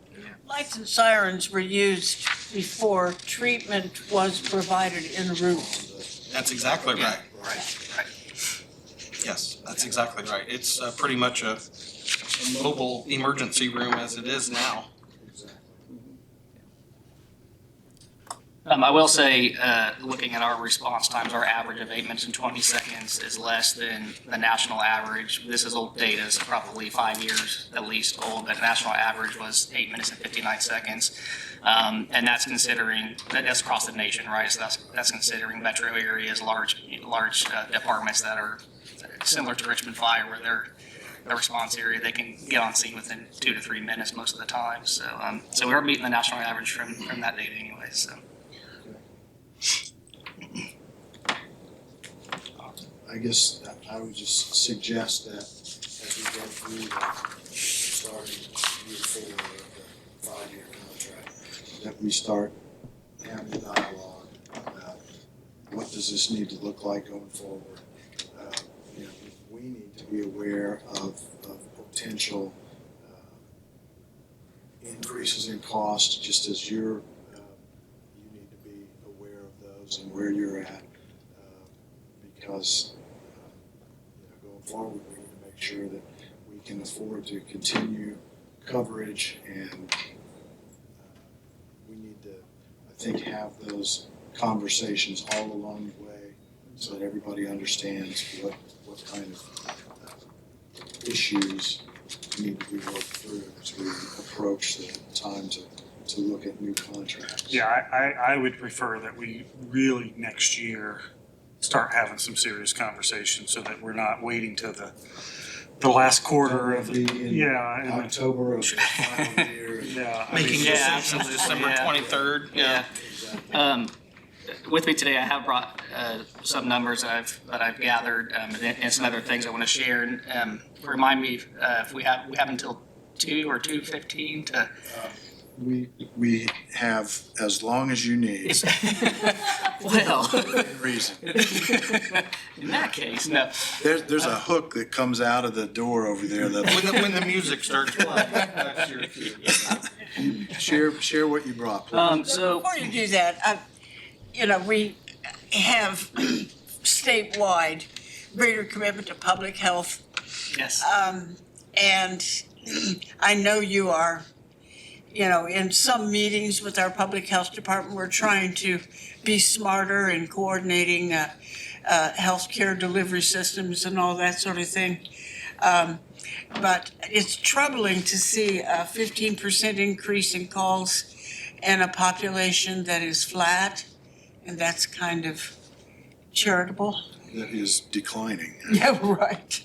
Lights and sirens were used before treatment was provided en route. That's exactly right. Right. Yes, that's exactly right. It's pretty much a mobile emergency room as it is now. I will say, looking at our response times, our average of 8 minutes and 20 seconds is less than the national average. This is old data, so probably 5 years at least old, but the national average was 8 minutes and 59 seconds. And that's considering, that's across the nation, right? So that's considering metro areas, large departments that are similar to Richmond Fire, where their response area, they can get on scene within 2 to 3 minutes most of the time. So we're meeting the national average from that data anyway, so. I guess I would just suggest that as we go through the starting year 4 of the 5-year contract, that we start having a dialogue about what does this need to look like going forward. We need to be aware of potential increases in cost, just as you need to be aware of those and where you're at, because going forward, we need to make sure that we can afford to continue coverage, and we need to, I think, have those conversations all along the way so that everybody understands what kind of issues need to be worked through as we approach the time to look at new contracts. Yeah, I would prefer that we really next year start having some serious conversations so that we're not waiting till the last quarter of the, yeah. and October of the final year. Yeah. Making decisions December 23rd. Yeah. With me today, I have brought some numbers that I've gathered, and some other things I want to share. And remind me if we have until 2 or 2:15 to. We have as long as you need. Well, Reason. In that case, no. There's a hook that comes out of the door over there that. When the music starts playing, that's your cue. Share what you brought, please. So Before you do that, we have statewide greater commitment to public health. yes. And I know you are, in some meetings with our public health department, we're trying to be smarter in coordinating healthcare delivery systems and all that sort of thing. But it's troubling to see a 15% increase in calls and a population that is flat, and that's kind of charitable. That is declining. Yeah, right.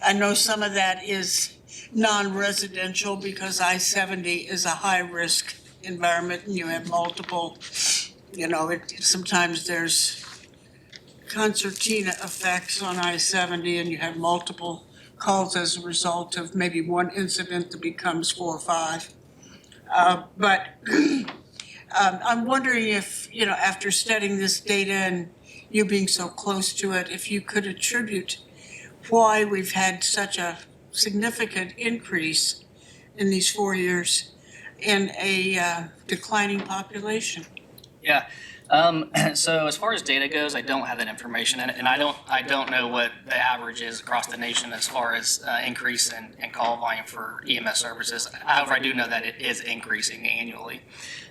I know some of that is non-residential because I-70 is a high-risk environment and you have multiple, sometimes there's concertina effects on I-70 and you have multiple calls as a result of maybe one incident that becomes 4 or 5. But I'm wondering if, after studying this data and you being so close to it, if you could attribute why we've had such a significant increase in these 4 years in a declining population. Yeah. So as far as data goes, I don't have that information, and I don't know what the average is across the nation as far as increase in call volume for EMS services. However, I do know that it is increasing annually.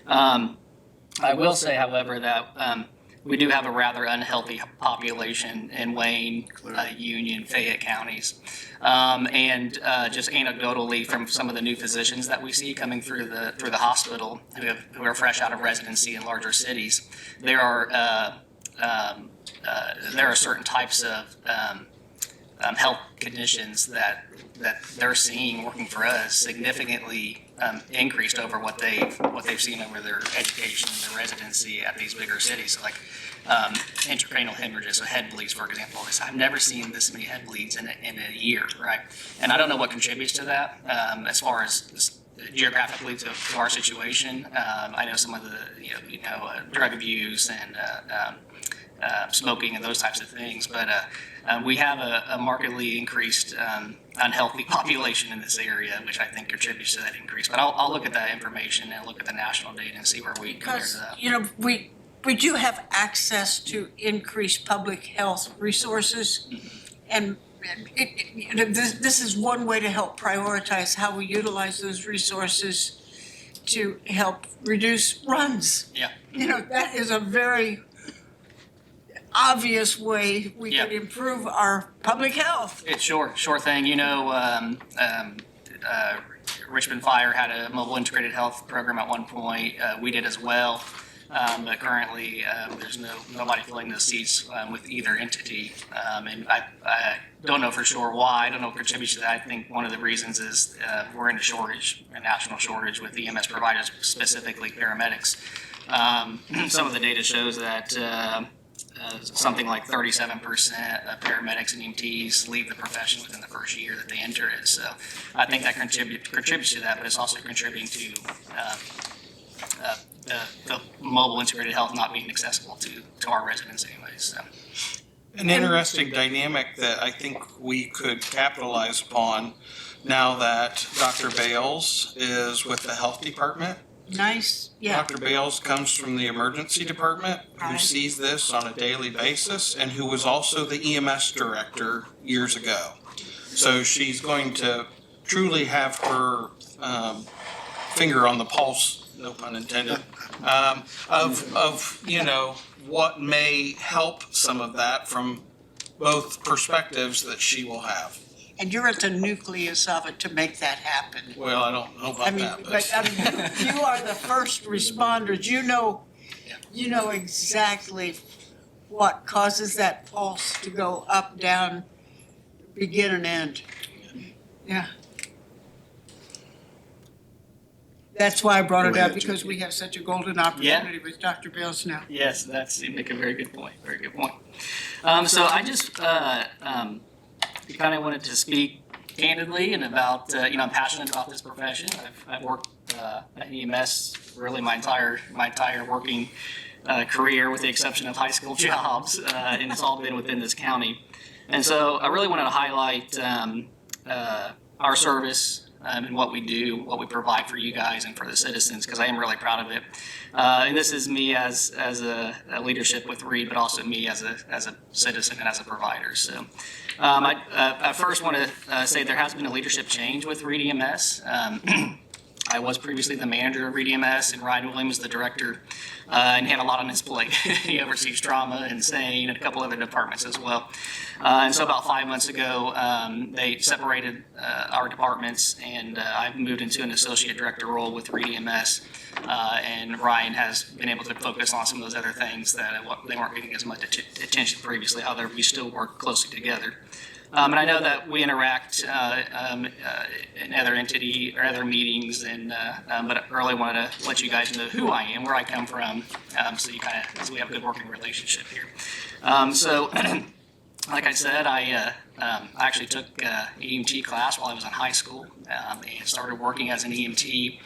I will say, however, that we do have a rather unhealthy population in Wayne, Union, Fayette counties. And just anecdotally from some of the new physicians that we see coming through the hospital who are fresh out of residency in larger cities, there are certain types of health conditions that they're seeing working for us significantly increased over what they've seen over their education and their residency at these bigger cities, like intracranial hemorrhages, so head bleeds, for example. I've never seen this many head bleeds in a year, right? And I don't know what contributes to that as far as geographically to our situation. I know some of the drug abuse and smoking and those types of things, but we have a markedly increased unhealthy population in this area, which I think contributes to that increase. But I'll look at that information and look at the national data and see where we compare to that. We do have access to increased public health resources, and this is one way to help prioritize how we utilize those resources to help reduce runs. Yeah. That is a very obvious way we could improve our public health. It's sure thing. Richmond Fire had a mobile integrated health program at one point. We did as well. But currently, there's nobody filling those seats with either entity. And I don't know for sure why. I don't know what contributes to that. I think one of the reasons is we're in a national shortage with EMS providers, specifically paramedics. Some of the data shows that something like 37% of paramedics and EMTs leave the profession within the first year that they enter it. So I think that contributes to that, but it's also contributing to the mobile integrated health not being accessible to our residents anyways. So. An interesting dynamic that I think we could capitalize upon now that Dr. Bales is with the health department. Nice, yeah. Dr. Bales comes from the emergency department, who sees this on a daily basis, and who was also the EMS director years ago. So she's going to truly have her finger on the pulse, no pun intended, of what may help some of that from both perspectives that she will have. And you're at the nucleus of it to make that happen. Well, I don't know about that, but. You are the first responders. You know exactly what causes that pulse to go up, down, begin and end. Yeah. That's why I brought it up, because we have such a golden opportunity with Dr. Bales now. Yes, you make a very good point. Very good point. So I just kind of wanted to speak candidly and about, I'm passionate about this profession. I've worked at EMS really my entire working career, with the exception of high school jobs, and it's all been within this county. And so I really wanted to highlight our service and what we do, what we provide for you guys and for the citizens, because I am really proud of it. And this is me as a leadership with Reed, but also me as a citizen and as a provider. So I first want to say there has been a leadership change with Reed EMS. I was previously the manager of Reed EMS, and Ryan Williams the director, and he had a lot on his plate. He oversees trauma, insane, and a couple other departments as well. And so about 5 months ago, they separated our departments, and I've moved into an associate director role with Reed EMS. And Ryan has been able to focus on some of those other things that they weren't getting as much attention previously, although we still work closely together. And I know that we interact in other entity or other meetings, and but I really wanted to let you guys know who I am, where I come from, so so we have a good working relationship here. So, like I said, I actually took EMT class while I was in high school, and started working as an EMT.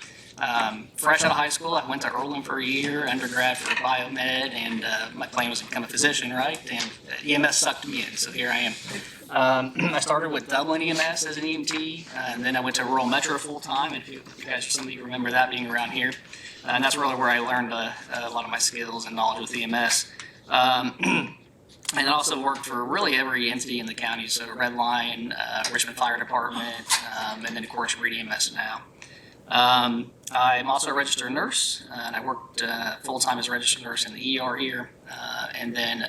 Fresh out of high school, I went to Earlham for a year, undergrad for biomed, and my plan was to become a physician, right? And EMS sucked me in, so here I am. I started with Dublin EMS as an EMT, and then I went to Rural Metro full-time, and if you guys, some of you remember that being around here. And that's really where I learned a lot of my skills and knowledge with EMS. And I also worked for really every entity in the county, so Red Line, Richmond Fire Department, and then of course Reed EMS now. I'm also a registered nurse, and I worked full-time as a registered nurse in the ER here, and then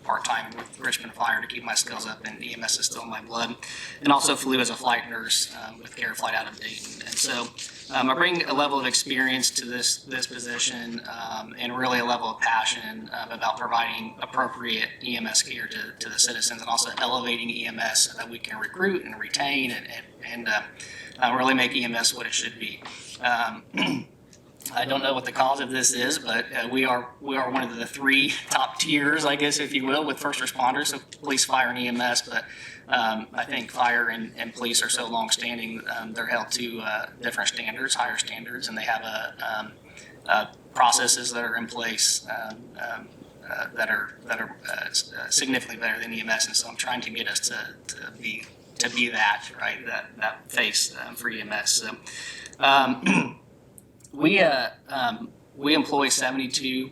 part-time with Richmond Fire to keep my skills up, and EMS is still in my blood, and also flew as a flight nurse with Care Flight out of Dayton. And so I bring a level of experience to this position, and really a level of passion about providing appropriate EMS care to the citizens, and also elevating EMS so that we can recruit and retain and really make EMS what it should be. I don't know what the cause of this is, but we are one of the 3 top tiers, I guess, if you will, with first responders, so police, fire, and EMS. But I think fire and police are so long-standing; they're held to different standards, higher standards, and they have processes that are in place that are significantly better than EMS. And so I'm trying to get us to be that, right, that face for EMS. So, we employ 72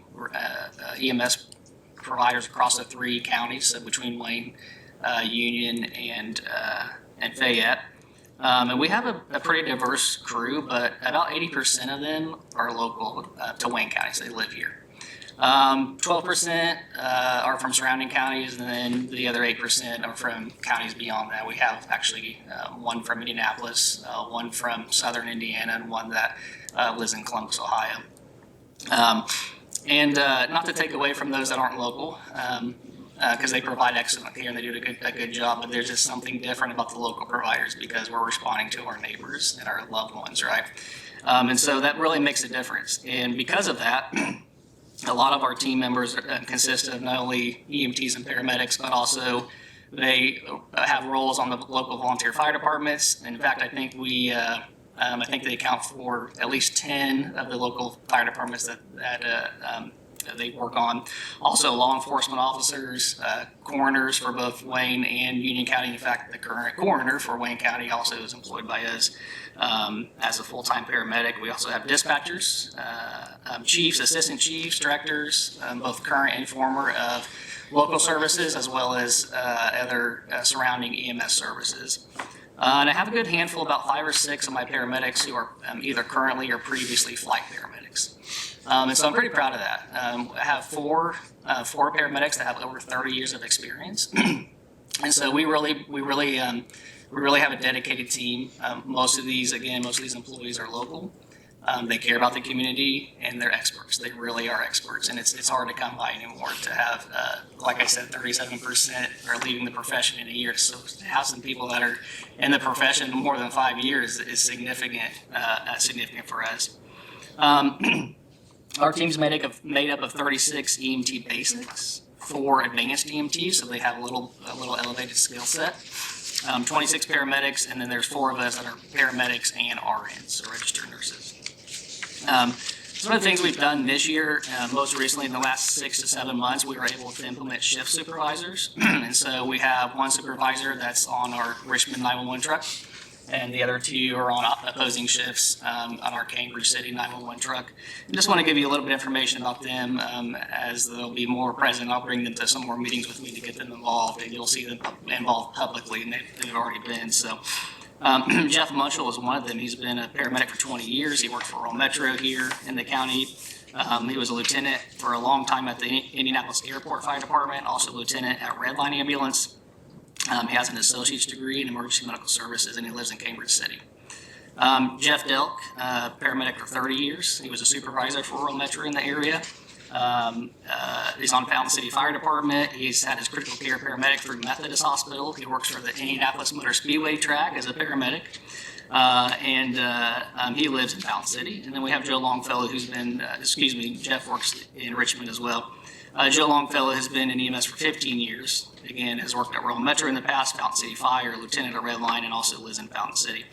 EMS providers across the 3 counties, so between Wayne, Union, and Fayette. And we have a pretty diverse crew, but about 80% of them are local to Wayne County, so they live here. 12% are from surrounding counties, and then the other 8% are from counties beyond that. We have actually one from Indianapolis, one from southern Indiana, and one that lives in Columbus, Ohio. And not to take away from those that aren't local, because they provide excellent care and they do a good job, but there's just something different about the local providers because we're responding to our neighbors and our loved ones, right? And so that really makes a difference. And because of that, a lot of our team members consist of not only EMTs and paramedics, but also they have roles on the local volunteer fire departments. In fact, I think they account for at least 10 of the local fire departments that they work on. Also, law enforcement officers, coroners for both Wayne and Union County. In fact, the current coroner for Wayne County also is employed by us as a full-time paramedic. We also have dispatchers, chiefs, assistant chiefs, directors, both current and former of local services, as well as other surrounding EMS services. And I have a good handful, about 5 or 6 of my paramedics who are either currently or previously flight paramedics. And so I'm pretty proud of that. I have four paramedics that have over 30 years of experience. And so we really have a dedicated team. Most of these employees are local. They care about the community, and they're experts. They really are experts, and it's hard to come by anymore to have, like I said, 37% are leaving the profession in a year. So to have some people that are in the profession more than 5 years is significant for us. Our team's made up of 36 EMT basics, 4 advanced EMTs, so they have a little elevated skill set. 26 paramedics, and then there's 4 of us that are paramedics and RNs, so registered nurses. Some of the things we've done this year, most recently in the last 6 to 7 months, we were able to implement shift supervisors. And so we have one supervisor that's on our Richmond 911 truck, and the other 2 are on opposing shifts on our Cambridge City 911 truck. I just want to give you a little bit of information about them as they'll be more present. I'll bring them to some more meetings with me to get them involved, and you'll see them involved publicly, and they've already been. So Jeff Munchell is one of them. He's been a paramedic for 20 years. He worked for Rural Metro here in the county. He was a lieutenant for a long time at the Indianapolis Airport Fire Department, also lieutenant at Red Line Ambulance. He has an associate's degree in emergency medical services, and he lives in Cambridge City. Jeff Delk, paramedic for 30 years. He was a supervisor for Rural Metro in the area. He's on Fountain City Fire Department. He's had his critical care paramedic through Methodist Hospital. He works for the Indianapolis Motor Speedway track as a paramedic. He lives in Fountain City. And then we have Joe Longfellow, who's been, Jeff works in Richmond as well. Joe Longfellow has been in EMS for 15 years. Again, has worked at Rural Metro in the past, Fountain City Fire, lieutenant at Red Line, and also lives in Fountain City.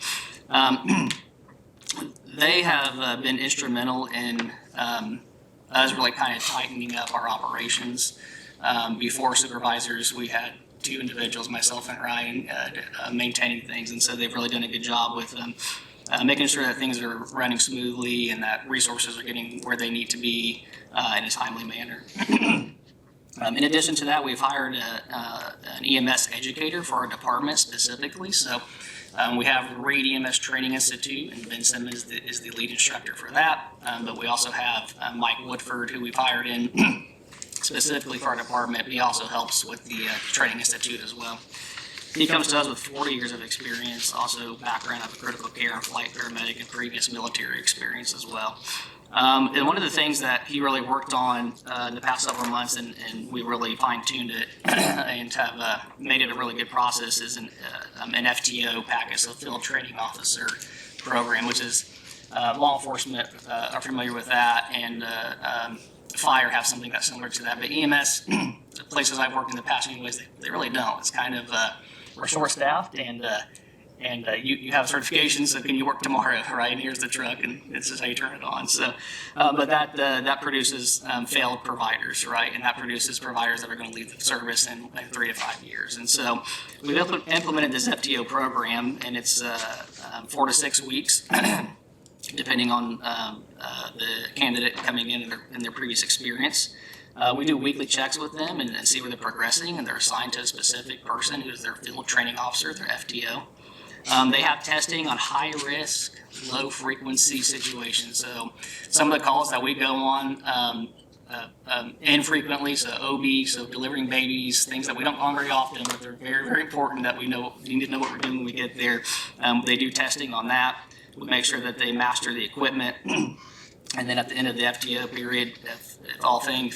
They have been instrumental in us really kind of tightening up our operations. Before supervisors, we had two individuals, myself and Ryan, maintaining things, and so they've really done a good job with making sure that things are running smoothly and that resources are getting where they need to be in a timely manner. In addition to that, we've hired an EMS educator for our department specifically. So we have Reed EMS Training Institute, and Ben Simmons is the lead instructor for that. But we also have Mike Woodford, who we've hired in specifically for our department. But he also helps with the Training Institute as well. He comes to us with 40 years of experience, also background of critical care and flight paramedic and previous military experience as well. And one of the things that he really worked on in the past several months, and we really fine-tuned it and have made it a really good process, is an FTO package, so Field Training Officer Program, which is law enforcement are familiar with that, and fire have something that's similar to that. But EMS, the places I've worked in the past anyways, they really don't. It's kind of, we're short-staffed, and you have certifications, so can you work tomorrow, right? And here's the truck, and it's just how you turn it on. So, but that produces failed providers, right? And that produces providers that are going to leave the service in 3 to 5 years. And so we've implemented this FTO program, and it's 4 to 6 weeks, depending on the candidate coming in and their previous experience. We do weekly checks with them and see where they're progressing, and they're assigned to a specific person who's their field training officer, their FTO. They have testing on high risk, low frequency situations. So some of the calls that we go on infrequently, so OB, so delivering babies, things that we don't go on very often, but they're very, very important that we need to know what we're doing when we get there. They do testing on that. We make sure that they master the equipment. And then at the end of the FTO period, if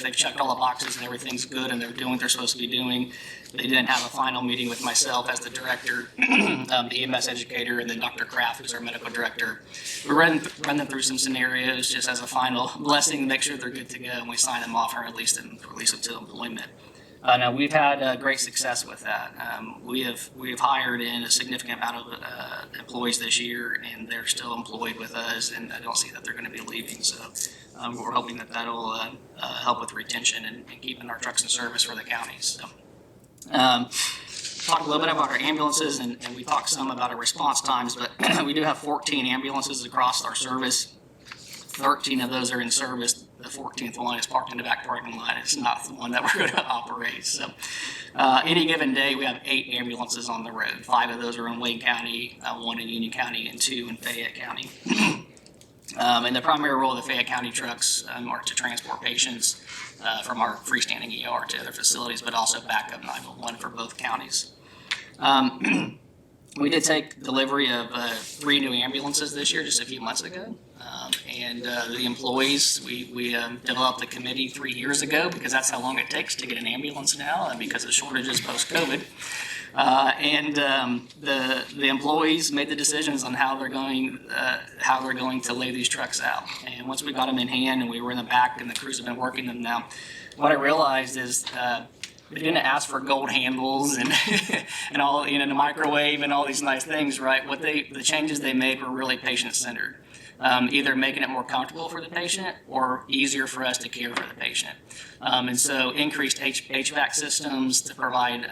they've checked all the boxes and everything's good and they're doing what they're supposed to be doing, they then have a final meeting with myself as the director, the EMS educator, and then Dr. Kraft, who's our medical director. We run them through some scenarios just as a final blessing to make sure they're good to go, and we sign them off and release them to employment. Now we've had great success with that. We have hired in a significant amount of employees this year, and they're still employed with us, and I don't see that they're going to be leaving. So we're hoping that that'll help with retention and keeping our trucks in service for the counties. So, talk a little bit about our ambulances, and we talked some about our response times, but we do have 14 ambulances across our service. 13 of those are in service. The 14th one is parked in the back parking lot. It's not the one that we're going to operate. So any given day, we have 8 ambulances on the road. 5 of those are in Wayne County, 1 in Union County, and 2 in Fayette County. And the primary role of the Fayette County trucks are to transport patients from our freestanding ER to other facilities, but also backup 911 for both counties. We did take delivery of 3 new ambulances this year, just a few months ago. And the employees, we developed a committee 3 years ago because that's how long it takes to get an ambulance now, and because of shortages post-COVID. The employees made the decisions on how they're going to lay these trucks out. And once we got them in hand and we were in the back and the crews have been working them now, what I realized is they didn't ask for gold handles and and all, the microwave and all these nice things, right? The changes they made were really patient-centered. Either making it more comfortable for the patient or easier for us to care for the patient. And so increased HVAC systems to provide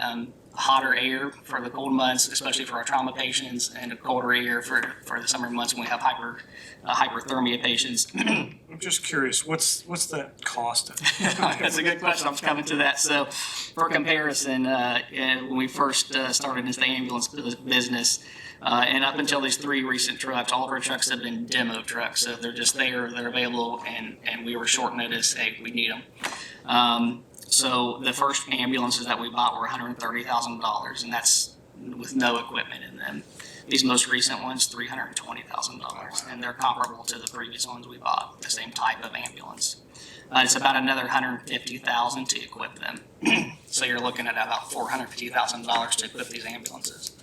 hotter air for the cold months, especially for our trauma patients, and colder air for the summer months when we have hyperthermia patients. I'm just curious, what's that cost? That's a good question. I'm coming to that. So for comparison, when we first started into the ambulance business, and up until these 3 recent trucks, all of our trucks have been demo trucks. So they're just there, they're available, and we were short notice, hey, we need them. So the first ambulances that we bought were $130,000, and that's with no equipment in them. These most recent ones, $320,000, and they're comparable to the previous ones we bought, the same type of ambulance. It's about another $150,000 to equip them. So you're looking at about $450,000 to equip these ambulances.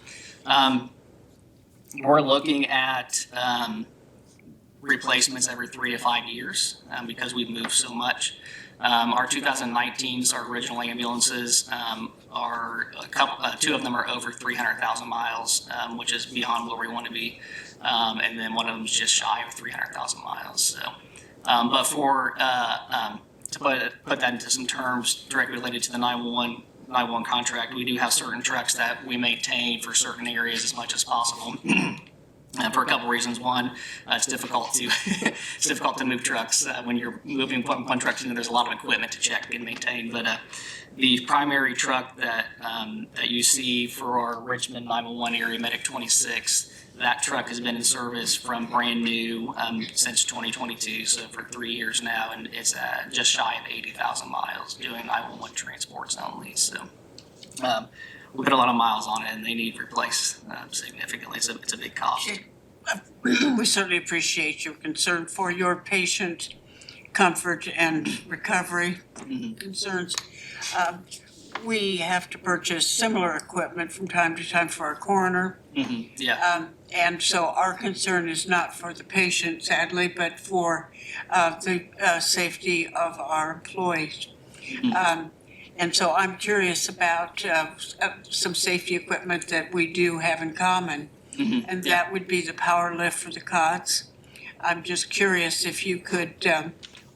We're looking at replacements every 3 to 5 years because we've moved so much. Our 2019s, our original ambulances, are two of them are over 300,000 miles, which is beyond where we want to be. And then one of them is just shy of 300,000 miles. So, but to put that into some terms directly related to the 911 contract, we do have certain trucks that we maintain for certain areas as much as possible. For a couple reasons. One, it's difficult to move trucks when you're moving one truck. There's a lot of equipment to check and maintain. But the primary truck that you see for our Richmond 911 area, Medic 26, that truck has been in service from brand new since 2022, so for 3 years now, and it's just shy of 80,000 miles doing 911 transports only. So. We put a lot of miles on it, and they need replaced significantly. So it's a big cost. We certainly appreciate your concern for your patient comfort and recovery concerns. We have to purchase similar equipment from time to time for our coroner. Yeah. And so our concern is not for the patient, sadly, but for the safety of our employees. And so I'm curious about some safety equipment that we do have in common, and that would be the power lift for the cots. I'm just curious if you could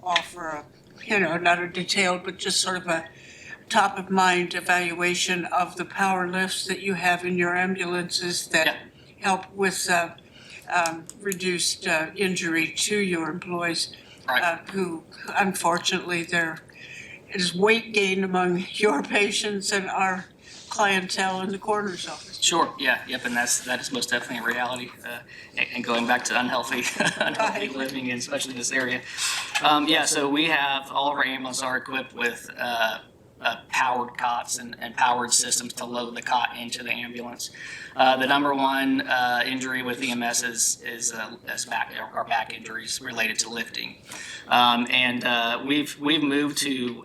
offer not a detailed, but just sort of a top-of-mind evaluation of the power lifts that you have in your ambulances that help with reduced injury to your employees, who unfortunately is weight gain among your patients and our clientele in the coroner's office. Sure. Yeah. Yep. And that is most definitely a reality. And going back to unhealthy living, and especially in this area. So we have all of our ambulances are equipped with powered cots and powered systems to load the cot into the ambulance. The number one injury with EMS is back injuries related to lifting, and we've moved to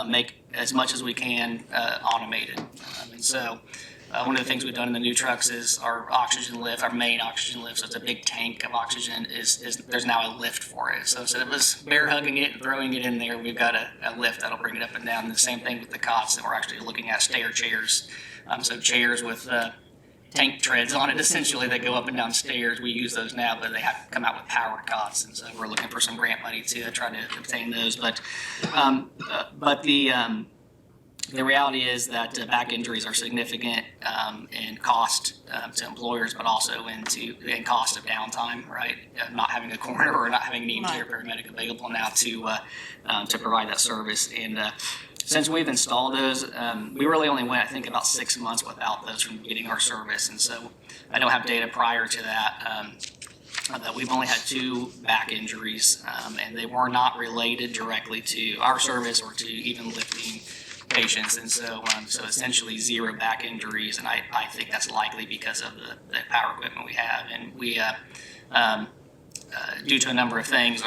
make as much as we can automated, and so. One of the things we've done in the new trucks is our oxygen lift, our main oxygen lift, so it's a big tank of oxygen, is there's now a lift for it. So instead of us bear hugging it and throwing it in there, we've got a lift that'll bring it up and down. And the same thing with the cots, that we're actually looking at stair chairs. So chairs with tank treads on it, essentially, that go up and down stairs. We use those now, but they have to come out with powered cots. And so we're looking for some grant money to try to obtain those. But the reality is that back injuries are significant in cost to employers, but also in cost of downtime, right? Not having a coroner or not having an EMT or paramedic available now to provide that service. And since we've installed those, we really only went, I think, about 6 months without those from getting our service. And so I don't have data prior to that. That we've only had 2 back injuries, and they were not related directly to our service or to even lifting patients, and so essentially 0 back injuries, and I think that's likely because of the power equipment we have, and we due to a number of things,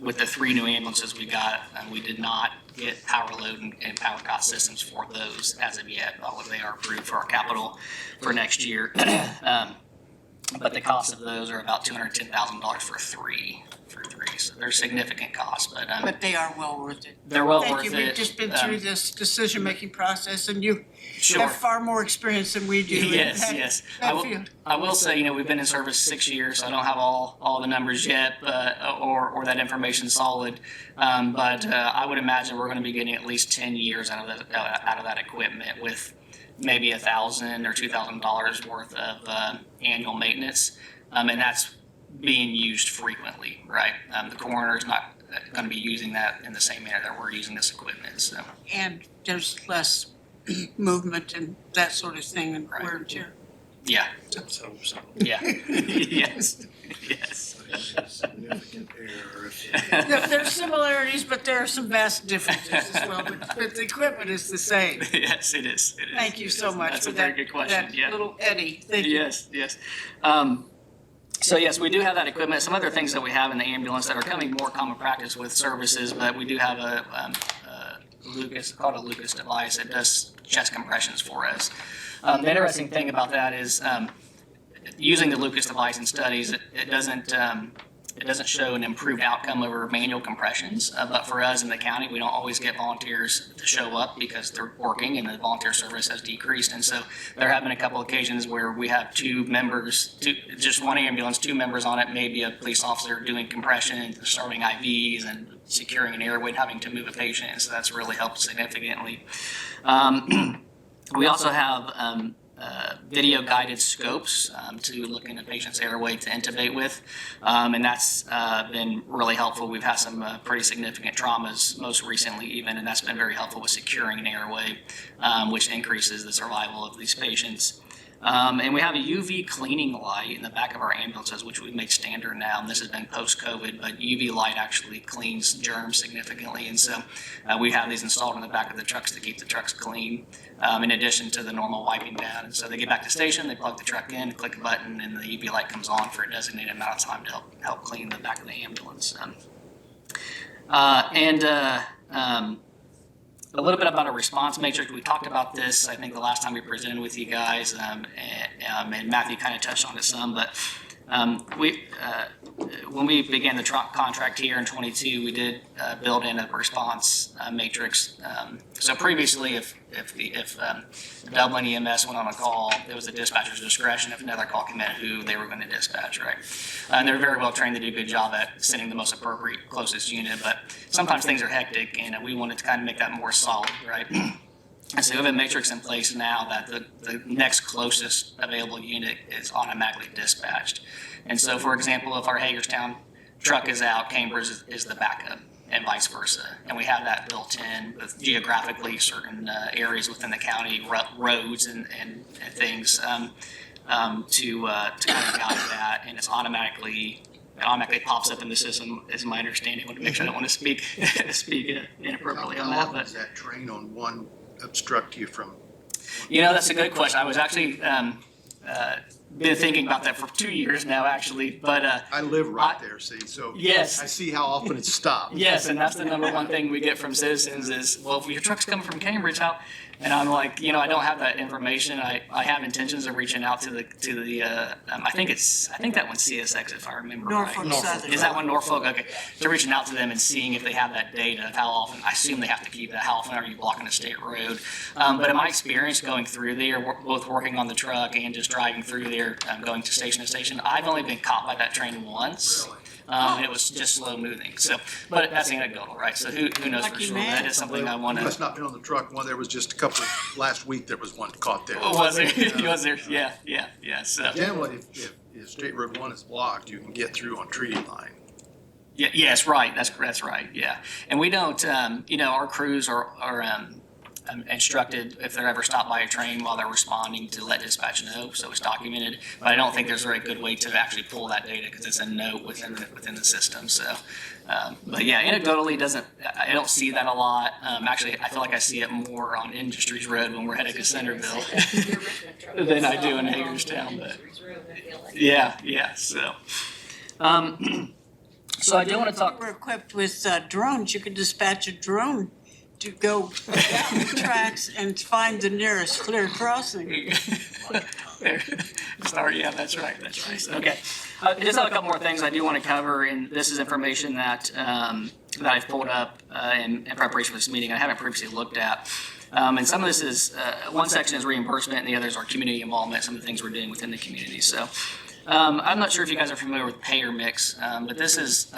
with the 3 new ambulances we got, we did not get power load and power cot systems for those as of yet, although they are approved for our capital for next year. But the cost of those are about $210,000 for 3. So they're significant costs, but they are well worth it. They're well worth it. Thank you. We've just been through this decision-making process, and you Sure. have far more experience than we do. Yes. I will say, we've been in service 6 years, so I don't have all the numbers yet, or that information solid. But I would imagine we're going to be getting at least 10 years out of that equipment, with maybe $1,000 or $2,000 worth of annual maintenance, and that's being used frequently, right? The coroner's not going to be using that in the same manner that we're using this equipment. So. And there's less movement and that sort of thing and wear and tear. Yeah, So, yeah, yes, yes. Significant error. There's similarities, but there are some vast differences as well, but the equipment is the same. Yes, it is. It is. Thank you It so is. much That's for a very that, good question. that Yeah. little Eddie. Thank you. Yes, yes. So yes, we do have that equipment. Some other things that we have in the ambulance that are coming more common practice with services, but we do have a Lucas, called a Lucas device that does chest compressions for us. The interesting thing about that is using the Lucas device in studies, it doesn't show an improved outcome over manual compressions. But for us in the county, we don't always get volunteers to show up because they're working and the volunteer service has decreased. And so there have been a couple occasions where we have just one ambulance, 2 members on it, maybe a police officer doing compression, starting IVs and securing an airway and having to move a patient. And so that's really helped significantly. We also have video guided scopes to look into patient's airway to intubate with. And that's been really helpful. We've had some pretty significant traumas most recently even, and that's been very helpful with securing an airway, which increases the survival of these patients. And we have a UV cleaning light in the back of our ambulances, which we've made standard now. And this has been post-COVID, but UV light actually cleans germs significantly. And so we have these installed in the back of the trucks to keep the trucks clean, in addition to the normal wiping down. And so they get back to station, they plug the truck in, click a button, and the UV light comes on for a designated amount of time to help clean the back of the ambulance. A little bit about a response matrix. We talked about this, I think, the last time we presented with you guys, and Matthew kind of touched on it some, but when we began the contract here in 22, we did build in a response matrix. So previously, if Dublin EMS went on a call, it was the dispatcher's discretion if another call came in who they were going to dispatch, right? And they're very well trained to do a good job at sending the most appropriate, closest unit, but sometimes things are hectic, and we wanted to kind of make that more solid, right? And so we have a matrix in place now that the next closest available unit is automatically dispatched. And so, for example, if our Hagerstown truck is out, Cambridge is the backup, and vice versa. And we have that built in with geographically certain areas within the county, roads and things to kind of guide that. And it automatically pops up in the system, is my understanding. I want to make sure I don't want to speak inappropriately on that. How often does that train on one obstruct you from? That's a good question. I was actually been thinking about that for 2 years now, actually. But I live right there, see, so yes, I see how often it's stopped. Yes, and that's the number one thing we get from citizens is, well, if your truck's coming from Cambridge, how? And I'm like, I don't have that information. I have intentions of reaching out to the I think that one's CSX, if I remember right. Norfolk Southern. Is that one Norfolk? Okay. To reaching out to them and seeing if they have that data of how often, I assume they have to keep that, how often are you blocking a state road? But in my experience going through there, both working on the truck and just driving through there, going to station, I've only been caught by that train once. Really? And it was just slow moving. So, but that's anecdotal, right? So who knows for Lucky sure? man. That is something I want You to. must not been on the truck. Well, there was just a couple, last week there was one caught there. Was there? Was there? Yeah. So. Generally, if State Road 1 is blocked, you can get through on treaty line. Yeah. Yes. Right. That's right. Yeah. And we don't. Our crews are instructed if they're ever stopped by a train while they're responding to let dispatch know, so it's documented. But I don't think there's a very good way to actually pull that data because it's a note within the system. So, but yeah, anecdotally, I don't see that a lot. Actually, I feel like I see it more on Industries Road when we're headed to Centerville than I do in Hagerstown. But yeah. So. So I do want to talk. We're equipped with drones. You could dispatch a drone to go down the tracks and find the nearest clear crossing. Sorry, yeah, that's right. Okay. Just have a couple more things I do want to cover, and this is information that I've pulled up in preparation for this meeting I haven't previously looked at. And some of this is, one section is reimbursement, and the others are community involvement, some of the things we're doing within the community. So I'm not sure if you guys are familiar with payer mix, but this is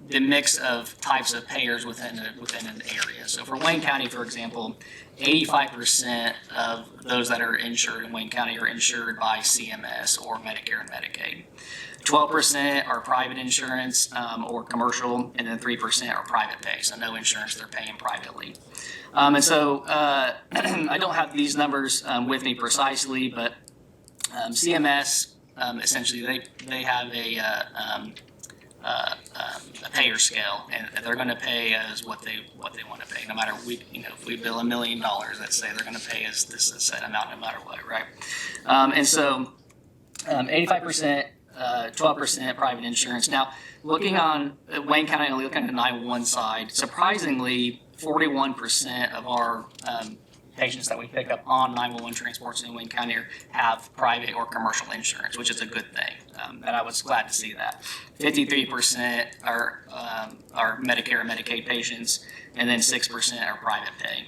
the mix of types of payers within an area. So for Wayne County, for example, 85% of those that are insured in Wayne County are insured by CMS or Medicare and Medicaid. 12% are private insurance or commercial, and then 3% are private pay, so no insurance, they're paying privately. And so I don't have these numbers with me precisely, but CMS, essentially, they have a payer scale, and they're going to pay us what they want to pay, no matter if we bill $1 million, let's say they're going to pay us this set amount no matter what, right? And so 85%, 12% private insurance. Now, looking on Wayne County, only looking at the 911 side, surprisingly, 41% of our patients that we pick up on 911 transports in Wayne County have private or commercial insurance, which is a good thing. And I was glad to see that. 53% are Medicare and Medicaid patients, and then 6% are private pay.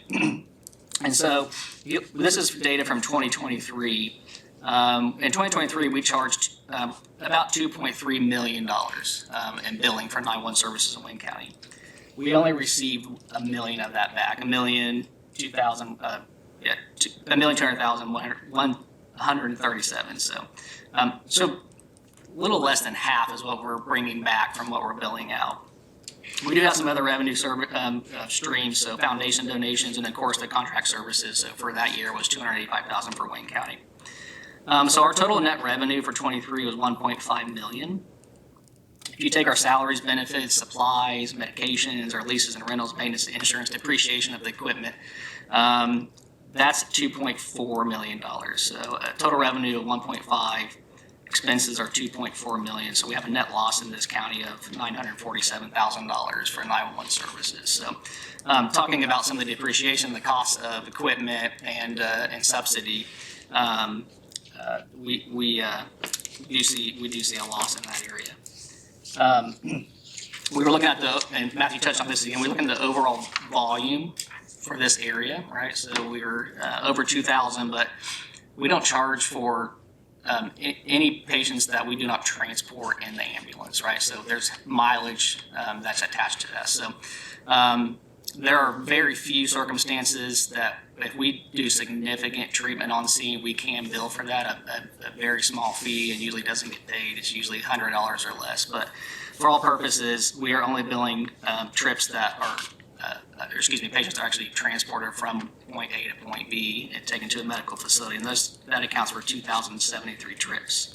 And so this is data from 2023. In 2023, we charged about $2.3 million in billing for 911 services in Wayne County. We only received $1 million of that back, $1,200,137. So a little less than half is what we're bringing back from what we're billing out. We do have some other revenue streams, so foundation donations, and of course the contract services. So for that year was $285,000 for Wayne County. So our total net revenue for 23 was $1.5 million. If you take our salaries, benefits, supplies, medications, our leases and rentals, maintenance, insurance, depreciation of the equipment, that's $2.4 million. So a total revenue of 1.5, expenses are $2.4 million. So we have a net loss in this county of $947,000 for 911 services. So talking about some of the depreciation, the cost of equipment and subsidy, we do see a loss in that area. We were looking at and Matthew touched on this again, we look at the overall volume for this area, right? So we were over 2,000, but we don't charge for any patients that we do not transport in the ambulance, right? So there's mileage that's attached to that. So there are very few circumstances that if we do significant treatment on scene, we can bill for that, a very small fee, and usually doesn't get paid. It's usually $100 or less. But for all purposes, we are only billing trips that are, patients that are actually transported from point A to point B and taken to a medical facility, and that accounts for 2,073 trips.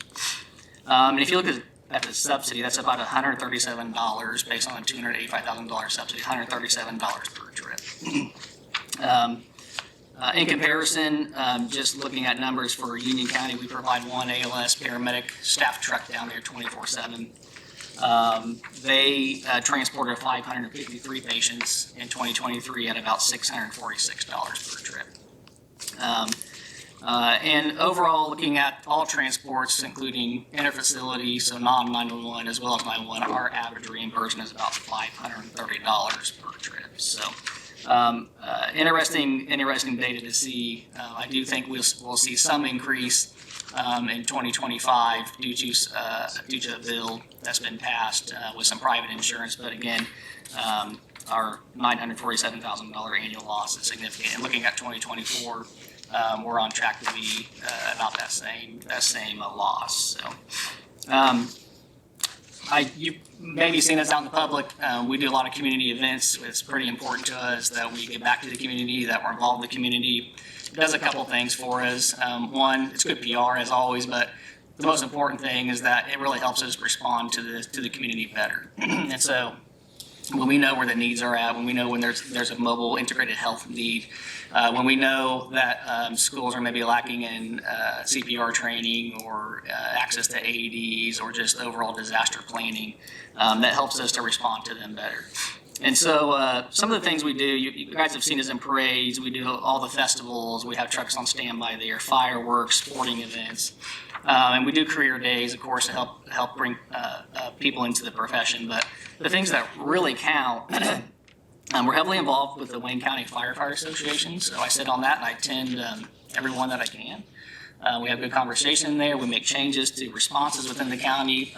And if you look at the subsidy, that's about $137 based on a $285,000 subsidy, $137 per trip. In comparison, just looking at numbers for Union County, we provide one ALS paramedic staff truck down there 24/7. They transported 553 patients in 2023 at about $646 per trip. And overall, looking at all transports, including interfacility, so non-911 as well as 911, our average reimbursement is about $530 per trip. So interesting data to see. I do think we'll see some increase in 2025 due to the bill that's been passed with some private insurance. But again, our $947,000 annual loss is significant. And looking at 2024, we're on track to be about that same loss. So, you've maybe seen us out in the public. We do a lot of community events. It's pretty important to us that we get back to the community, that we're involved in the community. It does a couple things for us. One, it's good PR as always, but the most important thing is that it really helps us respond to the community better. And so when we know where the needs are at, when we know when there's a mobile integrated health need, when we know that schools are maybe lacking in CPR training or access to AEDs or just overall disaster planning, that helps us to respond to them better. And so some of the things we do, you guys have seen us in parades, we do all the festivals, we have trucks on standby there, fireworks, sporting events, and we do career days, of course, to help bring people into the profession. But the things that really count, we're heavily involved with the Wayne County Firefighter Association, so I sit on that and I attend every one that I can. We have good conversation there. We make changes to responses within the county,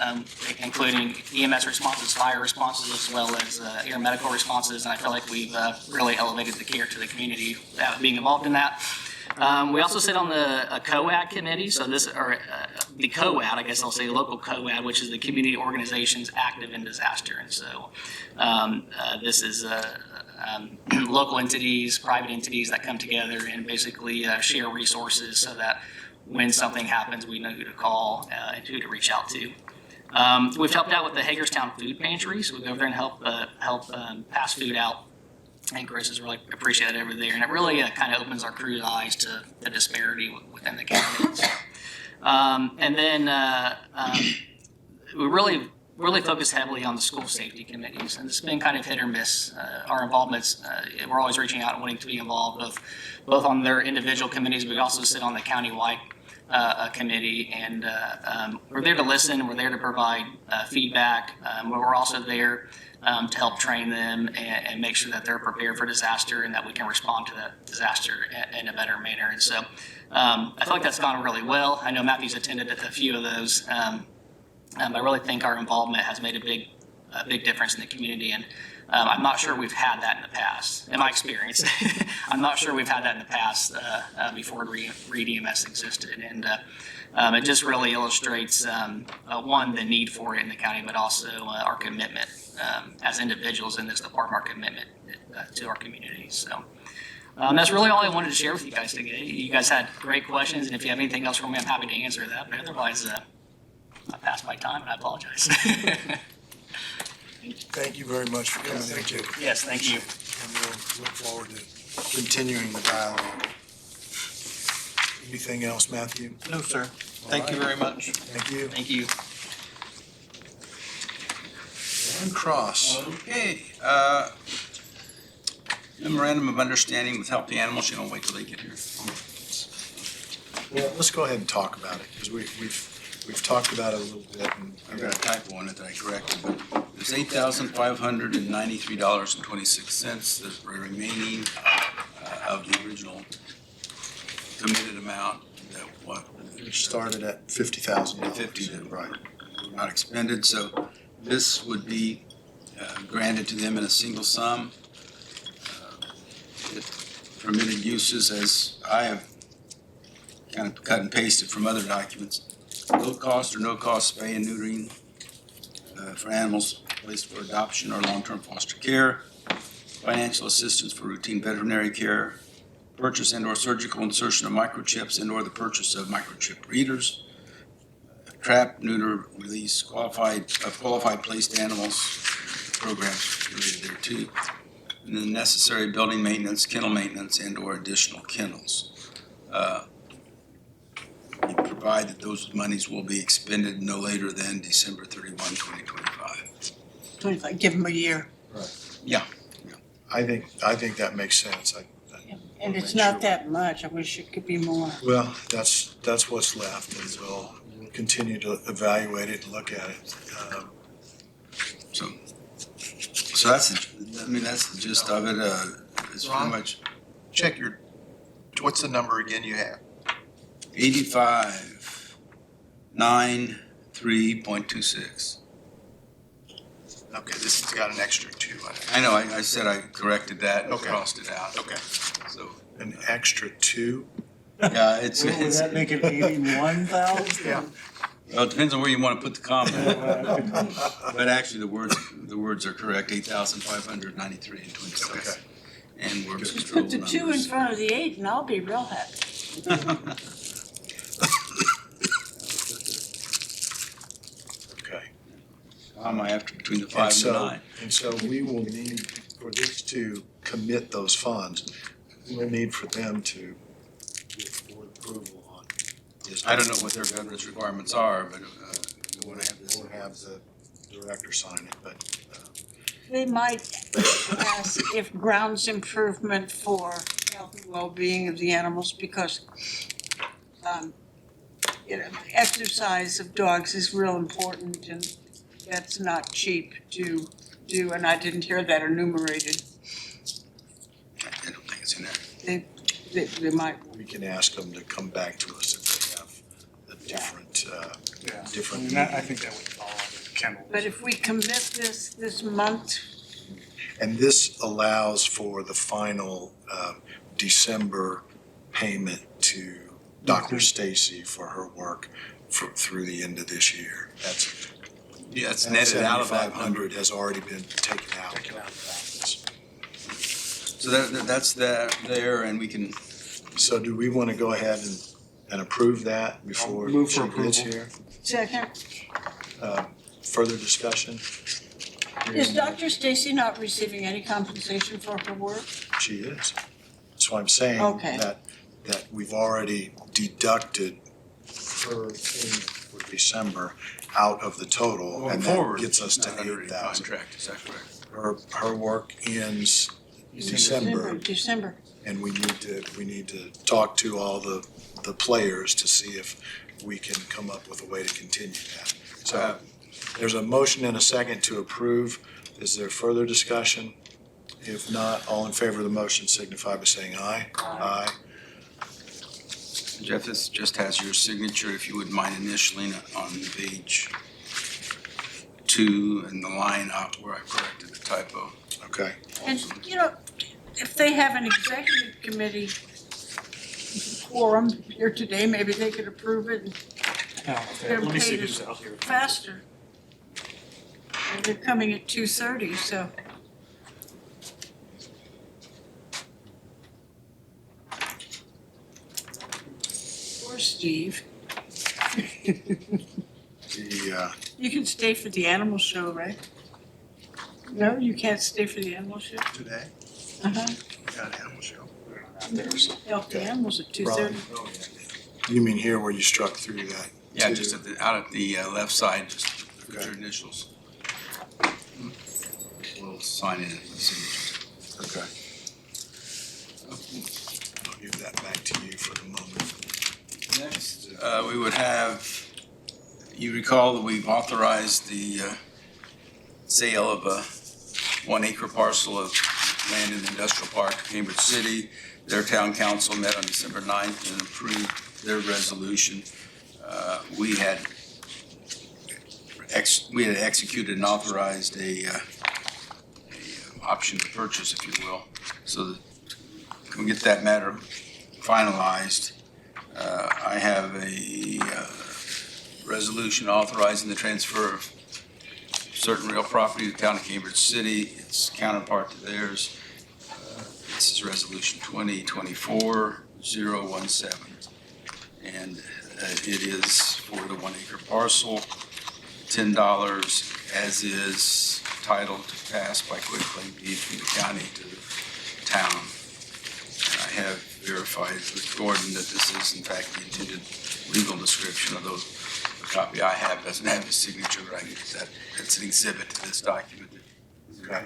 including EMS responses, fire responses, as well as air medical responses. And I feel like we've really elevated the care to the community being involved in that. We also sit on the COAD committee. So the COAD, I guess I'll say local COAD, which is the Community Organizations Active in Disaster. And so this is local entities, private entities that come together and basically share resources so that when something happens, we know who to call and who to reach out to. We've helped out with the Hagerstown food pantry, so we go over there and help pass food out. And Chris is really appreciated over there, and it really kind of opens our crew's eyes to the disparity within the county. And then we really focus heavily on the school safety committees, and it's been kind of hit or miss. Our involvements, we're always reaching out and wanting to be involved, both on their individual committees, but we also sit on the countywide committee, and we're there to listen. We're there to provide feedback. We're also there to help train them and make sure that they're prepared for disaster and that we can respond to that disaster in a better manner. And so I feel like that's gone really well. I know Matthew's attended a few of those. I really think our involvement has made a big difference in the community, and I'm not sure we've had that in the past. In my experience, I'm not sure we've had that in the past before Reed EMS existed, and it just really illustrates one, the need for it in the county, but also our commitment as individuals in this department, our commitment to our community. So. That's really all I wanted to share with you guys today. You guys had great questions, and if you have anything else for me, I'm happy to answer that. But otherwise, I passed my time, and I apologize. Thank you very much for coming in, Jake. Yes, thank you. And we'll look forward to continuing the dialogue. Anything else, Matthew? No, sir. Thank you very much. Thank you. Thank you. Ron Cross. Okay, memorandum of understanding with Help the Animals. You don't wait till they get here. Well, let's go ahead and talk about it, because we've talked about it a little bit. And I've got a typo on it that I corrected, but it's $8,593.26, the remaining of the original committed amount that Which started at $50,000. 50 that Right. were not expended, so this would be granted to them in a single sum. Permitted uses, as I have kind of cut and pasted from other documents. Low cost or no cost spay and neutering for animals placed for adoption or long-term foster care, financial assistance for routine veterinary care, purchase and/or surgical insertion of microchips and/or the purchase of microchip readers, trap, neuter, release, qualified placed animals, programs related thereto, and then necessary building maintenance, kennel maintenance, and/or additional kennels. We provide that those monies will be expended no later than December 31, 2025. 25, give them a year. Yeah. I think that makes sense. And it's not that much. I wish it could be more. Well, that's what's left, and we'll continue to evaluate it and look at it. So that's the gist of it. It's pretty Ron? much Check what's the number again you have? 8593.26. Okay, this has got an extra 2 on it. I know, I said I corrected that and Okay. crossed it out. Okay. So, An extra 2? yeah, it's, make it 81,000? Yeah. well, it depends on where you want to put the comma. But actually, the words are correct, 8,593.26. Okay. And words Just control put the 2 in numbers. front of the 8 and I'll be real happy. Okay. Comma after between the 5 and the 9. And so we will need, for this to commit those funds, we'll need for them to give board approval on this. I don't know what their governance requirements are, but We'll have the director sign it, but They might ask if grounds improvement for health and well-being of the animals, because, exercise of dogs is real important, and that's not cheap to do, and I didn't hear that enumerated. I don't think it's in there. They might, we can ask them to come back to us if they have a different, Yeah. different. I mean, I think that would fall under the kennel. but if we commit this month, And this allows for the final December payment to Dr. Stacy for her work through the end of this year. Yeah, it's netted out of that number. $7,500 has already been taken out. So that's that there, and we can, So do we want to go ahead and approve that before Move she for gets approval. here. Second. Further discussion? Is Dr. Stacy not receiving any compensation for her work? She is. That's why I'm saying Okay. that we've already deducted her payment for December out of the total, Going and that forward, gets us it's to not under any 8,000. contract, is that correct? Her work ends December, December. and we need to talk to all the players to see if we can come up with a way to continue that. So there's a motion and a second to approve. Is there further discussion? If not, all in favor of the motion signify by saying aye. Aye. Jeff, this just has your signature, if you wouldn't mind initialing it on page 2 and the line out where I corrected the typo. Okay. And, you know, if they have an executive committee quorum here today, maybe they could approve it and they're Let me see paid who's out here. faster. And they're coming at 2:30, so. Poor Steve. You can stay for the animal show, right? No, you can't stay for the animal show? Today, Uh-huh. we got an animal show. Help the animals at 2:30. You mean here where you struck through that? Yeah, too? just out at the left side, just put your initials. We'll sign in the signature. Okay. I'll give that back to you for the moment. Next, we would have, you recall that we've authorized the sale of a 1 acre parcel of land in the industrial park, Cambridge City. Their town council met on December 9th and approved their resolution. We had executed and authorized a option to purchase, if you will. So that can we get that matter finalized? I have a resolution authorizing the transfer of certain real property to the town of Cambridge City. Its counterpart to theirs. This is resolution 2024-017. And it is for the 1 acre parcel, $10 as is titled to pass by quick claim deed from the county to the town. And I have verified with Gordon that this is in fact the intended legal description, although the copy I have doesn't have his signature, but I can get that. It's an exhibit to this document. Okay.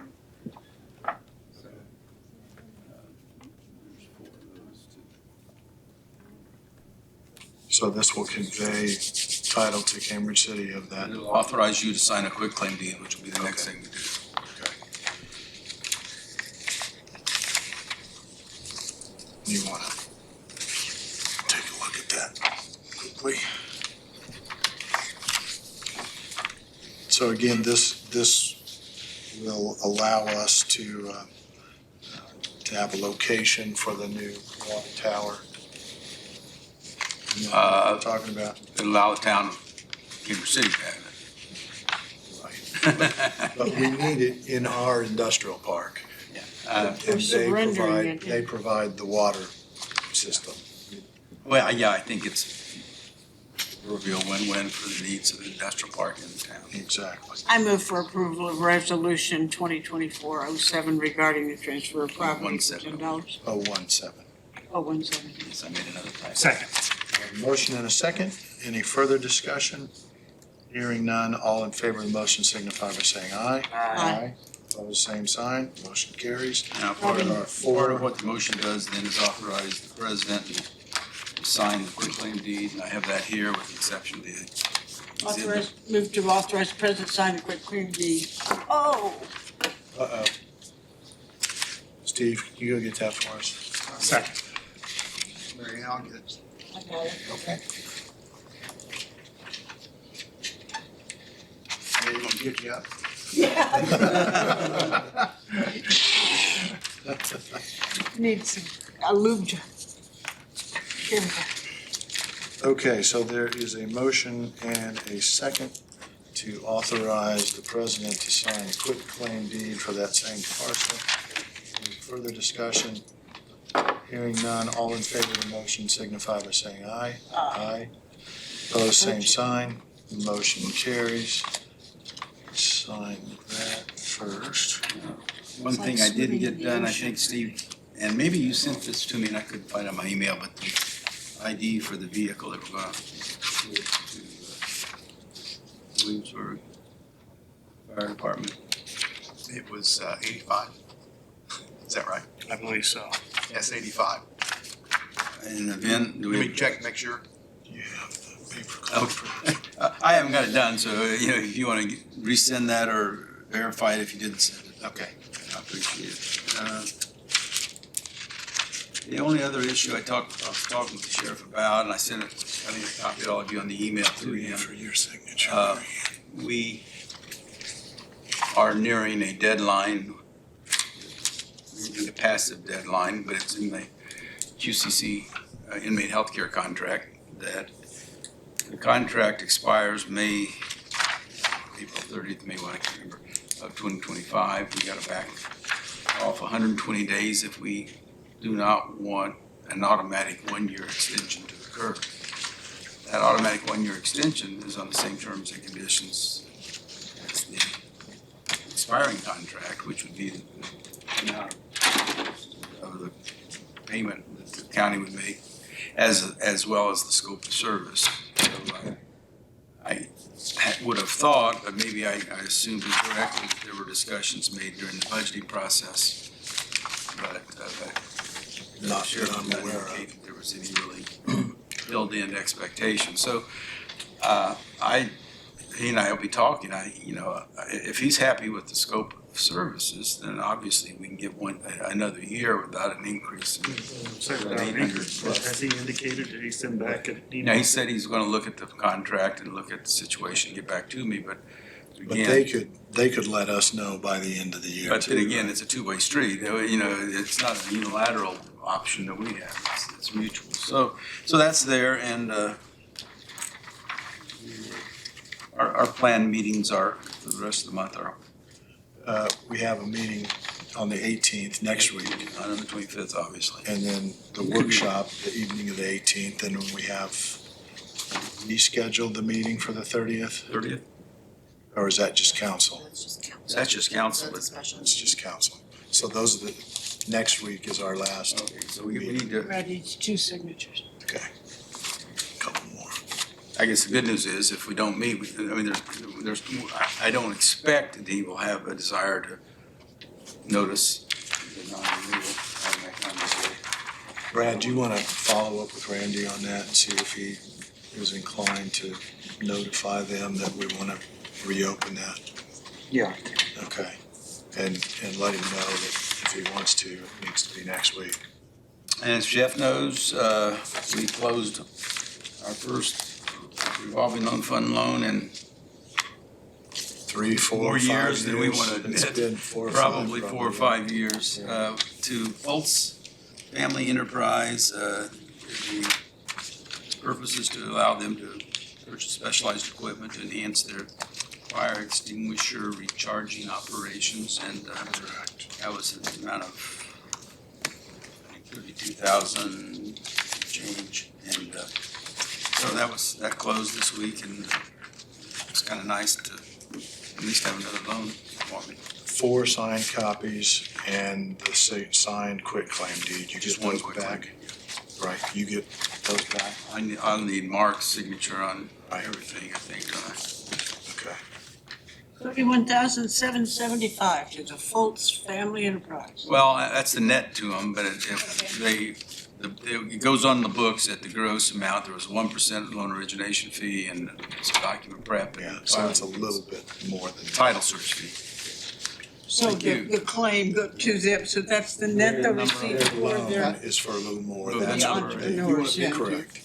So this will convey title to Cambridge City of that. It'll authorize you to sign a quick claim deed, which will be the next thing we do. You want to take a look at that quickly? So again, this will allow us to have a location for the new water tower. You know what we're talking about? It'll allow the town of Cambridge City to have it. But we need it in our industrial park. And We're surrendering it. they provide the water system. Well, yeah, I think it's a real win-win for the needs of the industrial park in the town. Exactly. I move for approval of resolution 2024-07 regarding the transfer of property for $10. 017. 017. Yes, I made another typo. Second. Motion and a second. Any further discussion? Hearing none, all in favor of the motion signify by saying aye. Aye. Opposed, same sign. Motion carries. Now, part of what the motion does then is authorize the president to sign the quitclaim deed, and I have that here with the exception of the exhibit. Move to authorize the president to sign the quick claim deed. Oh, Uh-oh. Steve, you go get that for us. Second. Mary Ann, I'll get it. I got it. Okay. Mary, you want to get you up? Need some, a lube. Here we go. Okay, so there is a motion and a second to authorize the president to sign a quitclaim deed for that same parcel. Any further discussion? Hearing none, all in favor of the motion signify by saying aye. Aye. Opposed, same sign. Motion carries. Sign that first. One thing I didn't get done, I think, Steve, and maybe you sent this to me and I couldn't find it on my email, but the ID for the vehicle that we're going to Williamsburg Fire Department. It was 85. Is that right? I believe so. Yes, 85. In the VIN, do we? Let me check, make sure. You have the paper copy. Okay. I haven't got it done, so, if you want to resend that or verify it if you didn't send it. Okay, I appreciate it. The only other issue I was talking with the sheriff about, and I think I copied all of you on the email to him. For your signature. We are nearing a deadline, a passive deadline, but it's in the QCC inmate healthcare contract that the contract expires April 30th, May 1, I can't remember, of 2025. We got to back off 120 days if we do not want an automatic one-year extension to occur. That automatic one-year extension is on the same terms and conditions as the expiring contract, which would be the amount of the payment that the county would make, as well as the scope of service. So I would have thought, but maybe I assumed incorrectly, that there were discussions made during the budgeting process, but Not sure that I'm not aware of. indicate that there was any really built-in expectation. So he and I will be talking. If he's happy with the scope of services, then obviously we can get another year without an increase. Has he indicated that he sent back an email? Now, he said he's going to look at the contract and look at the situation and get back to me, but But again, they could let us know by the end of the year. but then too, again, right? it's a two-way street. It's not a unilateral option that we have. It's mutual. So that's there, and our planned meetings are for the rest of the month are We have a meeting on the 18th next week, not on the 25th, obviously. and then the workshop the evening of the 18th, and we have rescheduled the meeting for the 30th, 30th. or is that just council? That's just council. It's just council. So those are next week is our last. Okay, so we need to. Ready, it's 2 signatures. Okay. Couple more. I guess the good news is if we don't meet, I don't expect that he will have a desire to notice the non-renewal on that conversation. Brad, do you want to follow up with Randy on that and see if he is inclined to notify them that we want to reopen that? Yeah. Okay. And let him know that if he wants to, it needs to be next week. And as Jeff knows, we closed our first revolving loan fund loan in 3, 4, 4 5 years, and we years. want to It's admit, been 4 or 5, probably 4 or 5 years, to Fultz Family Enterprise. The purpose is to allow them to purchase specialized equipment to enhance their fire extinguisher recharging operations, and that was an amount of $32,000 change, and so that closed this week, and it's kind of nice to at least have another loan for me. 4 signed copies and the signed quitclaim deed. You Just get one those quitclaim. back? Right, you get those back? I'll need Mark's signature on Right. everything, I think. Okay. $31,775 to the Fultz Family Enterprise. Well, that's the net to them, but it goes on the books at the gross amount. There was a 1% loan origination fee and some document prep. Yeah, and so it's a little bit more than. title search fee. So the claim go to them, so that's the net they receive for Loan their, is for a little more Oh, than. that's the all right. entrepreneurs, yeah. Correct.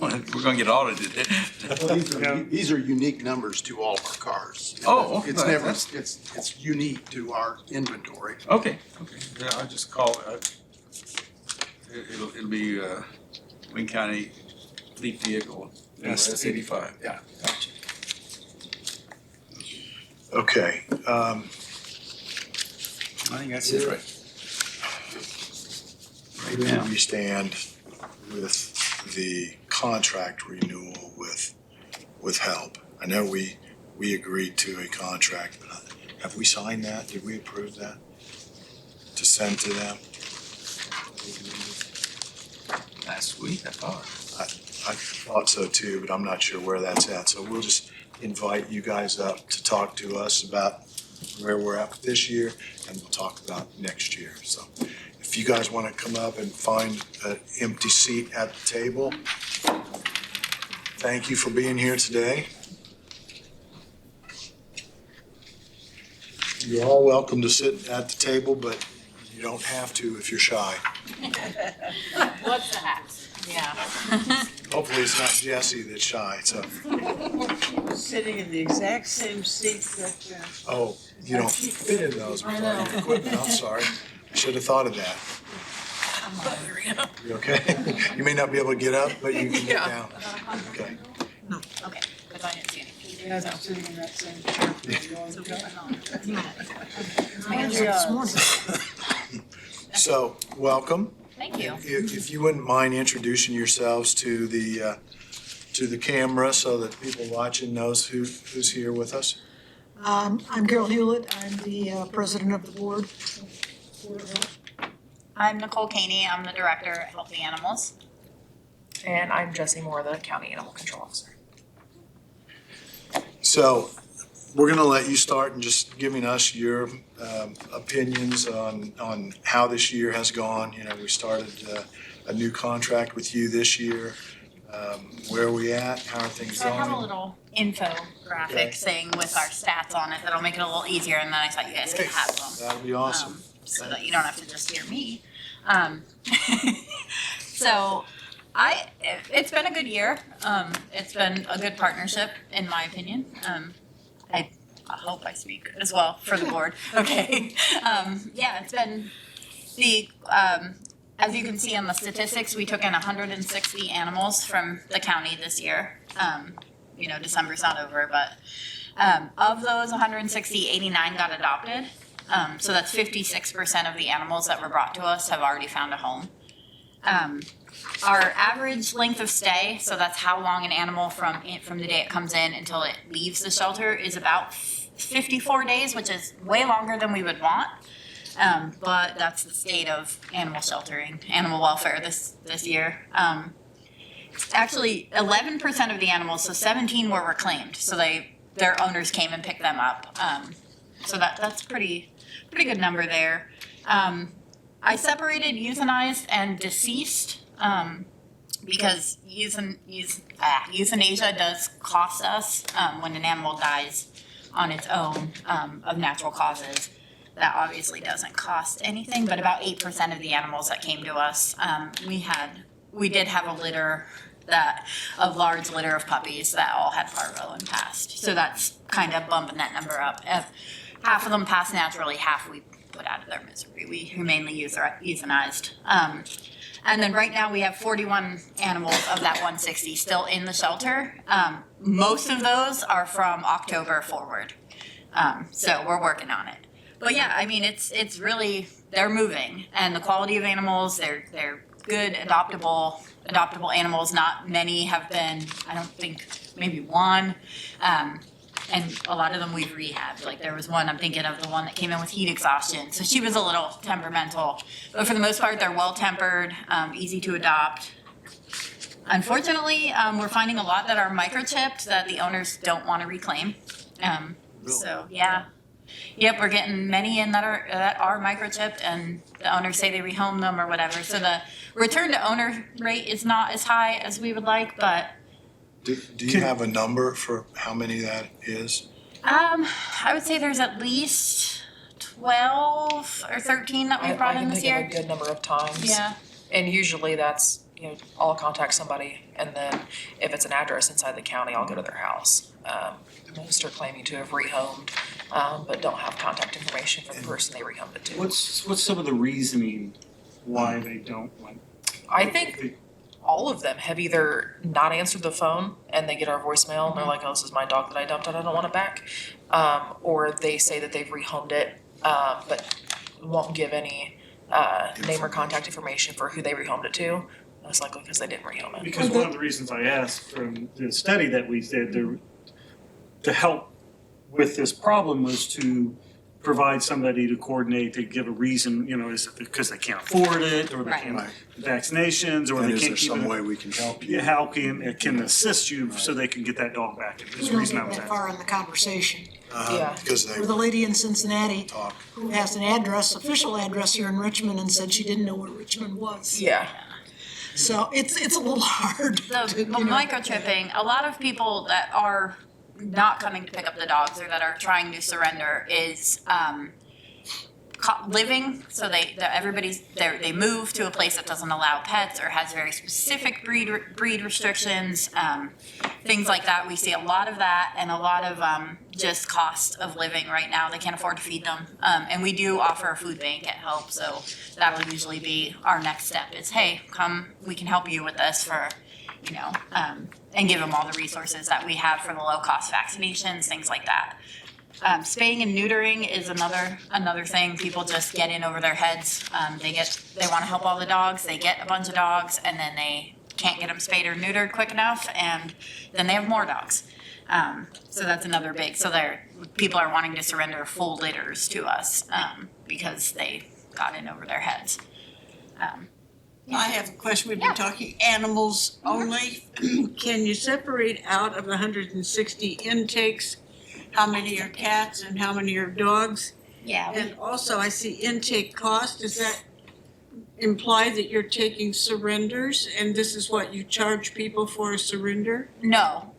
We're gonna get audited. These are unique numbers to all of our cars. Oh, It's never, it's unique to our inventory. Okay. Yeah, I'll just call it. It'll be Wayne County fleet vehicle. Yes. S85. Yeah. Gotcha. Okay, I think that's it. where do we stand with the contract renewal with HELP? I know we agreed to a contract, but have we signed that? Did we approve that to send to them? Last week, I thought. I thought so too, but I'm not sure where that's at. So we'll just invite you guys up to talk to us about where we're at this year, and we'll talk about next year. So if you guys want to come up and find an empty seat at the table, thank you for being here today. You're all welcome to sit at the table, but you don't have to if you're shy. What's that? Yeah. Hopefully it's not Jesse that's shy, so. Sitting in the exact same seat that, Oh, you don't fit in those with all your equipment, I'm sorry. I should have thought of that. You okay? You may not be able to get up, but you can get down. Okay. Okay, because I didn't see any. he hasn't sitting in that same chair for a long time. So, welcome. Thank you. If you wouldn't mind introducing yourselves to the camera so that people watching knows who's here with us. I'm Carol Hewlett. I'm the president of the board. I'm Nicole Caney. I'm the director at Help the Animals. And I'm Jessie Moore, the county animal control officer. So, we're gonna let you start in just giving us your opinions on how this year has gone. You know, we started a new contract with you this year. Where are we at? How are things So I have a going? little infographic thing with our stats on it that'll make it a little easier, and then I thought you guys could have them. That'll be awesome. So that you don't have to just hear me. So it's been a good year. It's been a good partnership, in my opinion. I hope I speak as well for the board. Okay. Yeah, it's been as you can see on the statistics, we took in 160 animals from the county this year. You know, December's not over, but of those 160, 89 got adopted. So that's 56% of the animals that were brought to us have already found a home. Our average length of stay, so that's how long an animal from the day it comes in until it leaves the shelter, is about 54 days, which is way longer than we would want. But that's the state of animal sheltering, animal welfare this year. Actually, 11% of the animals, so 17 were reclaimed. So their owners came and picked them up. So that's pretty good number there. I separated euthanized and deceased because euthanasia does cost us when an animal dies on its own of natural causes. That obviously doesn't cost anything, but about 8% of the animals that came to us, we did have a large litter of puppies that all had parvo and passed. So that's kind of bumping that number up. If half of them passed naturally, half we put out of their misery. We humanely euthanized. And then right now we have 41 animals of that 160 still in the shelter. Most of those are from October forward. So we're working on it. But yeah, I mean, it's really, they're moving, and the quality of animals, they're good, adoptable animals. Not many have been, I don't think, maybe one. And a lot of them we've rehabbed. Like there was one, I'm thinking of the one that came in with heat exhaustion. So she was a little temperamental, but for the most part, they're well-tempered, easy to adopt. Unfortunately, we're finding a lot that are microchipped that the owners don't want to reclaim. So yeah. Yep, we're getting many in that are microchipped, and the owners say they rehome them or whatever. So the return to owner rate is not as high as we would like, but. Do you have a number for how many that is? I would say there's at least 12 or 13 that we brought in this year. I can think of a good number of times. Yeah. And usually that's, I'll contact somebody, and then if it's an address inside the county, I'll go to their house. Most are claiming to have rehomed, but don't have contact information for the person they rehomed it to. What's some of the reasoning why they don't want? I think all of them have either not answered the phone and they get our voicemail and they're like, oh, this is my dog that I dumped and I don't want it back. Or they say that they've rehomed it, but won't give any name or contact information for who they rehomed it to, most likely because they didn't rehome it. Because one of the reasons I asked from the study that we did to help with this problem was to provide somebody to coordinate, to give a reason, is it because they can't afford it, or they Right. can't vaccinations, or And they is can't there keep some it. way we can help you? Yeah, how can assist you so they can get that dog back? Is We the don't reason I get was that asking. far in the conversation. Yeah. Because they With a lady in Cincinnati talk. who has an address, official address here in Richmond, and said she didn't know where Richmond was. Yeah. So it's a little hard. The microchipping, a lot of people that are not coming to pick up the dogs or that are trying to surrender is living. So they move to a place that doesn't allow pets or has very specific breed restrictions, things like that. We see a lot of that and a lot of just cost of living right now. They can't afford to feed them, and we do offer a food bank at Help. So that'll usually be our next step. Is hey, come, we can help you with this for. And give them all the resources that we have for the low-cost vaccinations, things like that. Spaying and neutering is another thing. People just get in over their heads. They want to help all the dogs. They get a bunch of dogs, and then they can't get them spayed or neutered quick enough, and then they have more dogs. So that's another big. So people are wanting to surrender full litters to us because they got in over their heads. I have a question. We've been talking animals only. Can you separate out of the 160 intakes, how many are cats and how many are dogs? Yeah. And also I see intake cost. Does that imply that you're taking surrenders and this is what you charge people for a surrender? No,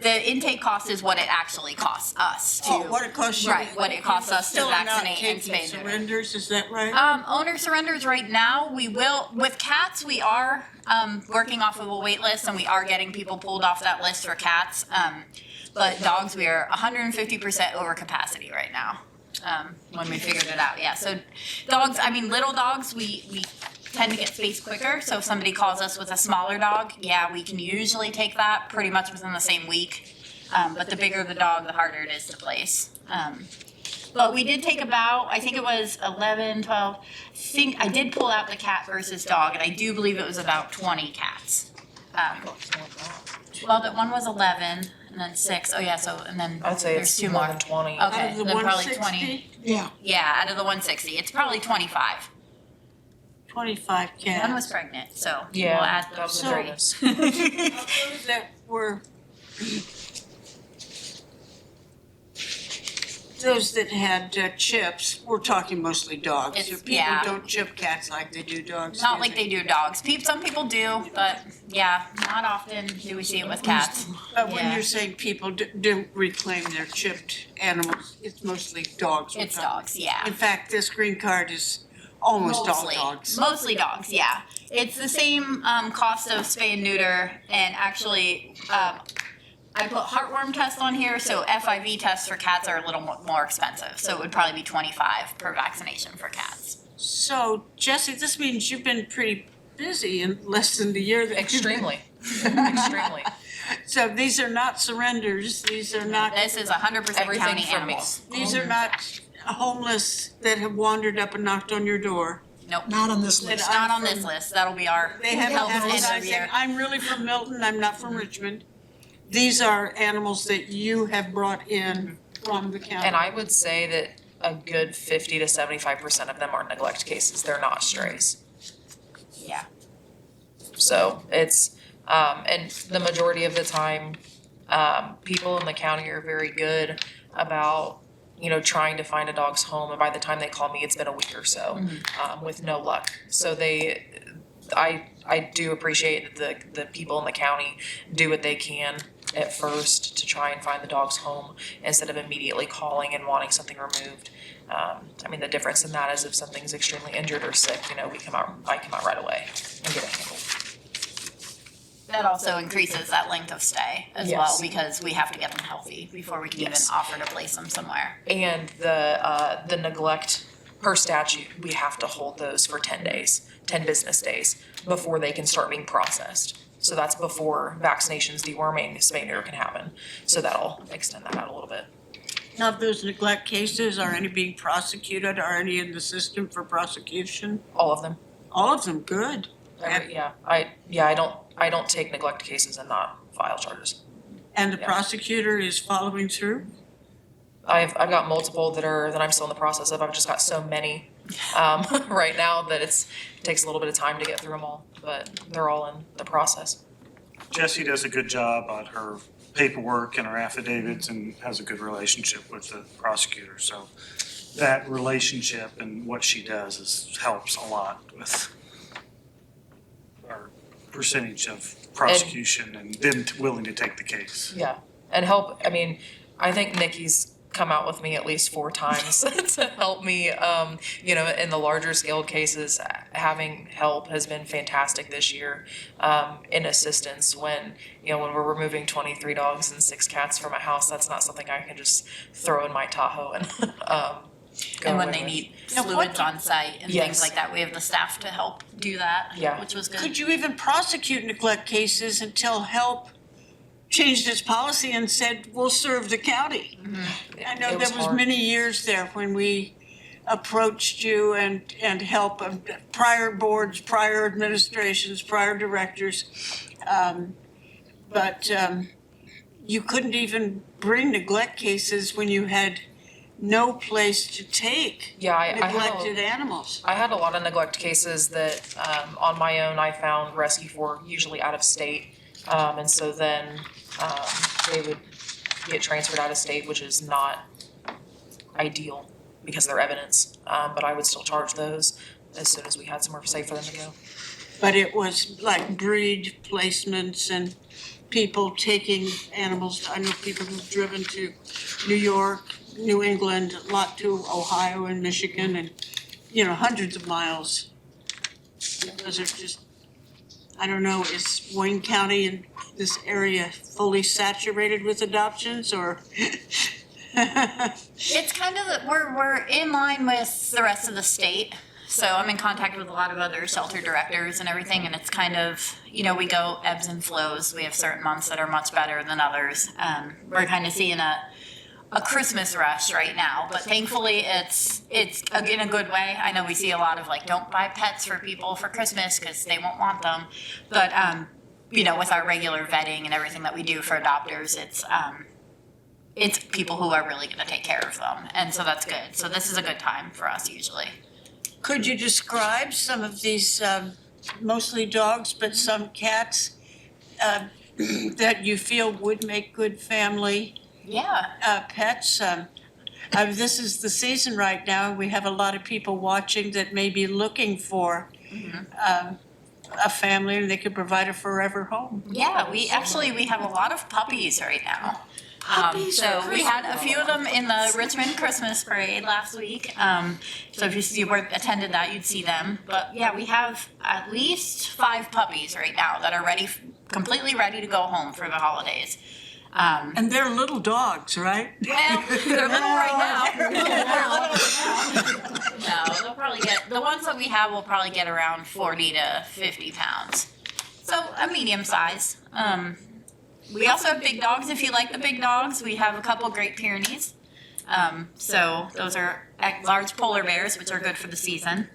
the intake cost is what it actually costs us to. Oh, what it costs you. Right, what it costs us to Still are not vaccinate and taking spay and neuter. surrenders, is that right? Owner surrenders right now, we will, with cats, we are, working off of a wait list and we are getting people pulled off that list for cats. But dogs, we are 150% over capacity right now, when we figured it out, yeah. So dogs, little dogs, we tend to get spaced quicker. So if somebody calls us with a smaller dog, yeah, we can usually take that pretty much within the same week. But the bigger the dog, the harder it is to place. But we did take about, I think it was 11, 12, I did pull out the cat versus dog, and I do believe it was about 20 cats. Well, that one was 11, and then 6, and then I'd say there's it's 2 more more. than 20. Okay, Out of the then probably 160? 20. Yeah. Yeah, out of the 160, it's probably 25. 25 cats. One was pregnant, so we'll Yeah, add that was those a three. bonus. Those that were, those that had chips, we're talking mostly dogs. It's- People yeah. don't chip cats like they do dogs. Not do like they do dogs. Some people do, but yeah, not often do we see it with cats. But when Yeah. you're saying people do reclaim their chipped animals, it's mostly dogs. we're It's talking. dogs, yeah. In fact, this green card is almost all Mostly. dogs. Mostly dogs, yeah. It's the same cost of spay and neuter, and actually, I put heartworm test on here, so FIV tests for cats are a little more expensive. So it would probably be 25 per vaccination for cats. So Jesse, this means you've been pretty busy in less than the year that. Extremely, extremely. So these are not surrenders, these are not. This is 100% Everything county from me. animals. These are not homeless that have wandered up and knocked on your door. Nope. Not on this That list. It's not on this list. That'll be our They haven't health had end a of sign saying, year. I'm really from Milton, I'm not from Richmond. These are animals that you have brought in from the county. And I would say that a good 50 to 75% of them are neglect cases. They're not strays. Yeah. So it's, and the majority of the time, people in the county are very good about, trying to find a dog's home. And by the time they call me, it's been a week or so, with no luck. So I do appreciate that the people in the county do what they can at first to try and find the dog's home instead of immediately calling and wanting something removed. The difference in that is if something's extremely injured or sick, I come out right away and get it handled. That also increases that length of stay as well, Yes. because we have to get them healthy before we can even Yes. offer to place them somewhere. And the neglect, per statute, we have to hold those for 10 days, 10 business days, before they can start being processed. So that's before vaccinations, deworming, spay and neuter can happen. So that'll extend that out a little bit. Of those neglect cases, are any being prosecuted? Are any in the system for prosecution? All of them. All of them, good. I don't take neglect cases and not file charges. And the prosecutor is following through? I've got multiple that I'm still in the process of. I've just got so many right now that it takes a little bit of time to get through them all, but they're all in the process. Jesse does a good job on her paperwork and her affidavits and has a good relationship with the prosecutor. So that relationship and what she does helps a lot with our percentage of prosecution and them willing to take the case. Yeah, and help, I mean, I think Nikki's come out with me at least 4 times to help me, in the larger scale cases. Having help has been fantastic this year, in assistance when we're removing 23 dogs and 6 cats from a house. That's not something I can just throw in my Tahoe and go And when away they with. need fluids on site and Yes. things like that, we have the staff to help do that, Yeah. which was good. Could you even prosecute neglect cases until help changed its policy and said, we'll serve the county? I know It was there was hard. many years there when we approached you and help prior boards, prior administrations, prior directors. But you couldn't even bring neglect cases when you had no place to take Yeah, I neglected animals. I had a lot of neglect cases that, on my own, I found rescue for, usually out of state. And so then, they would get transferred out of state, which is not ideal because of their evidence. But I would still charge those as soon as we had somewhere safe for them to go. But it was like breed placements and people taking animals. I know people who've driven to New York, New England, a lot to Ohio and Michigan and, hundreds of miles. Those are just, I don't know, is Wayne County and this area fully saturated with adoptions or? It's kind of, we're in line with the rest of the state. So I'm in contact with a lot of other shelter directors and everything, and it's kind of, we go ebbs and flows. We have certain months that are much better than others. We're kind of seeing a Christmas rush right now, but thankfully it's in a good way. I know we see a lot of don't buy pets for people for Christmas because they won't want them. But, with our regular vetting and everything that we do for adopters, it's people who are really going to take care of them. And so that's good. So this is a good time for us usually. Could you describe some of these, mostly dogs, but some cats, that you feel would make good family pets? This is the season right now. We have a lot of people watching that may be looking for a family and they could provide a forever home. Yeah, we have a lot of puppies right now. So we had a few of them in the Richmond Christmas parade last week. So if you attended that, you'd see them. But yeah, we have at least 5 puppies right now that are completely ready to go home for the holidays. And they're little dogs, right? Well, they're little right now. No, they'll probably the ones that we have will probably get around 40 to 50 pounds. So a medium size. We also have big dogs. If you like the big dogs, we have a couple Great Pyrenees. So those are large polar bears, which are good for the season.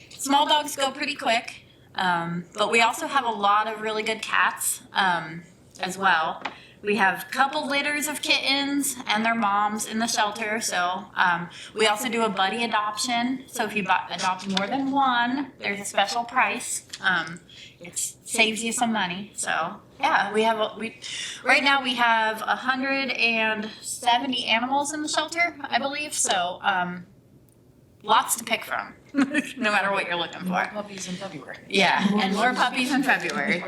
Small dogs go pretty quick, but we also have a lot of really good cats as well. We have a couple litters of kittens and their moms in the shelter. So we also do a buddy adoption. So if you adopt more than one, there's a special price. It saves you some money. So yeah, right now we have 170 animals in the shelter, I believe. So lots to pick from, no matter what you're looking for. More puppies in February. Yeah, and more puppies in February.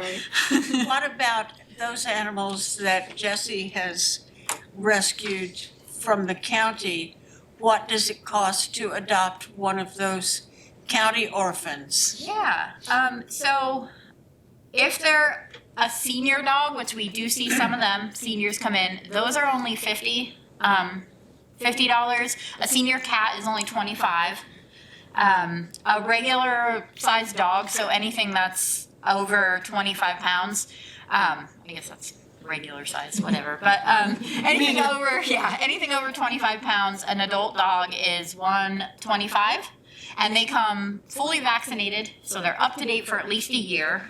What about those animals that Jesse has rescued from the county? What does it cost to adopt one of those county orphans? Yeah, so if they're a senior dog, which we do see some of them, seniors come in, those are only $50. A senior cat is only $25. A regular sized dog, so anything that's over 25 pounds, I guess that's regular size, whatever. But anything over 25 pounds, an adult dog is $125, and they come fully vaccinated, so they're up to date for at least a year.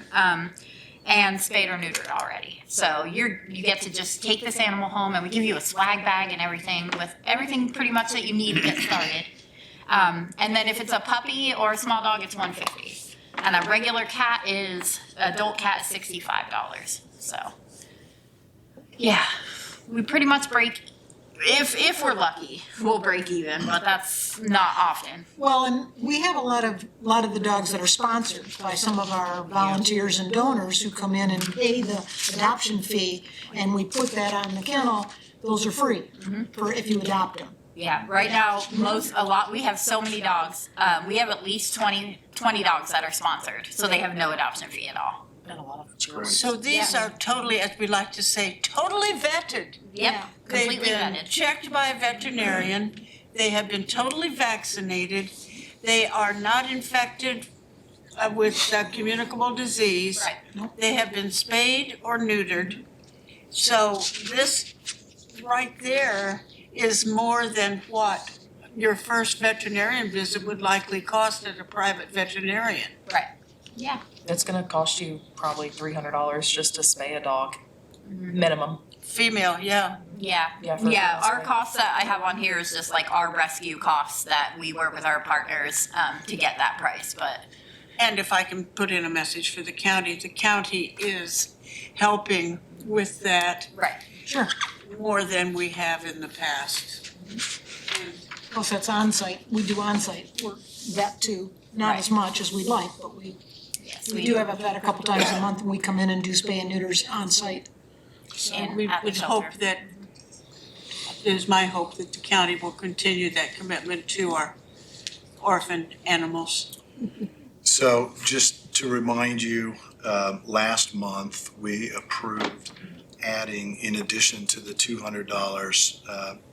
And spayed or neutered already. So you get to just take this animal home, and we give you a swag bag and everything with everything pretty much that you need to get started. And then if it's a puppy or a small dog, it's $150. And a regular adult cat is $65. So yeah, we pretty much break. If we're lucky, we'll break even, but that's not often. Well, and we have a lot of the dogs that are sponsored by some of our volunteers and donors who come in and pay the adoption fee, and we put that on the kennel. Those are free for if you adopt them. Yeah, right now, we have so many dogs. We have at least 20 dogs that are sponsored, so they have no adoption fee at all. And a lot of so these are totally, as we like to say, totally vetted. Yep, completely They've been vetted. checked by a veterinarian. They have been totally vaccinated. They are not infected with communicable disease. Right. They have been spayed or neutered. So this right there is more than what your first veterinarian visit would likely cost at a private veterinarian. Right. Yeah. It's gonna cost you probably $300 just to spay a dog, minimum. Female, yeah. Yeah, our costs that I have on here is just like our rescue costs that we work with our partners to get that price, but. And if I can put in a message for the county is helping with that. Right. Sure. More than we have in the past. Plus that's on-site, we do on-site work, that too, not as much as we'd like, but we do have a vet a couple times a month, and we come in and do spay and neuters on-site. And we would hope that, it is my hope that the county will continue that commitment to our orphaned animals. So just to remind you, last month, we approved adding, in addition to the $200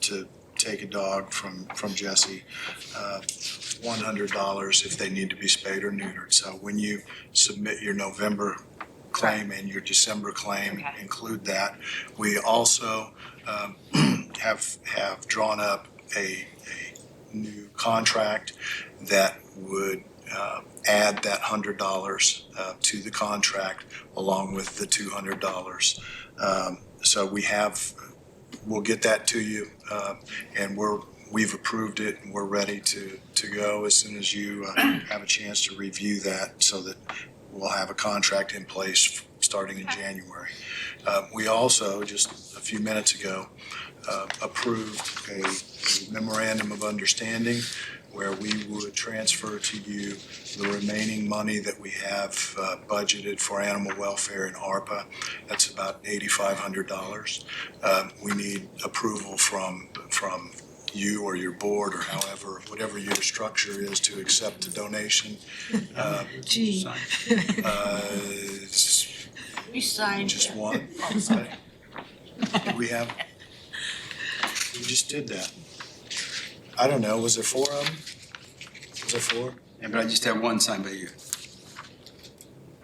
to take a dog from Jesse, $100 if they need to be spayed or neutered. So when you submit your November claim and your December claim, include that. We also have drawn up a new contract that would add that $100 to the contract along with the $200. So we'll get that to you, and we've approved it, and we're ready to go as soon as you have a chance to review that, so that we'll have a contract in place starting in January. We also, just a few minutes ago, approved a memorandum of understanding where we would transfer to you the remaining money that we have budgeted for animal welfare in ARPA. That's about $8,500. We need approval from you or your board, or whatever your structure is, to accept the donation. Gee. We signed. Just one. Did we have? We just did that. I don't know, was there 4 of them? Was there 4? Yeah, but I just have one signed by you.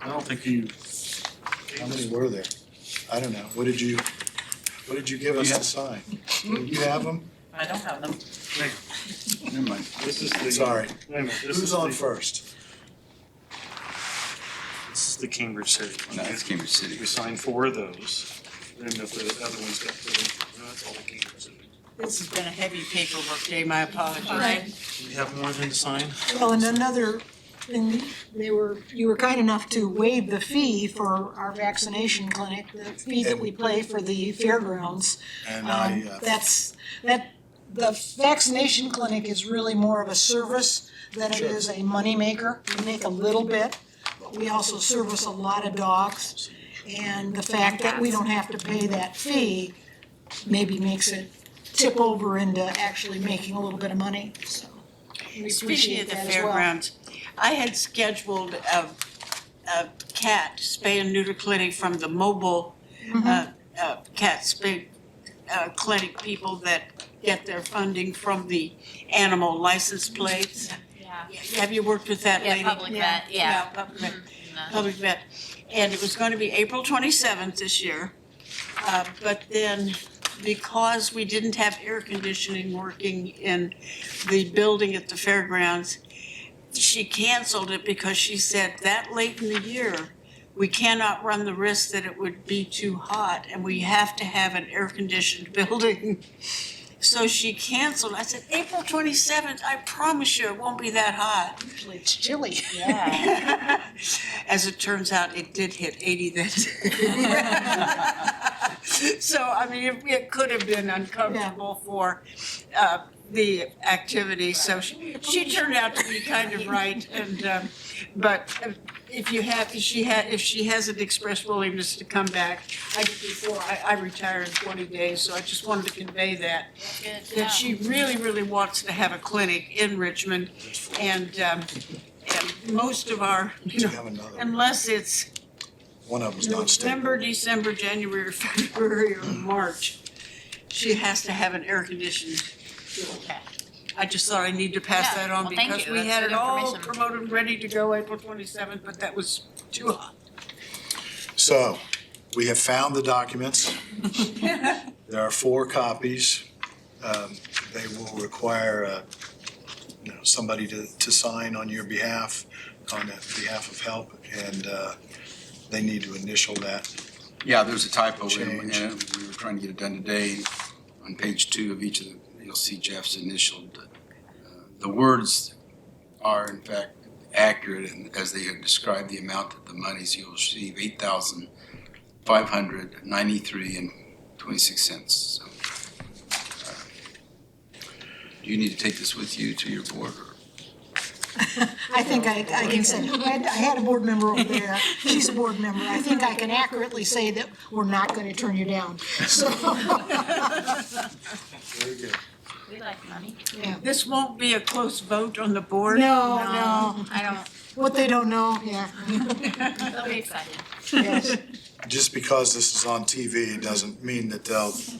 I don't think you. How many were there? I don't know. What did you give us to sign? Do you have them? I don't have them. Never mind. This is the. Sorry. Wait a minute, this Who's is on the- first? This is the Cambridge City. No, it's Cambridge City. We signed 4 of those. Then if the other ones got put in, no, that's all the Cambridge City. This has been a heavy paperwork day, my apologies. Right. Do we have more than to sign? Well, and another thing, you were kind enough to waive the fee for our vaccination clinic, the fee that we pay for the fairgrounds. And The vaccination clinic is really more of a service than it is a moneymaker. We make a little bit, but we also service a lot of dogs. And the fact that we don't have to pay that fee maybe makes it tip over into actually making a little bit of money, so we Speaking appreciate of the that as well. fairgrounds, I had scheduled a cat spay and neuter clinic from the mobile cat spay clinic people that get their funding from the animal license plates. Yeah. Have you worked with that lady? Yeah, public vet, yeah. Public vet. And it was going to be April 27th this year. But then, because we didn't have air conditioning working in the building at the fairgrounds, she canceled it because she said that late in the year, we cannot run the risk that it would be too hot and we have to have an air-conditioned building. So she canceled. I said, April 27th, I promise you it won't be that hot. Usually it's chilly. Yeah. As it turns out, it did hit 80 that day. So, I mean, it could have been uncomfortable for the activity. So she turned out to be kind of right. And but if she hasn't expressed willingness to come back, I retire in 20 days. So I just wanted to convey that she really, really wants to have a clinic in Richmond, and most of our, unless it's One of them's not stable. November, December, January, or February, or March, she has to have an air conditioned. Okay. I just thought I needed to pass Yeah, that on well, thank because you. we That's had good it all information. promoted and ready to go April 27th, but that was too hot. So, we have found the documents. There are 4 copies. They will require, somebody to sign on your behalf, on behalf of HELP, and they need to initial that. Yeah, there's a typo in Change. and we were trying to get it done today. On page 2 of each of you'll see Jeff's initialed. The words are in fact accurate, and as they have described the amount that the monies you'll receive, $8,593.26. So, do you need to take this with you to your board? Or? I think I can say, I had a board member over there, she's a board member, I think I can accurately say that we're not gonna turn you down, so. Very good. We like money. Yeah. This won't be a close vote on the board. No, I don't, what they don't know, yeah. they'll be excited. Yes. Just because this is on TV, it doesn't mean that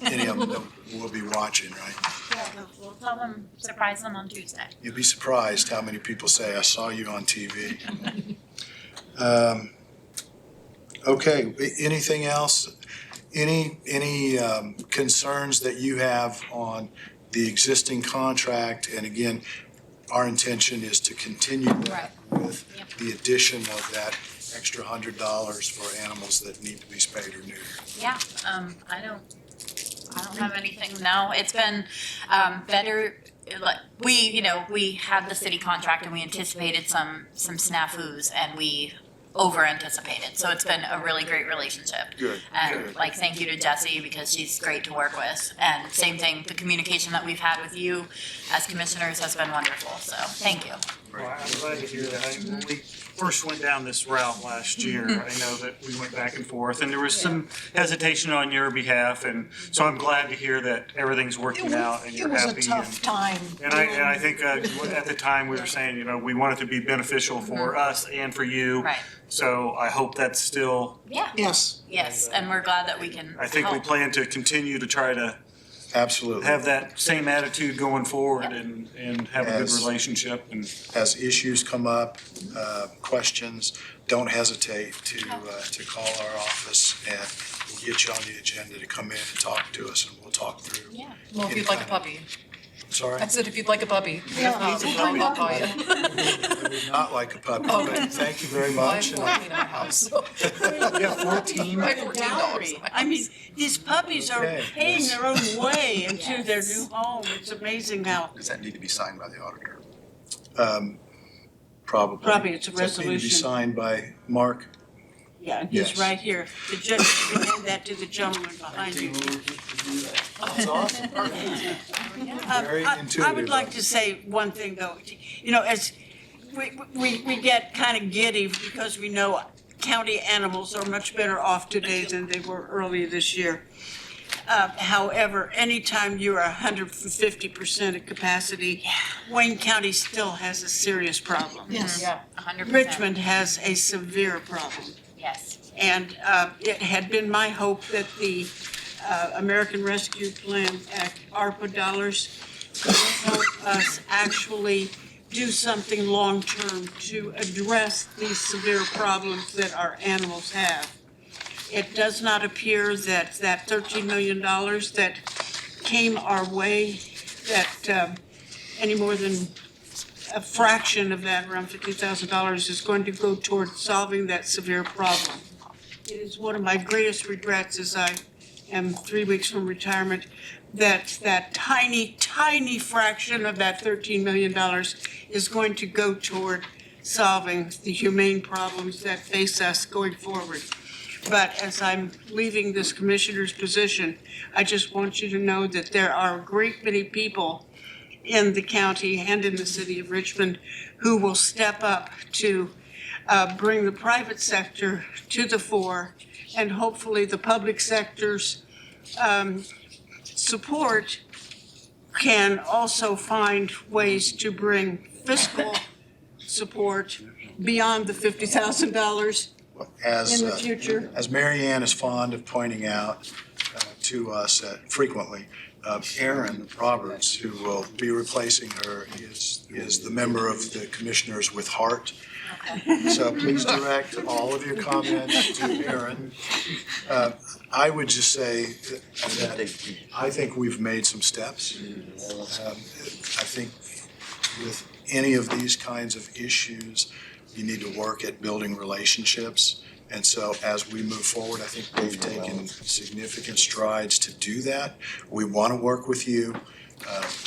any of them will be watching, right? Yeah, we'll tell them, surprise them on Tuesday. You'd be surprised how many people say, I saw you on TV. Okay, anything else? Any concerns that you have on the existing contract? And again, our intention is to continue that with the addition of that extra $100 for animals that need to be spayed or neutered. Yeah, I don't have anything, no, it's been, better, like, we had the city contract and we anticipated some snafus and we over-anticipated, so it's been a really great relationship. Good. And like, thank you to Jessie because she's great to work with, and same thing, the communication that we've had with you as commissioners has been wonderful, so thank you. Well, I'm glad to hear that. When we first went down this route last year, I know that we went back and forth, and there was some hesitation on your behalf, and so I'm glad to hear that everything's working out and you're happy. It was a tough time. And I think at the time we were saying, we want it to be beneficial for us and for you. Right. So I hope that's still, Yeah. Yes. Yes, and we're glad that we can I think we help. plan to continue to try to Absolutely. have that same attitude going forward and have a good As- relationship and. As issues come up, questions, don't hesitate to call our office, and we'll get you on the agenda to come in and talk to us, and we'll talk through. Yeah. Well, if you'd like a puppy. Sorry? I said if you'd like a puppy. Yeah. I'll call you. I would not like a puppy, Okay. but thank you very Well, I much. have 14 in my house, so. Yeah, 14. I have 14 dogs. I mean, these puppies are Okay. paying their own way into their new home. It's amazing how, Does that need to be signed by the auditor? Probably. Probably it's a Does that need to be resolution. signed by Mark? yeah, he's Yes. right here. The judge can hand that to the gentleman behind you. That's awesome. Very I intuitive. would like to say one thing though, as we get kind of giddy because we know county animals are much better off today than they were earlier this year. However, anytime you are 150% of capacity, Wayne County still has a serious problem. Yes. Yeah, 100%. Richmond has a severe problem. Yes. And it had been my hope that the American Rescue Plan Act, ARPA dollars, could help us actually do something long-term to address these severe problems that our animals have. it does not appear that that $13 million that came our way, that any more than a fraction of that, around $50,000, is going to go toward solving that severe problem. It is one of my greatest regrets, as I am 3 weeks from retirement, that that tiny, tiny fraction of that $13 million is going to go toward solving the humane problems that face us going forward. But as I'm leaving this commissioner's position, I just want you to know that there are a great many people in the county and in the city of Richmond who will step up to bring the private sector to the fore, and hopefully the public sector's support can also find ways to bring fiscal support beyond the $50,000 in the future. As Mary Ann is fond of pointing out to us frequently, Aaron Roberts, who will be replacing her, is the member of the commissioners with heart. So please direct all of your comments to Aaron. I would just say that I think we've made some steps. I think with any of these kinds of issues, you need to work at building relationships. And so as we move forward, I think we've taken significant strides to do that. We want to work with you.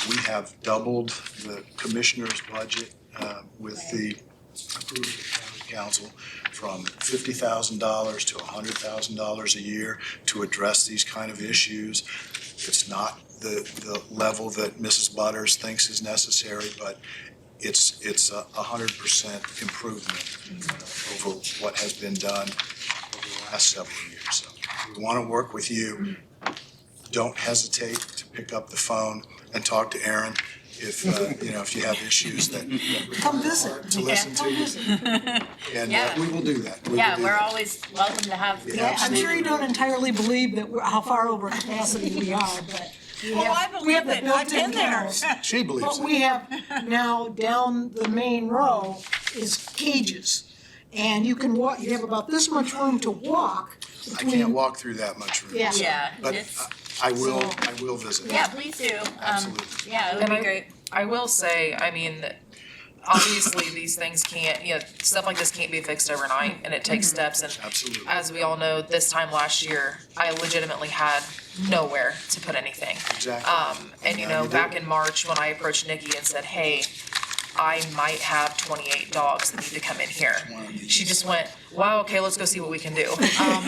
We have doubled the commissioner's budget with the approval of the county council from $50,000 to $100,000 a year to address these kind of issues. It's not the level that Mrs. Butters thinks is necessary, but it's 100% improvement over what has been done over the last several years. So we want to work with you. Don't hesitate to pick up the phone and talk to Aaron if if you have issues that Come visit. to listen to you. And Yeah. we will do that. We're always welcome to have. Yeah, I'm sure you don't entirely believe that how far over capacity we are, but. I believe it. I've been there. She believes What it. we have now down the main row is cages. And you can walk, you have about this much room to walk I between. can't walk through that much room. Yeah. so- Yeah, But it's- I will visit. Yeah, please do. Absolutely. Yeah, it would And be great. I will say, I mean, obviously, these things can't, stuff like this can't be fixed overnight, and it takes steps, and Absolutely. as we all know, this time last year, I legitimately had nowhere to put anything. Exactly. And Now you do. back in March, when I approached Nikki and said, hey, I might have 28 dogs that need to come in here. She just went, wow, okay, let's go see what we can do.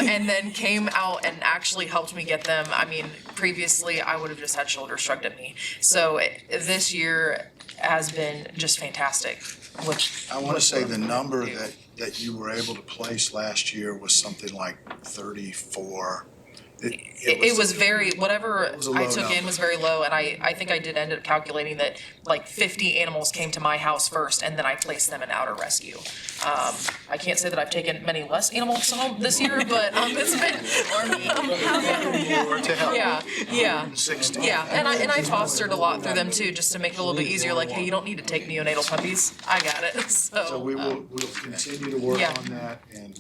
And then came out and actually helped me get them. I mean, previously, I would have just had shoulders shrugged at me. So this year has been just fantastic. I want to say the number that you were able to place last year was something like 34. It was very, whatever It was a I low took in number. was very low, and I think I did end up calculating that like 50 animals came to my house first, and then I placed them in outer rescue. I can't say that I've taken many less animals home this year, but it's been. More to help. Yeah, 60. yeah, and I fostered a lot through them too, just to make it a little bit easier, like, hey, you don't need to take neonatal puppies, I got it, So we'll continue to work yeah. on that, and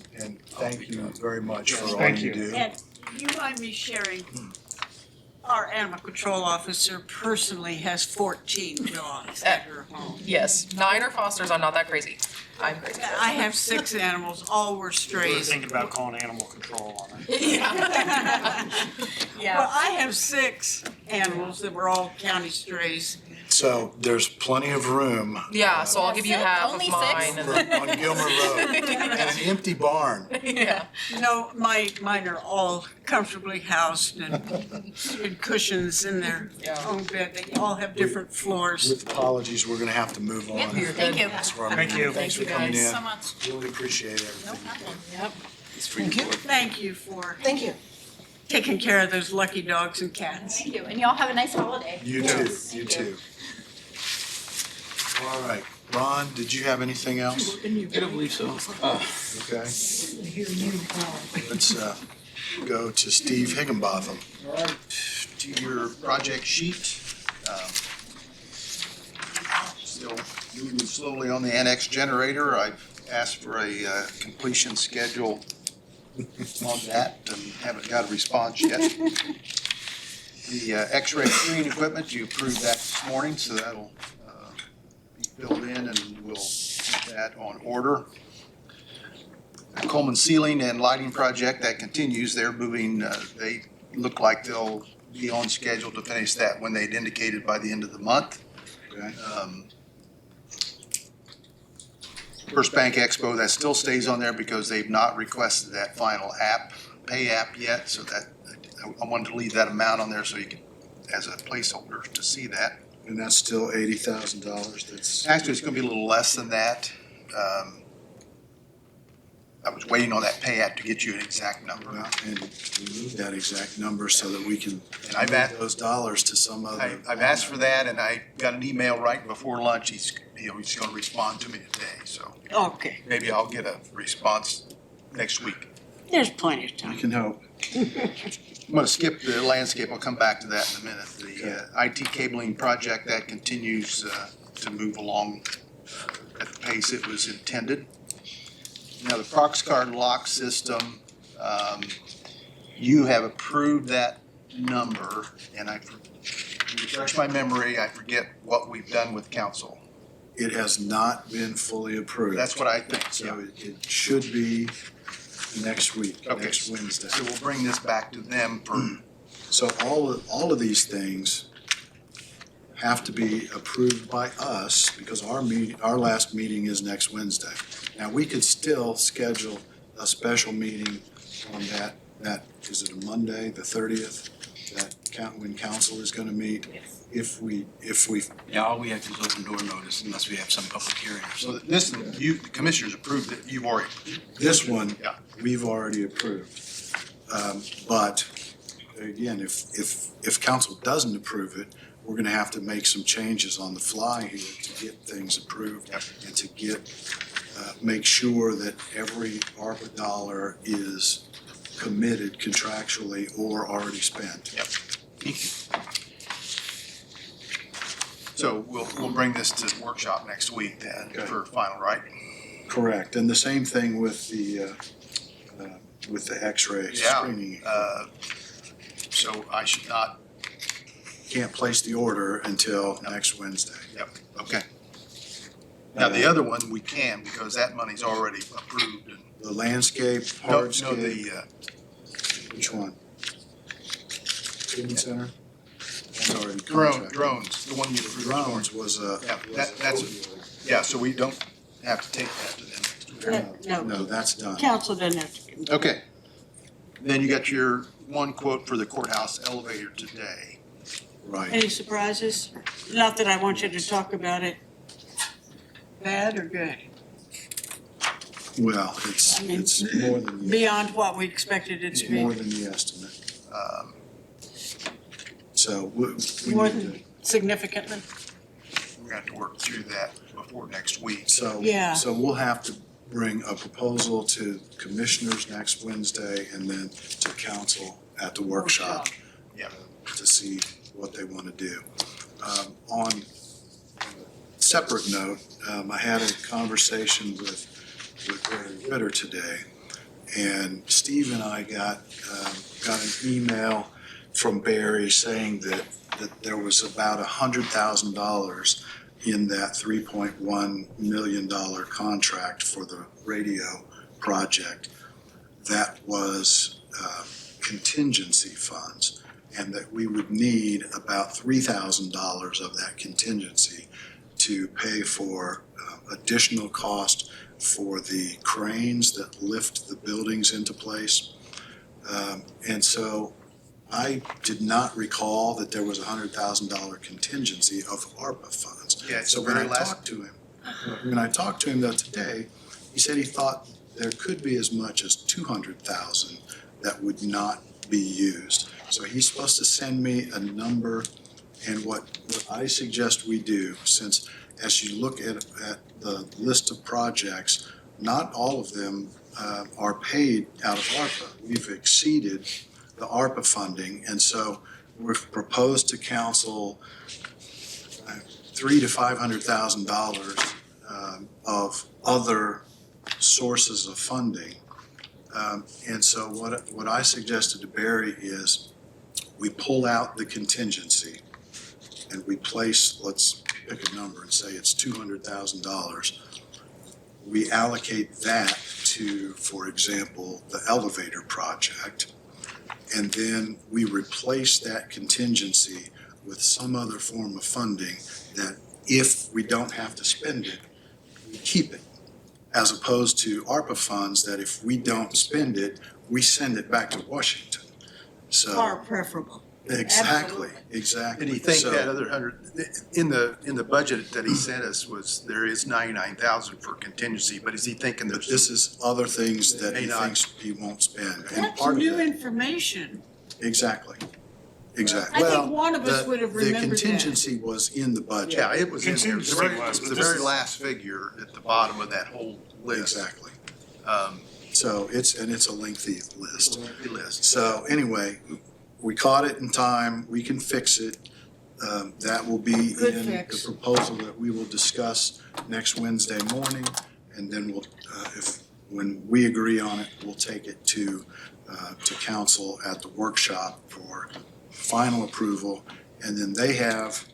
thank you very much for all Thank you you. do. And you mind me sharing, our animal control officer personally has 14 dogs at her home. Yes, 9 are fosters, I'm not that crazy, I'm crazy. I have 6 animals, all were We're strays. thinking about calling animal control on it. Well, I have 6 animals that were all county strays. So there's plenty of room Yeah, so I'll give you half of Only mine, six? and for- then, on Gilmer Road and an empty barn. yeah. No, mine are all comfortably housed and in cushions in their own bed. They all have different floors. With apologies, we're going to have to move on. Thank you. That's where I'm Thank going. you. Thanks for coming in. So much. Really appreciate everything. Yep. Thank you. Thank you for Thank you. taking care of those lucky dogs and cats. Thank you. And y'all have a nice holiday. You too, you too. All right, Ron, did you have anything else? I don't believe so. Okay, Hear you. let's go to Steve Higginbotham. All right, to your project sheet. Still moving slowly on the annex generator. I've asked for a completion schedule on that and haven't got a response yet. The X-ray screening equipment, you approved that this morning, so that'll be filled in and we'll get that on order. The Coleman Ceiling and Lighting Project, that continues. They're moving, they look like they'll be on schedule to finish that when they'd indicated by the end of the month. Okay. First Bank Expo, that still stays on there because they've not requested that final pay app yet, so that, I wanted to leave that amount on there so you can, as a placeholder, to see that. And that's still $80,000, that's. Actually, it's gonna be a little less than that. I was waiting on that pay app to get you an exact number. Well, and we need that exact number so that we can And I've move asked, those dollars to some other. I've asked for that, and I got an email right before lunch. He's gonna respond to me today, so Okay, maybe I'll get a response next week. there's plenty of We time. can hope. I'm gonna skip the landscape. I'll come back to that in a minute. The IT cabling project, that continues to move along at the pace it was intended. Now, the Proxcard lock system, you have approved that number, and refresh my memory, I forget what we've done with council. It has not been fully approved. That's what I think, So it should be next week, Okay. next Wednesday. So we'll bring this back to them for, So all of these things have to be approved by us because our last meeting is next Wednesday. Now, we could still schedule a special meeting on that, is it a Monday, the 30th? When council is gonna meet? If we, Yeah, all we have to is open door notice unless we have some public hearing or so something. this, the commissioners approved it, you've already, this one, Yeah. we've already approved. But again, if council doesn't approve it, we're gonna have to make some changes on the fly here to get things approved and to make sure that every ARPA dollar is committed contractually or already spent. Yep. So we'll bring this to the workshop next week then for final, right? Correct, and the same thing with the X-ray Yeah. screening. So I should not, Can't place the order until next Wednesday. yep, okay. Now, the other one we can because that money's already approved. And The landscape, No, hardscape, which one? Student center? That's already contracted. drones, the one you approved. Drones was a. Yeah, yeah, so we don't have to take that to them. No, that's done. Council doesn't have to. Okay. Then you got your one quote for the courthouse elevator today. Right. Any surprises? Not that I want you to talk about it. Bad or good? Well, I mean, it's more than, Beyond what we expected it it's to be? more than the estimate. So we More need than significantly? We're gonna have to work through that before next week. So, Yeah. so we'll have to bring a proposal to commissioners next Wednesday and then to council at the workshop. Yeah. To see what they want to do. On a separate note, I had a conversation with Barry Ritter today, and Steve and I got an email from Barry saying that there was about $100,000 in that $3.1 million contract for the radio project that was contingency funds, and that we would need about $3,000 of that contingency to pay for additional cost for the cranes that lift the buildings into place. And so I did not recall that there was a $100,000 contingency of ARPA funds. Yeah, it's So the when I very last- talked to him though today, he said he thought there could be as much as 200,000 that would not be used. So he's supposed to send me a number, and what I suggest we do, since as you look at the list of projects, not all of them are paid out of ARPA. We've exceeded the ARPA funding, and so we've proposed to council $300,000 to $500,000 of other sources of funding And so what I suggested to Barry is we pull out the contingency and we place, let's pick a number and say it's $200,000. We allocate that to, for example, the elevator project. And then we replace that contingency with some other form of funding that if we don't have to spend it, we keep it. As opposed to ARPA funds that if we don't spend it, we send it back to Washington. So. Far preferable. Exactly, exactly. And you think So- that other in the budget that he sent us there is 99,000 for contingency, but is he thinking that This is other things that May he not. thinks he won't spend. And That's part of new it, information. exactly, exactly. I think Well, one of us would have remembered The that. contingency was in the budget. Yeah, it was in there. Contingency was, It was but the this very is- last figure at the bottom of that whole list. Exactly. Um, So it's a lengthy list. lengthy list. So anyway, we caught it in time, we can fix it. That will be Good in the fix. proposal that we will discuss next Wednesday morning. And then we'll, when we agree on it, we'll take it to council at the workshop for final approval. And then they have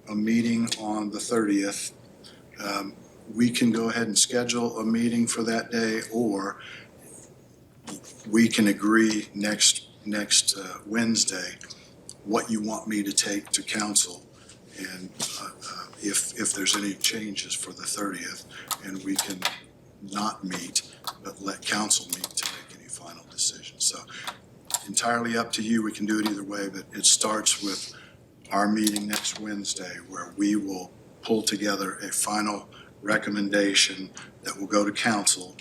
a meeting on the 30th. We can go ahead and schedule a meeting for that day, or we can agree next Wednesday what you want me to take to council, and if there's any changes for the 30th, and we can not meet, but let council meet to make any final decisions. So entirely up to you. We can do it either way, but it starts with our meeting next Wednesday, where we will pull together a final recommendation that will go to council.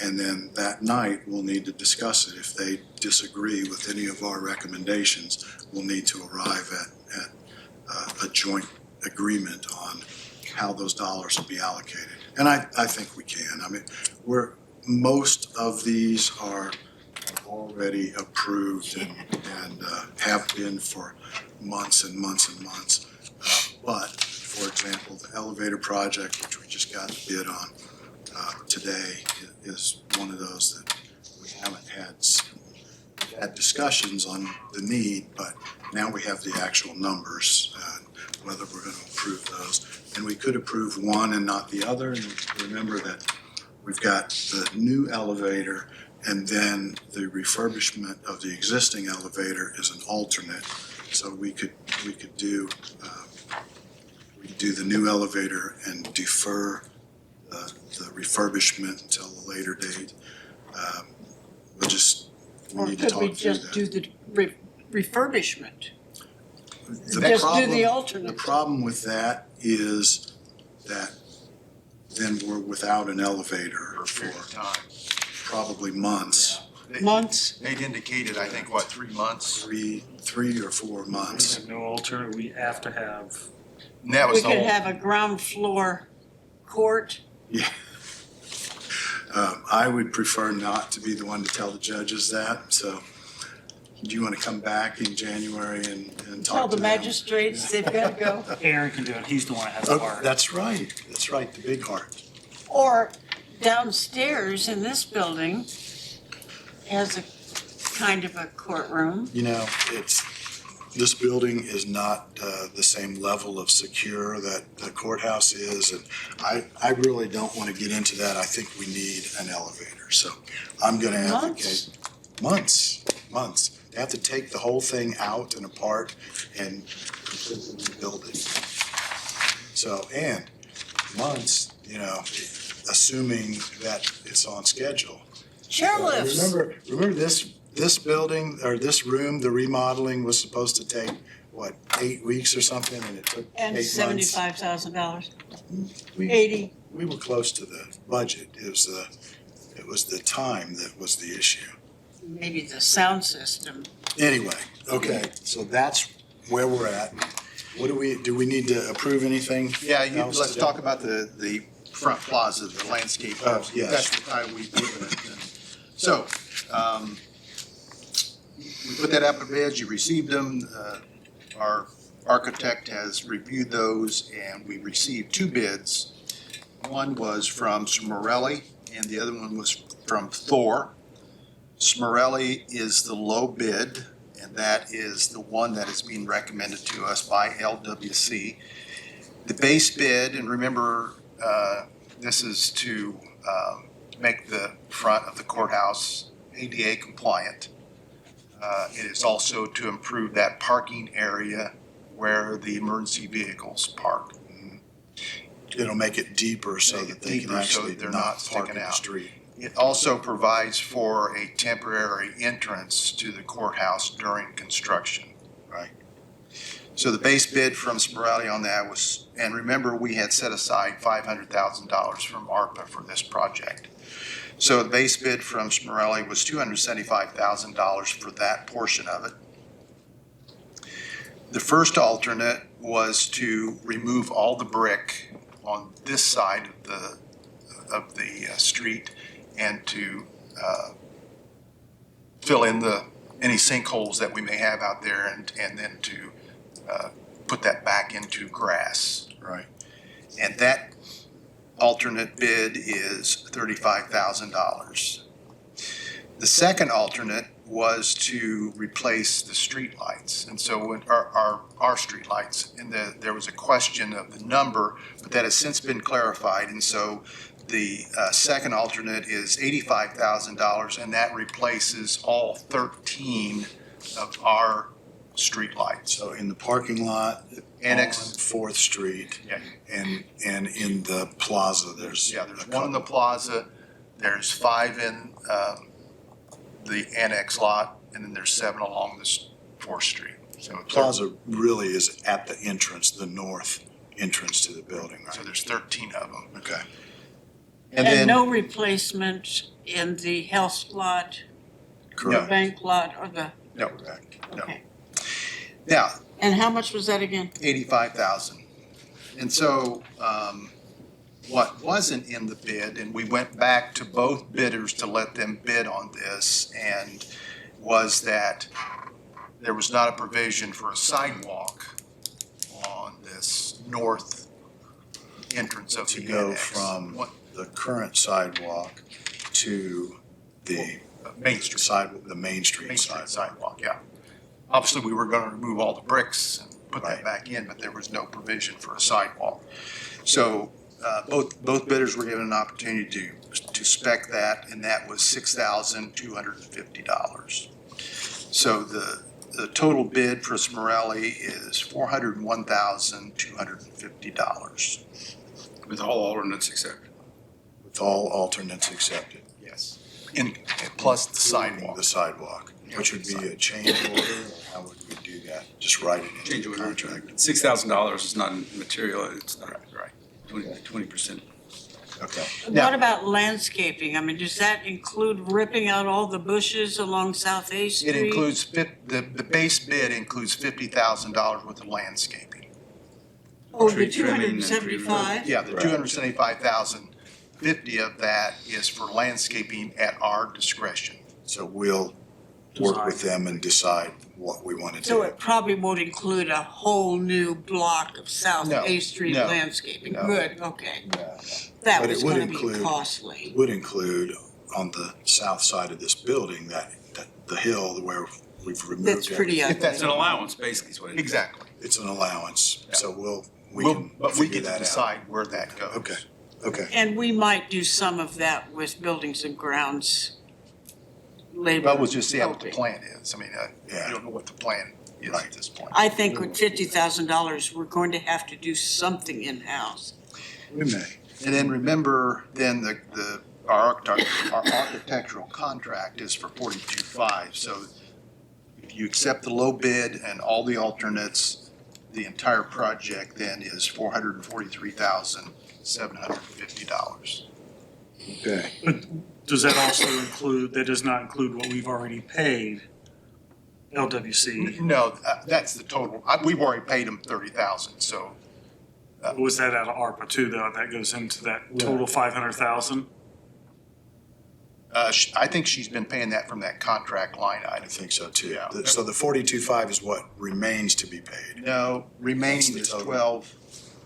And then that night, we'll need to discuss it. If they disagree with any of our recommendations, we'll need to arrive at a joint agreement on how those dollars will be allocated. And I think we can. I mean, most of these are already approved and have been for months and months and months. But, for example, the elevator project, which we just got the bid on today, is one of those that we haven't had discussions on the need, but now we have the actual numbers, whether we're going to approve those. And we could approve one and not the other. And remember that we've got the new elevator, and then the refurbishment of the existing elevator is an alternate. So we could do the new elevator and defer the refurbishment until a later date. We Or need to could talk we through just that. do the refurbishment? The Just do problem- the alternate. The problem with that is that then we're without an elevator for probably months. Months? They'd indicated, I think, 3 months? Three or 4 We months. have no alternative, we have to have. And that We was the could whole, have a ground floor court. Yeah. I would prefer not to be the one to tell the judges that, so do you want to come back in January and Tell talk the to them? magistrates they've got to go. Aaron can do it, he's the one that has the Oh, heart. that's right, the big heart. Or downstairs in this building has a kind of a courtroom. You know, this building is not the same level of secure that the courthouse is, and I really don't want to get into that. I think we need an elevator, so I'm going to advocate. Months. They have to take the whole thing out and apart and completely rebuild it. So, and months, assuming that it's on schedule. Chairlifts. Remember this building, or this room, the remodeling was supposed to take, 8 weeks or something, and it took 8 And months? $75,000. We- 80. We were close to the budget. It was the time that was the issue. Maybe the sound system. Anyway, okay, so that's where we're at. Do we need to approve anything? yeah, else let's today? talk about the front plaza, the landscape. Oh, yes. That's the title we've given it. And so, we put that up in bids, you received them. Our architect has reviewed those, and we received 2 bids. One was from Morelli, and the other one was from Thor. Smerelli is the low bid, and that is the one that is being recommended to us by LWC. The base bid, and remember, this is to make the front of the courthouse ADA compliant. It is also to improve that parking area where the emergency vehicles park. It'll make it deeper so that they can Deeper, so actually they're not park sticking in the out. street. It also provides for a temporary entrance to the courthouse during construction. Right. So the base bid from Smeraldi on that was, and remember, we had set aside $500,000 from ARPA for this project. So the base bid from Smeraldi was $275,000 for that portion of it. The first alternate was to remove all the brick on this side of the street and to fill in any sinkholes that we may have out there and then to put that back into grass. Right. And that alternate bid is $35,000. The second alternate was to replace the streetlights. And so when our streetlights, and there was a question of the number, but that has since been clarified. And so the second alternate is $85,000, and that replaces all 13 of our streetlights. So in the parking lot, Annex. on 4th Street, Yeah. and in the plaza, there's. Yeah, there's one in the plaza, there's 5 in the annex lot, and then there's 7 along this 4th Street. So Plaza really is at the entrance, the north entrance to the building, right? So there's 13 of them. Okay. And And then, no replacement in the health lot, the Correct. bank lot, or the, no, Correct. no. okay. Now, And how much was that again? 85,000. And so, what wasn't in the bid, and we went back to both bidders to let them bid on this, and was that there was not a provision for a sidewalk on this north entrance of To the go annex. from What- the current sidewalk to the Main Street. the Main Street Main Street sidewalk. sidewalk, yeah. Obviously, we were gonna remove all the bricks and put that Right. back in, but there was no provision for a sidewalk. So, both bidders were given an opportunity to spec that, and that was $6,250. So the total bid for Smeraldi is $401,250. With all alternates accepted. With all alternates accepted. Yes. And plus the sidewalk. The sidewalk, which would be a change order, or how would we do that? Just write it Change into the order. contract? $6,000 is not material, it's not, right, 20%. Okay. What about landscaping? I mean, does that include ripping out all the bushes along South A Street? It includes, the base bid includes $50,000 worth of landscaping. Oh, the tree trimming and tree 275? Yeah, the Right. 275,050 of that is for landscaping at our discretion. So we'll work with them and decide what we want to So do. it probably won't include a whole new block of South No, A Street no, landscaping? no. Good, okay. Yeah. That But was it would gonna be include- costly. It would include on the south side of this building, that the hill where we've removed. That's pretty everything. If that's It's an allowance, basically, is what it is. Exactly. It's an allowance, so we But can we figure get to that out. decide where that goes. Okay, okay. And we might do some of that with buildings and grounds labor. But we'll just see what the helping. plan is. I mean, Yeah. you don't know what the plan is at this point. I think with $50,000, we're going to have to do something in-house. We may. And then remember, then our architectural contract is for 42.5. So if you accept the low bid and all the alternates, the entire project then is $443,750. Okay. But does that also include, that does not include what we've already paid LWC? No, that's the total. We've already paid them $30,000, so. Was that out of ARPA too, though? That goes into that total 500,000? I think she's been paying that from that contract line I item. think so too. Yeah. So the 42.5 is what remains to be paid. No, remaining That's is the total. 12,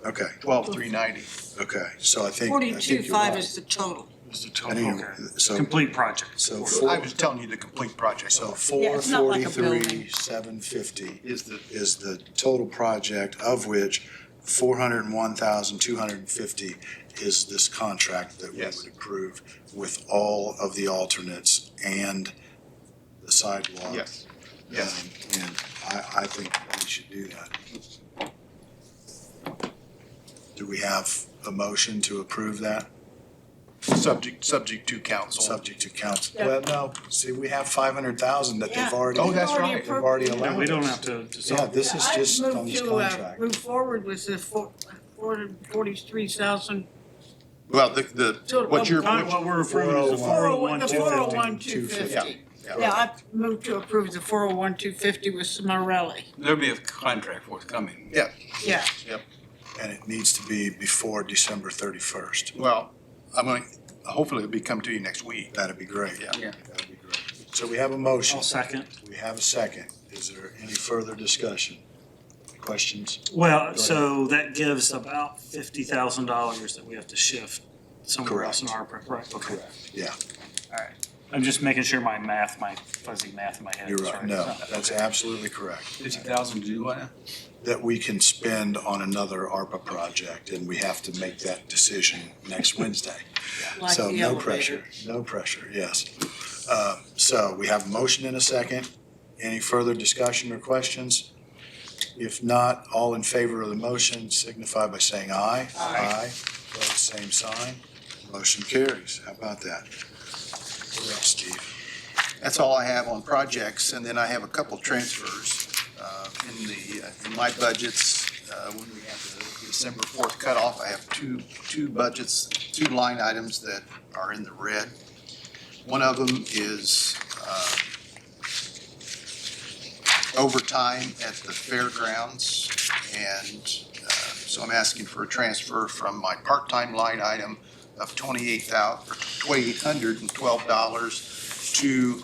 Okay, 12,390. okay. So I think. 42.5 is the total. It's a And total, anyway, okay. so- Complete project. So I was telling you the complete project. So Yeah, it's not like a 443,750 is the total project, of which 401,250 is this contract that we Yes. would approve with all of the alternates and the sidewalk. Yes, yes. And I think we should do that. Do we have a motion to approve that? Subject to council. Subject to council. Yeah. Well, no, see, we have 500,000 that Yeah. they've already. Oh, that's right. They've already appropriated. allowed. Yeah, we don't us. have to Yeah, decide. this is just I'd on move this to, contract. move forward with the 443,000. Well, what you're, What we're referring to is the 401, The 401,250. Yeah. Yeah, I move to approve the 401,250 with Cimarelli. There'll be a contract forthcoming. yeah, Yeah. And it needs to be before December 31st. well, hopefully it'll be come to you next week. That'd be great. Yeah. That'd be great. So we have a motion. I'll second. We have a second. Is there any further discussion? Questions? Well, so that gives about $50,000 that we have to shift somewhere else in ARPA, correct? Okay. Yeah, All right. I'm just making sure my fuzzy math in my head you're is right. right. No, that's absolutely correct. 50,000 to do what now? That we can spend on another ARPA project, and we have to make that decision next Wednesday. Like So the no elevator. pressure, yes. So we have a motion and a second. Any further discussion or questions? If not, all in favor of the motion signify by saying aye. Aye. Opposed, same sign. Motion carries. How about that? What else, Steve? That's all I have on projects, and then I have a couple transfers in my budgets. When we have the December 4th cutoff, I have two budgets, two line items that are in the red. One of them is overtime at the fairgrounds, and so I'm asking for a transfer from my part-time line item of $2,812 to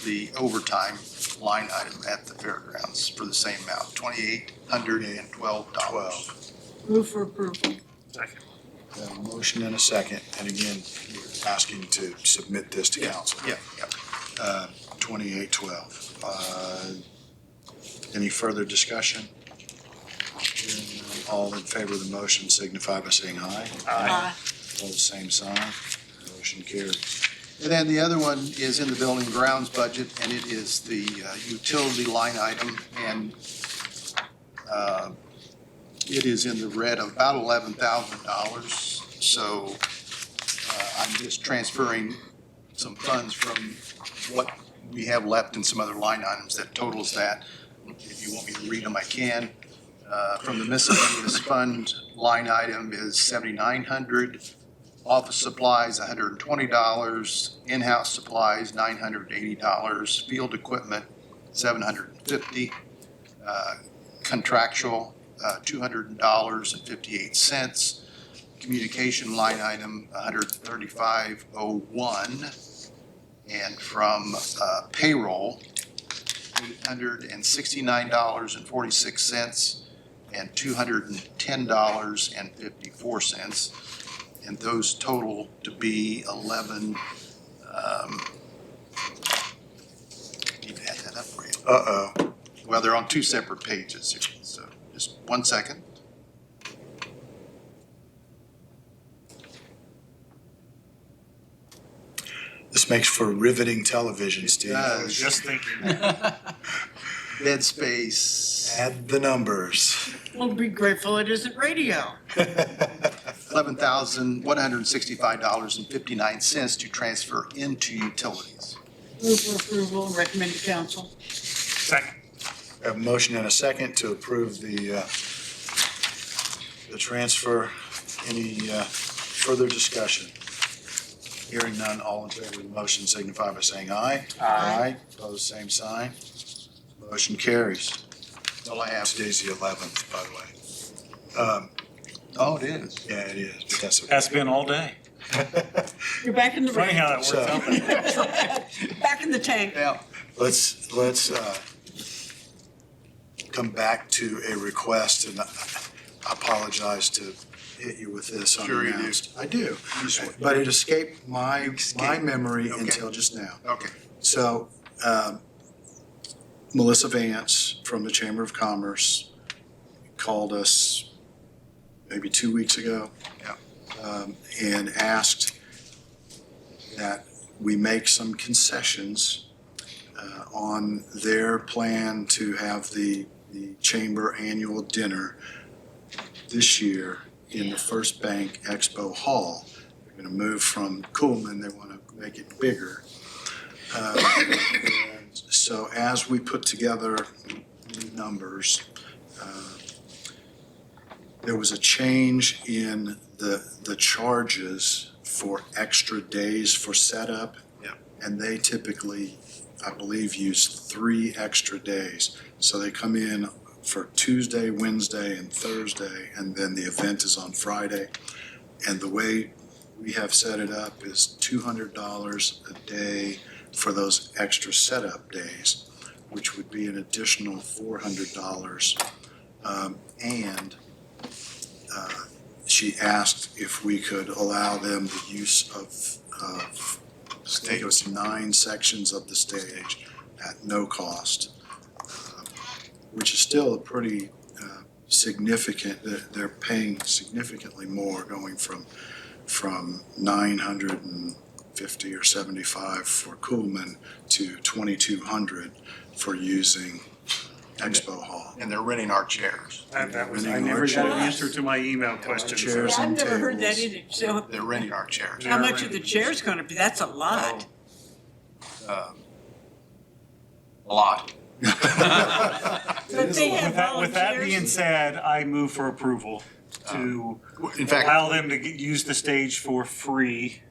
the overtime line item at the fairgrounds for the same amount, $2,812. Move for approval. Second. We have a motion and a second, and again, you're asking to submit this to council. Yeah. 2812. Any further discussion? Hearing none, all in favor of the motion signify by saying aye. Aye. Opposed, same sign. Motion carries. And then the other one is in the building grounds budget, and it is the utility line item, and it is in the red of about $11,000. So I'm just transferring some funds from what we have left in some other line items that totals that. If you want me to read them, I can. From the miscellaneous fund line item is $7,900. Office supplies, $120, in-house supplies, $980, field equipment, $750, contractual, $200.58, communication line item, $135.01, and from payroll, $869.46, and $210.54. And those total to be 11, need to add that up for you. Uh-oh. Well, they're on two separate pages here, so just 1 second. This makes for riveting television, Steve. I was just thinking. Bed space, Add the numbers. We'll be grateful it isn't radio. $11,165.59 to transfer into utilities. Move for approval and recommend to council. Second. We have a motion and a second to approve the transfer. Any further discussion? Hearing none, all in favor of the motion signify by saying aye. Aye. Opposed, same sign. Motion carries. That's all I have. Today's the 11th, by the way. Oh, it is. Yeah, it is, but that's okay. That's been all day. You're back in the Funny how ring. that works out. Back in the tank. Yeah. Let's come back to a request, and I apologize to hit you with this Sure you do. unannounced. I do, but it escaped my memory Okay. until just now. Okay. So, Melissa Vance from the Chamber of Commerce called us maybe 2 weeks ago. And asked that we make some concessions on their plan to have the chamber annual dinner this year in the First Bank Expo Hall. They're gonna move from Coolman, they wanna make it bigger. And so as we put together new numbers, there was a change in the charges for extra days for setup. Yeah. And they typically, I believe, use 3 extra days. So they come in for Tuesday, Wednesday, and Thursday, and then the event is on Friday. And the way we have set it up is $200 a day for those extra setup days, which would be an additional $400. And she asked if we could allow them the use of I think it was 9 sections of the stage at no cost, which is still a pretty significant, they're paying significantly more, going from $950 or $75 for Coolman to $2,200 for using Expo Hall. And they're renting our chairs. I never got an answer to my email question. Chairs I've and never heard that tables. either, so They're renting our chairs. how much are the chairs gonna be? That's a lot. A lot. But they have With that being volunteers. said, I move for approval to In fact, allow them to use the stage for free.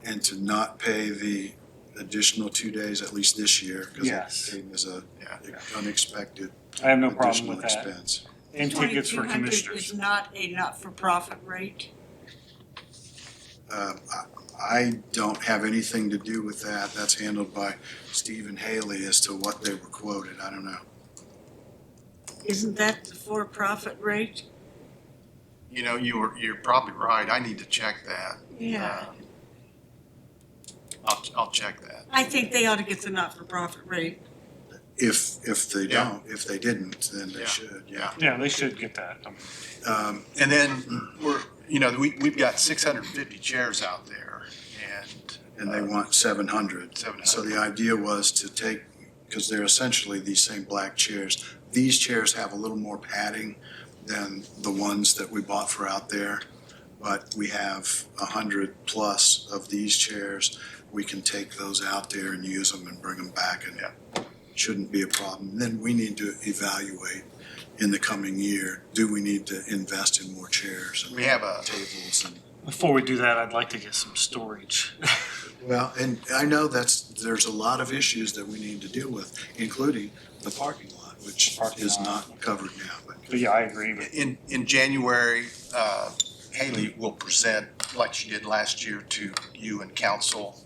And to not pay the additional 2 days, at least this year, because Yes. it came as a unexpected I have no problem additional with that. expense. And tickets for 2,200 commissioners. is not a not-for-profit rate. I don't have anything to do with that. That's handled by Steve and Haley as to what they were quoted. I don't know. Isn't that the for-profit rate? you know, you're probably right. I need to check that. Yeah. I'll check that. I think they ought to get the not-for-profit rate. If they Yeah. don't, if they didn't, then they should, yeah. Yeah, they should get that. And then we've got 650 chairs out there, And they want 700. 700. So the idea was to take, because they're essentially these same black chairs. These chairs have a little more padding than the ones that we bought for out there. But we have 100 plus of these chairs. We can take those out there and use them and bring them back, and it shouldn't be a problem. Then we need to evaluate in the coming year, do we need to invest in more chairs and We have tables and. Before we do that, I'd like to get some storage. Well, and I know there's a lot of issues that we need to deal with, including the parking lot, which is not covered now, but. But yeah, I agree. But in January, Haley will present, like she did last year, to you and council,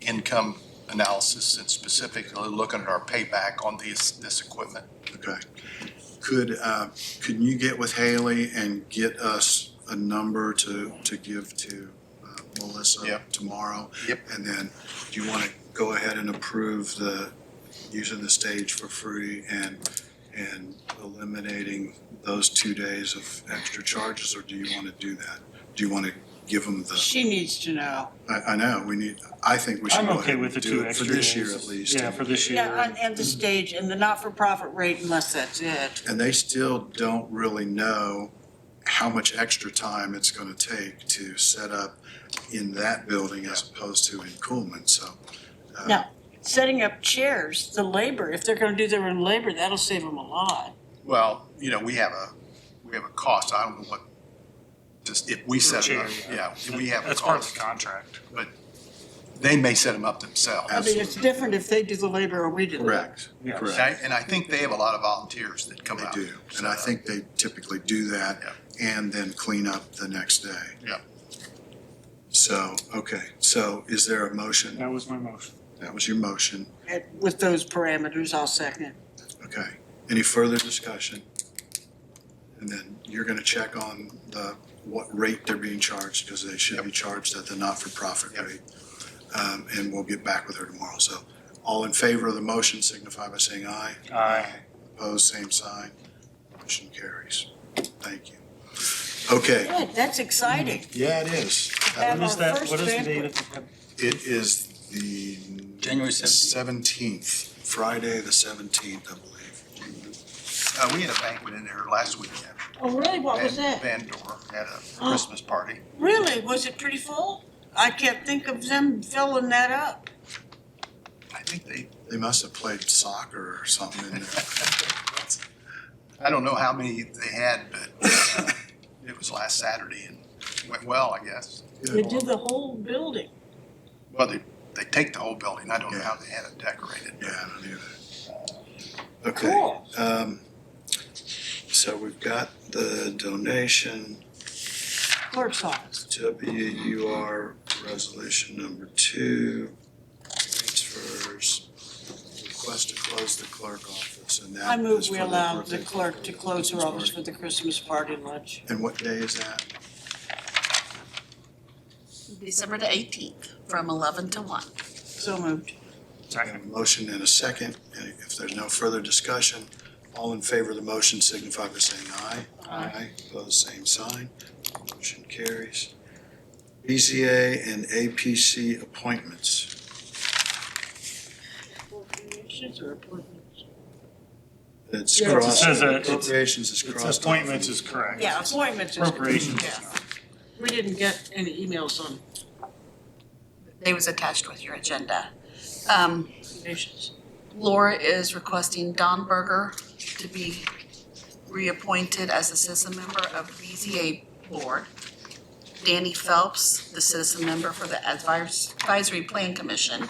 income analysis and specifically looking at our payback on this equipment. Okay. Can you get with Haley and get us a number to give to Melissa tomorrow? Yep. And then do you want to go ahead and approve the using the stage for free and eliminating those 2 days of extra charges, or do you want to do that? Do you want to give them the? She needs to know. I know, I think we should I'm go okay ahead with and the do 2 it for extra this year days. at least. Yeah, for this year. Yeah, and the stage and the not-for-profit rate unless that's it. And they still don't really know how much extra time it's gonna take to set up in that building as opposed to in Coolman, so. Now, setting up chairs, the labor, if they're gonna do their own labor, that'll save them a lot. Well, we have a cost. I don't know what, just if we set it up, we have a That's part of cost. the contract. But they may set them up themselves. I mean, it's different if they do the labor or we do the labor. Correct, Yeah. correct. And I think they have a lot of volunteers that come They out. do, and I think they typically do that and then clean up the next day. Yeah. So, okay, so is there a motion? That was my motion. That was your motion, And with those parameters, I'll second. okay. Any further discussion? And then you're gonna check on what rate they're being charged, because they should be charged at the not-for-profit rate. And we'll get back with her tomorrow. So all in favor of the motion signify by saying aye. Aye. Opposed, same sign. Motion carries. Thank you. Okay, Good, that's exciting. yeah, it is. Have What is our that, first what is the date banquet. of It is the January 17th. 17th, Friday, the 17th, I believe. We had a banquet in there last weekend. Oh, really? What was that? Van Door had a Christmas party. Really? Was it pretty full? I can't think of them filling that up. I think They must have played soccer or something in there. I don't know how many they had, but it was last Saturday and went well, I guess. They did the whole building. Well, they take the whole building. I don't know how they had it decorated. Yeah, I don't either. Okay. Cool. So we've got the donation, Clerk's office. WUR resolution number 2, transfers, request to close the clerk office, and that I move is we for the allow the birthday clerk to close her Christmas office party. for the Christmas party lunch. And what day is that? December the 18th, from 11 to 1. So moved. Second. Motion and a second, and if there's no further discussion, all in favor of the motion signify by saying aye. Aye. Opposed, same sign. Motion carries. BZA and APC appointments. Appropriations or appointments? It's Yeah, it crossed, says that- appropriations is It's crossed. appointments is correct. Yeah, appointments is. Appropriations. Yeah. We didn't get any emails on They was attached with your agenda. appropriations. Laura is requesting Don Berger to be reappointed as a citizen member of the BZA Board. Danny Phelps, the citizen member for the Advisory Plan Commission.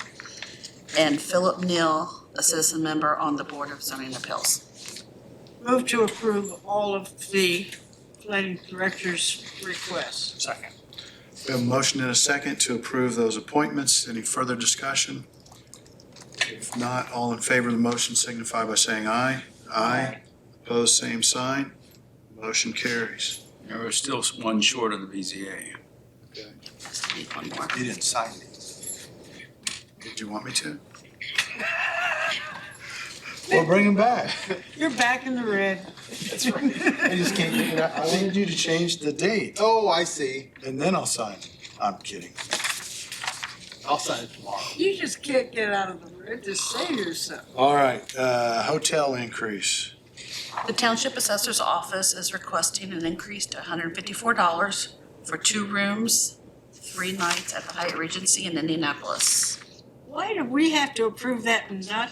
And Philip Neal, a citizen member on the Board of Zoning Appeals. Move to approve all of the planning director's requests. Second. We have a motion and a second to approve those appointments. Any further discussion? If not, all in favor of the motion signify by saying aye. Aye. Opposed, same sign. Motion carries. There was still one short of the BZA. Need one more. You didn't sign it. Did you want me to? Well, bring him back. You're back in the red. That's right. I just can't get it out. I wanted you to change the date. Oh, I see. And then I'll sign it. I'm kidding. I'll sign it tomorrow. You just can't get out of the red to save yourself. All right, hotel increase. The Township Assessor's Office is requesting an increase to $154 for 2 rooms, 3 nights at the Hyatt Regency in Indianapolis. Why do we have to approve that and not?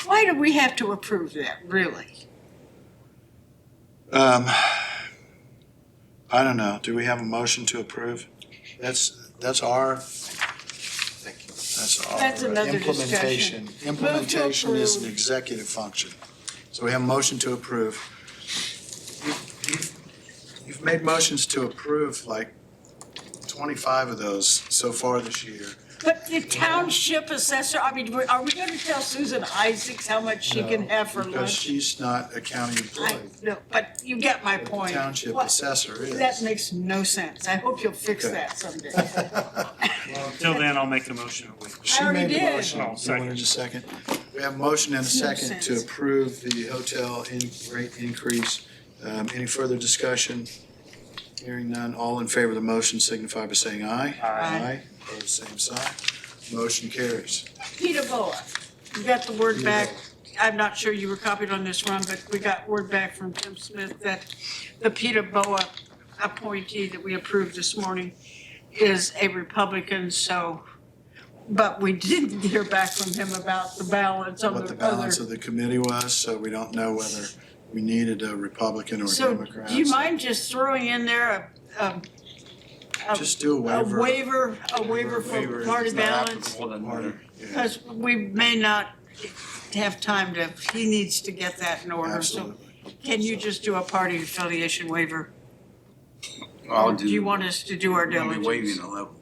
Why do we have to approve that, really? I don't know. Do we have a motion to approve? That's our. That's our That's another implementation. discussion. Implementation is an approve. executive function. So we have a motion to approve. You've made motions to approve like 25 of those so far this year. But the township assessor, I mean, are we gonna tell Susan Isaacs how much she can have for Because lunch? she's not a county I employee. know, but you get my The point. township What- assessor is. That makes no sense. I hope you'll fix Okay. that someday. Well, until then, I'll make the motion. She already made the did. motion. Oh, You wanted a second? We have a motion and a Makes no second to sense. approve the hotel rate increase. Any further discussion? Hearing none, all in favor of the motion signify by saying aye. Aye. Opposed, same sign. Motion carries. Peter Boa, you got the word back. I'm not sure you were copied on this, Ron, but we got word back from Tim Smith that the Peter Boa appointee that we approved this morning is a Republican, so, but we didn't hear back from him about the balance on What the the other. balance of the committee was, so we don't know whether we needed a Republican or a So Democrat. do you mind just throwing in there Just do a a waiver. waiver for party balance? Party, yeah. Because we may not have time to, he needs to get that in order, so Absolutely. can you just do a party affiliation waiver? I'll Or do you want us to do our I'll be waiving diligence? a level.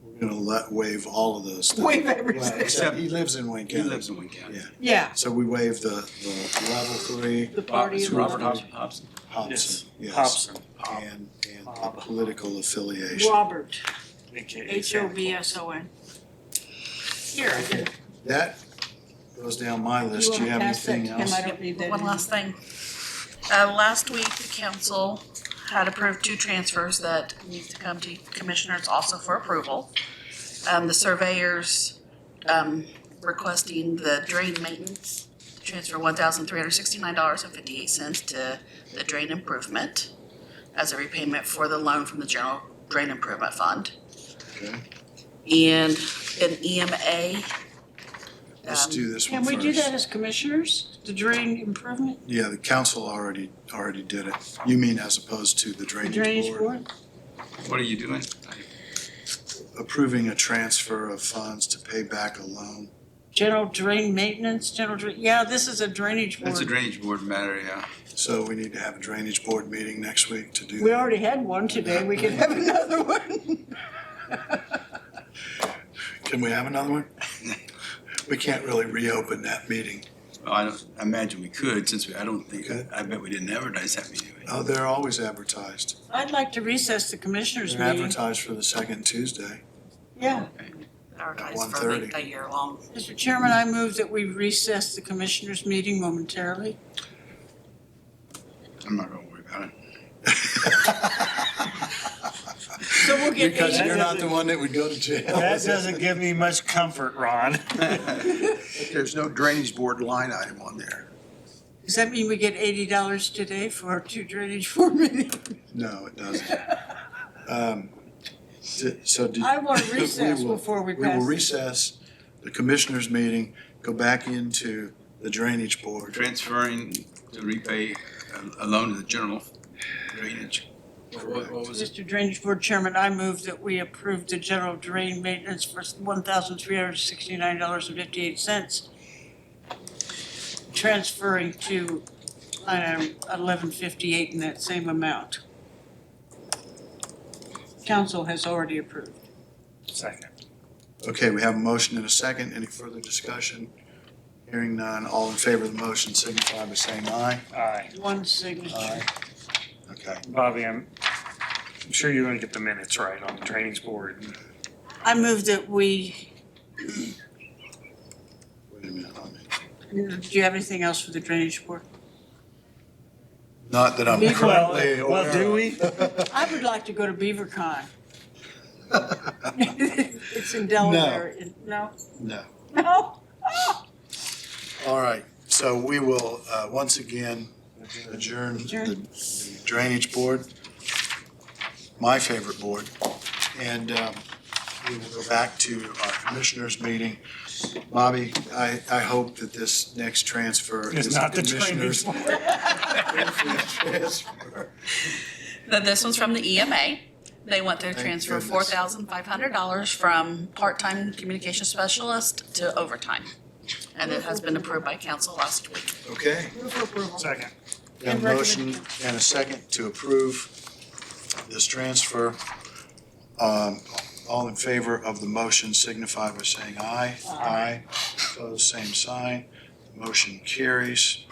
We're We're gonna waive all of those things. Waive everything. Well, except he lives in Wayne He County. lives in Wayne County. Yeah. Yeah, So we waive the level 3, the party It's of Robert Robert. Hobson. Hobson, yes. Hobson, And the political affiliation. Robert, AKA HOBSON. Here, I did. That goes down my list. Do you have pass that anything to him? else? I don't need that. One last thing. Last week, the council had approved 2 transfers that need to come to commissioners also for approval. The surveyors, requesting the drain maintenance, transfer $1,369.58 to the drain improvement as a repayment for the loan from the general drain improvement fund. Okay. And an EMA. Let's do this one Can we do first. that as commissioners, the drain improvement, Yeah, the council already did it. You mean as opposed to the the drainage drainage board? board? What are you doing? Approving a transfer of funds to pay back a loan. General drain maintenance, yeah, this is a drainage board. That's a drainage board matter, yeah. So we need to have a drainage board meeting next week to do We that. already had one today, we could have another one. Can we have another one? We can't really reopen that meeting. Well, I imagine we could, since I Okay. bet we didn't advertise that meeting. Oh, they're always advertised. I'd like to recess the commissioners They're meeting. advertised for the second Tuesday. Yeah. Advertised for 1:30. a year long. Mr. Chairman, I move that we recess the commissioners meeting momentarily. I'm not gonna worry about it. So we'll get Because eight- you're not the one that would go to jail. That doesn't give me much comfort, Ron. There's no drainage board line item on there. Does that mean we get $80 today for our 2 drainage board meetings? No, it doesn't. I want to recess will- before we We will pass. recess the commissioners meeting, go back into the drainage board. Transferring to repay a loan to the general drainage. What was it? Mr. Drainage Board Chairman, I move that we approve the general drain maintenance for $1,369.58, transferring to line item 1158 in that same amount. Council has already approved. Second. Okay, we have a motion and a second. Any further discussion? Hearing none, all in favor of the motion signify by saying aye. Aye. One signature. Aye. Okay. Bobby, I'm sure you're gonna get the minutes right on the drainage board. I move that we, Wait a minute, do you have anything else for the drainage board? not that I'm Well, currently aware Well, do of. we? I would like to go to BeaverCon. It's in Delaware. No? No. No? All right, so we will, once again, adjourn the drainage board, my favorite board, and we will go back to our commissioners meeting. Bobby, I hope that this next transfer It's is not the the drainage commissioners. board. Transfer. This one's from the EMA. They want to Thank transfer goodness. $4,500 from part-time communication specialist to overtime. And it has been approved by council last week. Okay, Second. got a motion and a second to approve this transfer. All in favor of the motion signify by saying aye. Aye. Opposed, same sign. Motion carries.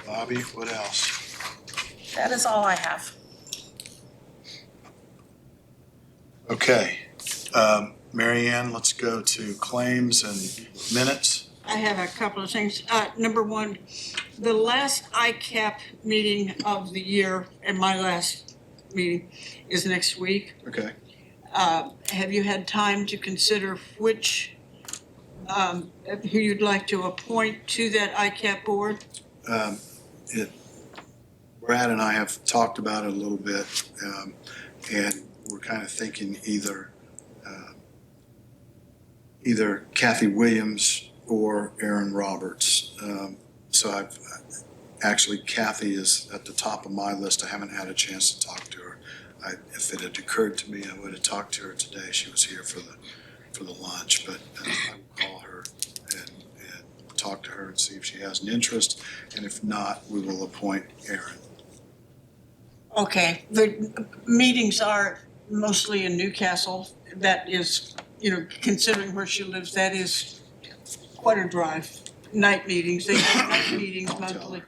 Bobby, what else? That is all I have. Okay, Mary Ann, let's go to claims and minutes. I have a couple of things. Number one, the last ICAP meeting of the year, and my last meeting, is next week. Okay. Have you had time to consider which, who you'd like to appoint to that ICAP board? Brad and I have talked about it a little bit, and we're kind of thinking either Kathy Williams or Aaron Roberts. So actually Kathy is at the top of my list. I haven't had a chance to talk to her. If it had occurred to me, I would have talked to her today. She was here for the lunch, but I will call her and talk to her and see if she has an interest. And if not, we will appoint Aaron. Okay, the meetings are mostly in Newcastle. That is considering where she lives, that is quite a drive. Night meetings, they do night meetings monthly,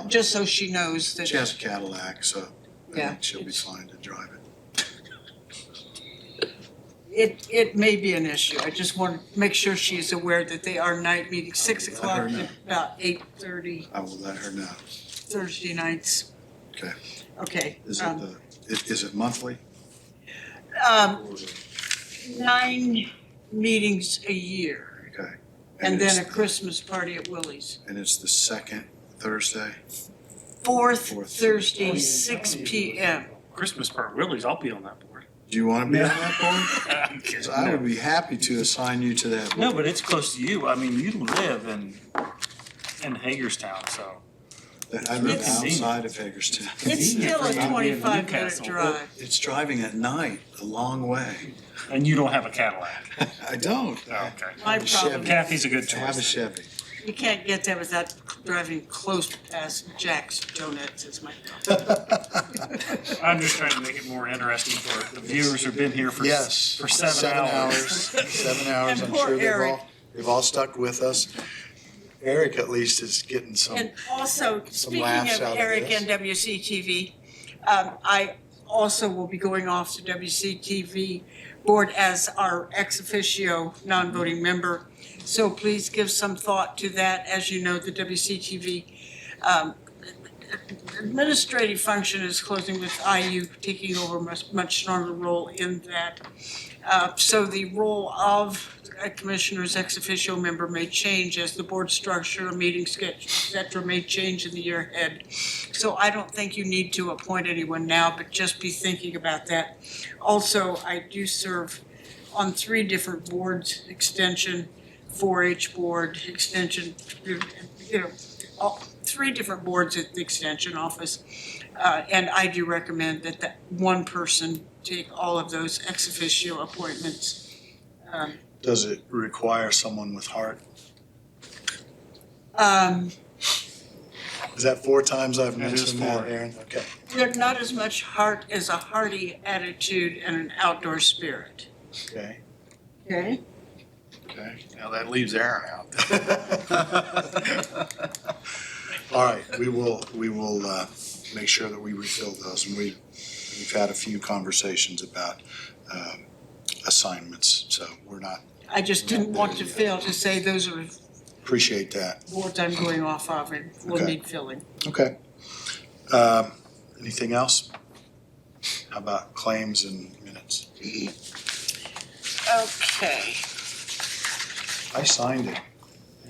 just so she knows that. She has a Cadillac, so I Yeah, think she'll be fine to drive it. It may be an issue. I just want to make sure she's aware that they are night meetings, 6 Let o'clock her to know. about 8:30 I will let her know. Thursday nights. Okay. Okay. Is it monthly? 9 meetings a year, Okay. and then a it's- Christmas party at Willie's. And it's the second Thursday? Fourth Fourth Thursday, 6 p.m. Christmas part, Willie's, I'll be on that board. Do you want to be on that board? I'm 'Cause kidding. I would be happy to assign you to that No, board. but it's close to you. I mean, you live in Hagerstown, so. I live It's- outside of Hagerstown. It's still a for you to be in 25-minute Newcastle. drive. It's driving at night, a long way. And you don't have a Cadillac. I don't. Oh, okay. My problem, Kathy's a good I have a choice. Chevy. you can't get there without driving close past Jack's Donuts is my I'm just trying to make it more interesting for the viewers who've been here for, Yes. for 7 hours. 7 hours. And I'm poor sure Eric. they've all stuck with us. Eric at least is getting some. And also, speaking laughs of out of Eric this. and WCTV, I also will be going off to WCTV board as our ex officio non-voting member. So please give some thought to that. As you know, the WCTV administrative function is closing with IU taking over a much stronger role in that. So the role of a commissioner's ex officio member may change as the board structure, meeting schedule, et cetera, may change in the year ahead. So I don't think you need to appoint anyone now, but just be thinking about that. Also, I do serve on 3 different boards, extension, 4-H board, extension, 3 different boards at the extension office. And I do recommend that one person take all of those ex officio appointments. Does it require someone with heart? Is that 4 times I've That is mentioned that, 4. Aaron? Okay. There's not as much heart as a hearty attitude and an outdoor spirit. Okay. Okay? Okay. Now that leaves Aaron out. All right, we will make sure that we refill those, and we've had a few conversations about assignments, so we're not, I just didn't want to fail to say those are appreciate that. boards I'm going off of and will Okay. need filling. Okay. Anything else? How about claims and minutes? Okay. I signed it.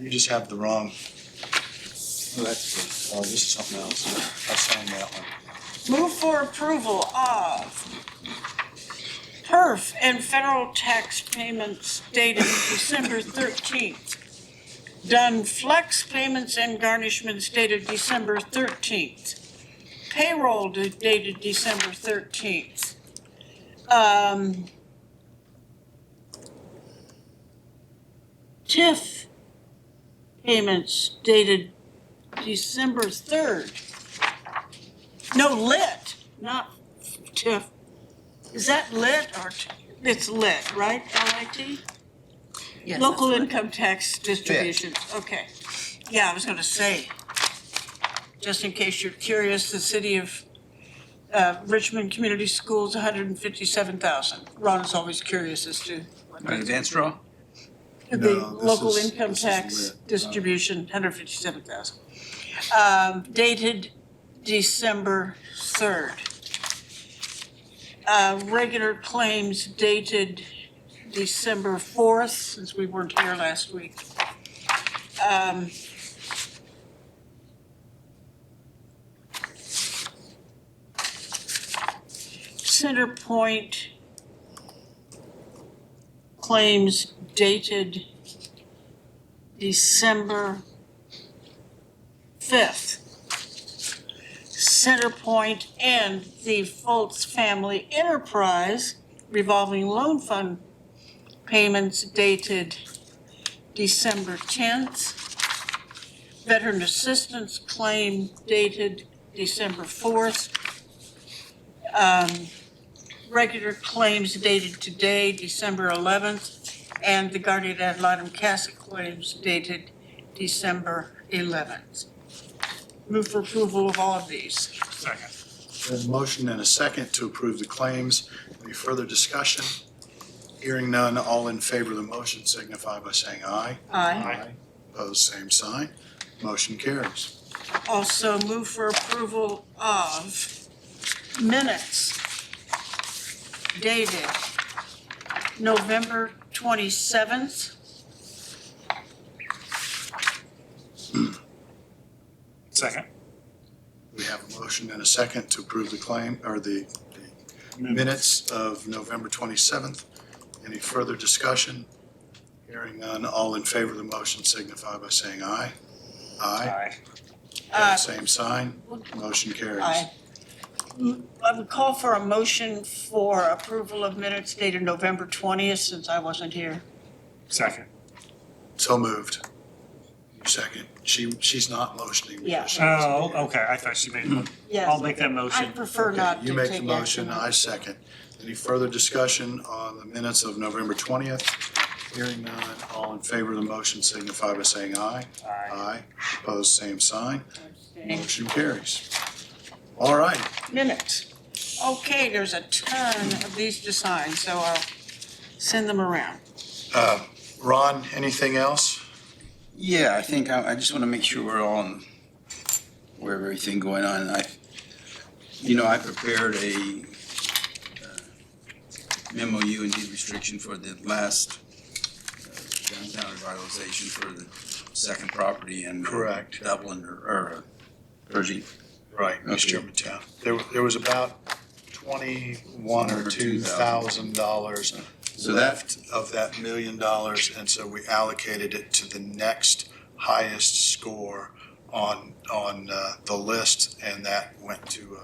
You just have the wrong. Oh, that's good. Oh, this is something else. I signed that one. Move for approval of PERF and federal tax payments dated December 13th. Done flex payments and garnishments dated December 13th. Payroll dated December 13th. TIF payments dated December 3rd. No, lit, not TIF. Is that lit or, it's lit, right, LIT? Yes, Local that's right. income tax distributions, okay. Yeah, I was gonna say, just in case you're curious, the city of Richmond Community Schools, 157,000. Ron is always curious as to what An advance draw? the No, this local is- income this is tax lit. distribution, 157,000. Dated December 3rd. Regular claims dated December 4th, since we weren't here last week. Center Point claims dated December 5th. Center Point and the Foltz Family Enterprise revolving loan fund payments dated December 10th. Veteran assistance claim dated December 4th. regular claims dated today, December 11th, and the guardian ad litem CASA claims dated December 11th. Move for approval of all of these. Second. There's a motion and a second to approve the claims. Any further discussion? Hearing none, all in favor of the motion signify by saying aye. Aye. Opposed, same sign. Motion carries. Also move for approval of minutes dated November 27th. Second. We have a motion and a second to approve the claim, or the minutes of November 27th. Any further discussion? Hearing none, all in favor of the motion signify by saying aye. Aye. Opposed, same sign. Motion carries. Aye. I would call for a motion for approval of minutes dated November 20th, since I wasn't here. Second. So moved. Second. She's not motioning. Yeah. because she wasn't here. Okay, I thought she made, Yes. I'll make that I motion. prefer Okay, not to you make the take motion, action. I second. Any further discussion on the minutes of November 20th? Hearing none, all in favor of the motion signify by saying aye. Aye. Opposed, same sign. Motion carries. All right. Minutes. Okay, there's a ton of these to sign, so I'll send them around. Ron, anything else? Yeah, I think I just want to make sure we're all aware of everything going on. I prepared a MOU and deed restriction for the last downtown revitalization for the second property in Correct. Dublin or Jersey. Right, East Okay. Germantown. There was about $21,000 or $2,000 So left of that $1 million, and so we allocated it to the next highest score on the list, and that went to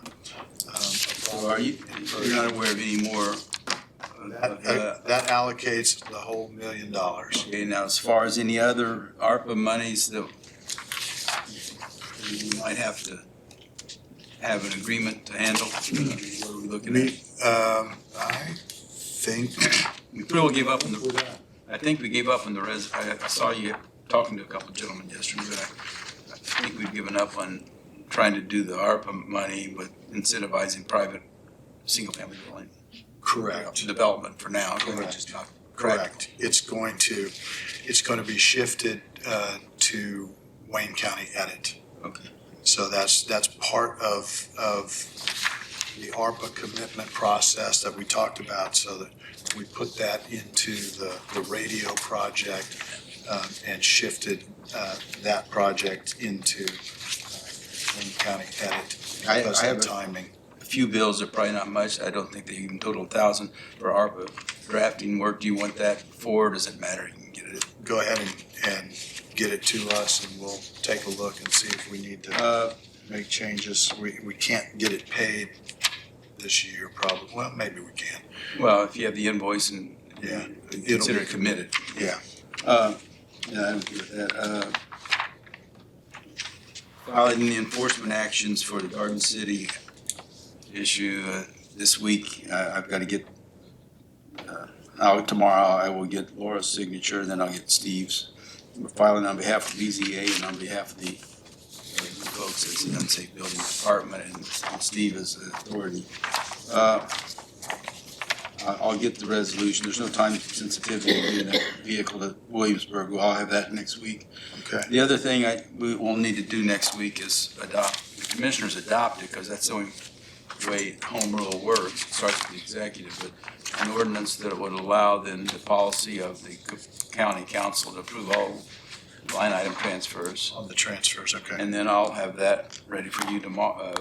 So you're not aware of any more of that? that allocates the whole $1 million. Okay, now as far as any other ARPA monies that we might have to have an agreement to handle, what are we looking at? I think We probably gave up on I think we gave up on the I saw you talking to a couple of gentlemen yesterday, but I think we've given up on trying to do the ARPA money with incentivizing private single-family dwelling. Correct. Development for now, which Correct. is not Correct. It's going to be shifted to Wayne County Edit. Okay. So that's part of the ARPA commitment process that we talked about, so that we put that into the radio project and shifted that project into Wayne County Edit because I of have the timing. A few bills are probably not much. I don't think they even total 1,000 for ARPA drafting work. Do you want that for, or does it matter? You can get it. Go ahead and get it to us, and we'll take a look and see if we need to make changes. We can't get it paid this year, probably. Well, maybe we can. Well, if you have the invoice and Yeah, consider it committed. Yeah. Yeah, I would agree with that. Filing the enforcement actions for the Garden City issue this week. I've got to get, tomorrow I will get Laura's signature, and then I'll get Steve's. We're filing on behalf of BZA and on behalf of the folks at the Unsafe Building Department, and Steve is the authority. I'll get the resolution. There's no time sensitivity in getting that vehicle to Williamsburg. Well, I'll have that next week. Okay. The other thing we will need to do next week is the commissioners adopt it, because that's the only way home rule works. It starts with the executive, but an ordinance that would allow then the policy of the county council to approve all line item transfers. On the transfers, okay. And then I'll have that ready for you tomorrow,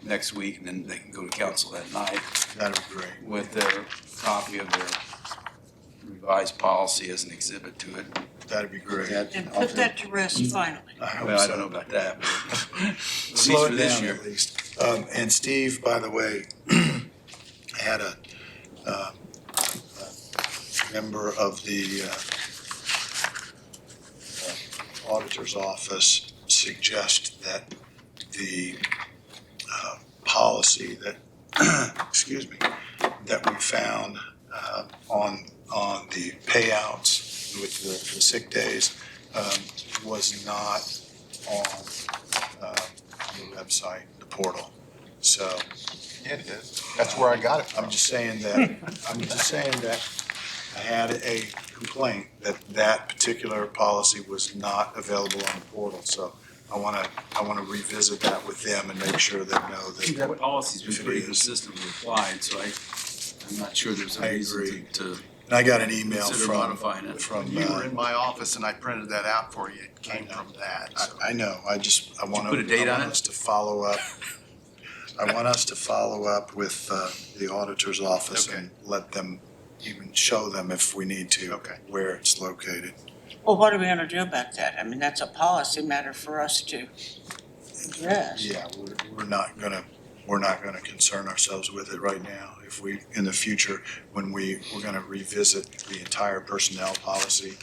next week, and then they can go to council that night That'd be great. with their copy of their revised policy as an exhibit to it. That'd be great. And put that to rest finally. I hope Well, I so. don't know about that, but at Slow least it for this down year. at least. And Steve, by the way, had a member of the auditor's office suggest that the policy that, excuse me, that we found on the payouts with the sick days was not on the website, the portal. So It is. That's where I got it from. I'm just saying that I had a complaint that that particular policy was not available on the portal. So I wanna revisit that with them and make sure they know that. That policy's been if it pretty is. consistently applied, so I'm not sure there's a I reason agree. to And I got an email consider modifying it. from, You were in my office and I printed that out for you. It came from that. So. I know, I want put a date on it? us to follow up. I want us to follow up with the auditor's office Okay. and let them, even show them if we need to, where it's located. Well, what are we gonna do about that? I mean, that's a policy matter for us to address. Yeah, we're not gonna concern ourselves with it right now. If we, in the future, when we're gonna revisit the entire personnel policy,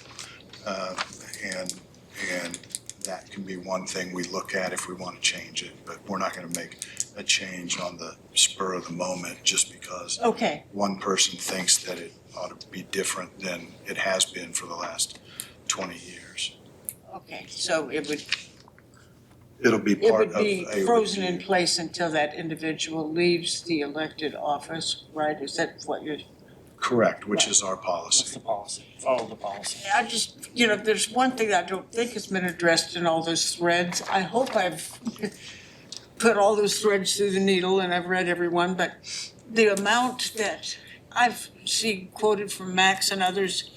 and that can be one thing we look at if we wanna change it, but we're not gonna make a change on the spur of the moment just because Okay, one person thinks that it ought to be different than it has been for the last 20 years. okay, so It'll be it part would of be a frozen in review. place until that individual leaves the elected office, right? Is that what you're? Correct, which is our That's policy. the policy. Follow the policy. I just, there's one thing I don't think has been addressed in all those threads. I hope I've put all those threads through the needle and I've read every one, but the amount that I've seen quoted from Max and others,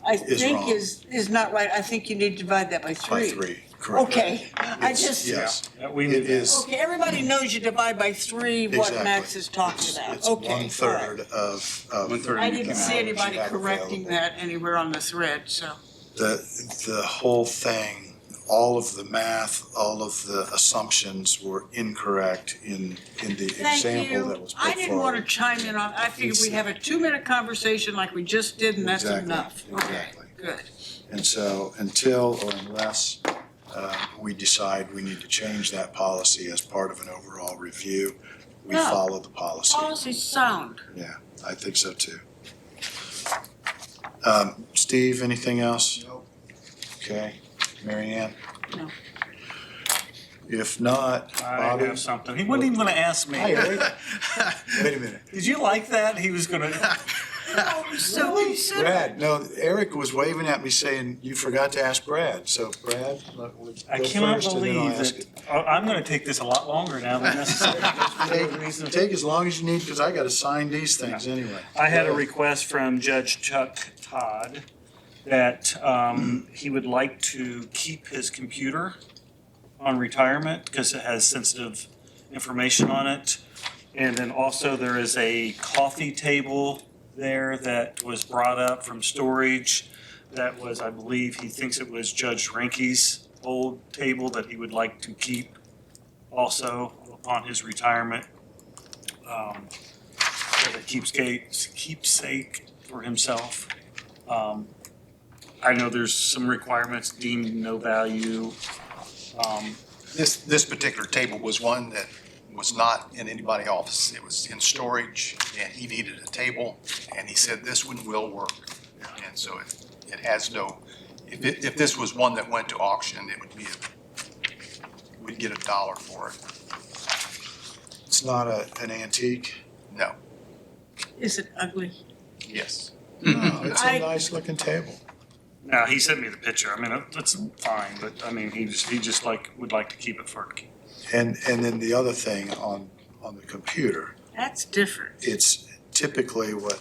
I Is think wrong. is not right. I think you need to divide that by By three. three, correct. Okay, I just, Yes, We it need is. okay, everybody knows you divide by three what Exactly. Max is talking about. It's Okay, all 1/3 right. of. One-third. I didn't see hours anybody you have correcting available. that anywhere on the thread, so. The whole thing, all of the math, all of the assumptions were incorrect in the Thank example that you. was I put didn't want to forward. chime in on, I figured we'd have a 2-minute conversation like we just did and that's Exactly, enough. Okay, exactly. good. And so until or unless we decide we need to change that policy as part of an overall review, we No. follow the policy. Policy's sound. Yeah, I think so too. Steve, anything else? No. Okay, Mary Ann? No. If not, I Bobby? have something. He wasn't even gonna ask me. Hey, wait a minute. Did you like that? He was gonna, So he said, Brad, no, Eric was waving at me saying you forgot to ask Brad. So Brad, I go cannot first and then I'll believe ask that, I'm gonna take this a lot longer now than necessary. it. Take as long as you need because I got to sign these things anyway. I had a request from Judge Chuck Todd that he would like to keep his computer on retirement because it has sensitive information on it. And then also there is a coffee table there that was brought up from storage. That was, I believe, he thinks it was Judge Rinke's old table that he would like to keep also upon his retirement. As a keepsake for himself. I know there's some requirements deemed no value. This particular table was one that was not in anybody's office. It was in storage and he needed a table and he said this one will work. And so it has no, if this was one that went to auction, it would be, we'd get $1 for it. It's not an antique. No. is it ugly? Yes. No, it's I- a nice looking table. Now, he sent me the picture. I mean, that's fine, but I mean, he just would like to keep it for. And then the other thing on the computer, That's different. it's typically what,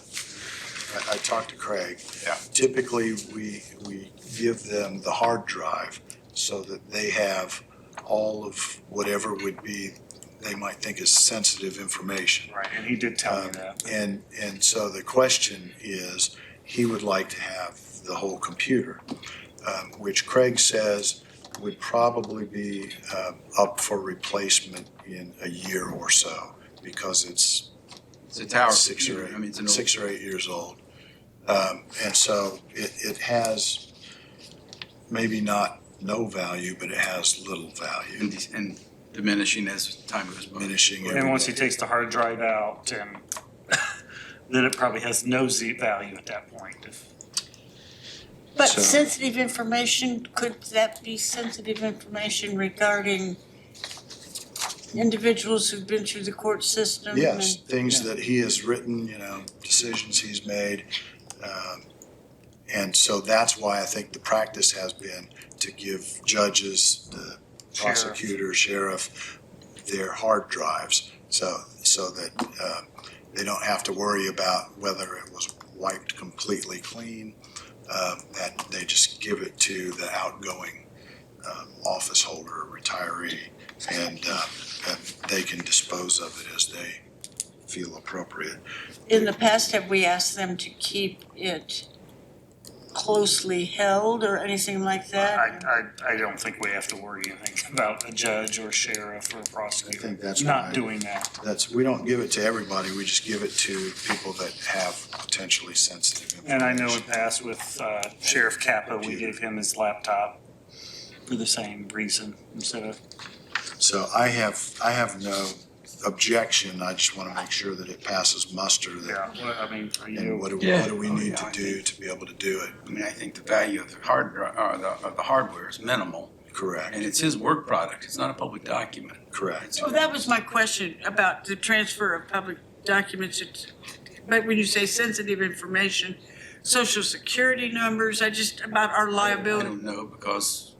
I talked to Craig. Yeah. Typically, we give them the hard drive so that they have all of whatever would be, they might think is sensitive information. Right, and he did tell me that. And so the question is, he would like to have the whole computer, which Craig says would probably be up for replacement in a year or so because it's a tower 6 or computer. 8, I mean, it's an old- 6 or 8 years old. And so it has maybe not no value, but it has little value. And diminishing as time goes by. Diminishing every And once he day. takes the hard drive out and then it probably has no value at that point. But So- sensitive information, could that be sensitive information regarding individuals who've been through the court system? Yes, things that he has written, decisions he's made. And so that's why I think the practice has been to give judges, the prosecutor, sheriff, their hard drives, so that they don't have to worry about whether it was wiped completely clean, that they just give it to the outgoing office holder, retiree, and they can dispose of it as they feel appropriate. In the past, have we asked them to keep it closely held or anything like that? I don't think we have to worry anything about a judge or sheriff or a I prosecutor think that's not why- doing that. We don't give it to everybody, we just give it to people that have potentially sensitive information. And I know in past with Sheriff Kappa, we gave him his laptop for the same reason instead of. So I have no objection, I just want to make sure that it passes muster. Yeah, well, I mean, are And you? what do we need to do to be able to do it? I mean, I think the value of the of the hardware is minimal, Correct, and it's his work product. It's not a public document. correct. Well, that was my question about the transfer of public documents. But when you say sensitive information, social security numbers, about our I liability. don't know, because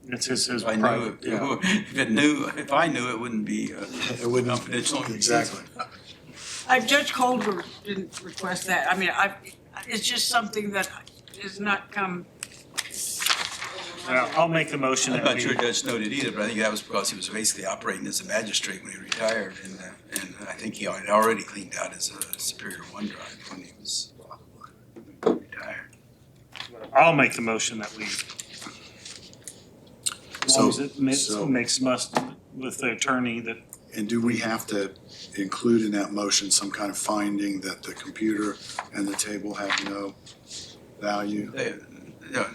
It's his if I knew, private, if I knew, it wouldn't be It wouldn't, confidential. exactly. Judge Colbert didn't request that. I mean, it's just something that has not come. Well, I'll make the motion I'm that not sure we, Judge Snow did either, but I think that was because he was basically operating as a magistrate when he retired, and I think he had already cleaned out his Superior OneDrive when he was retired. I'll make the motion that we, as long as it So- makes must with the attorney that, And do we have to include in that motion some kind of finding that the computer and the table have no value?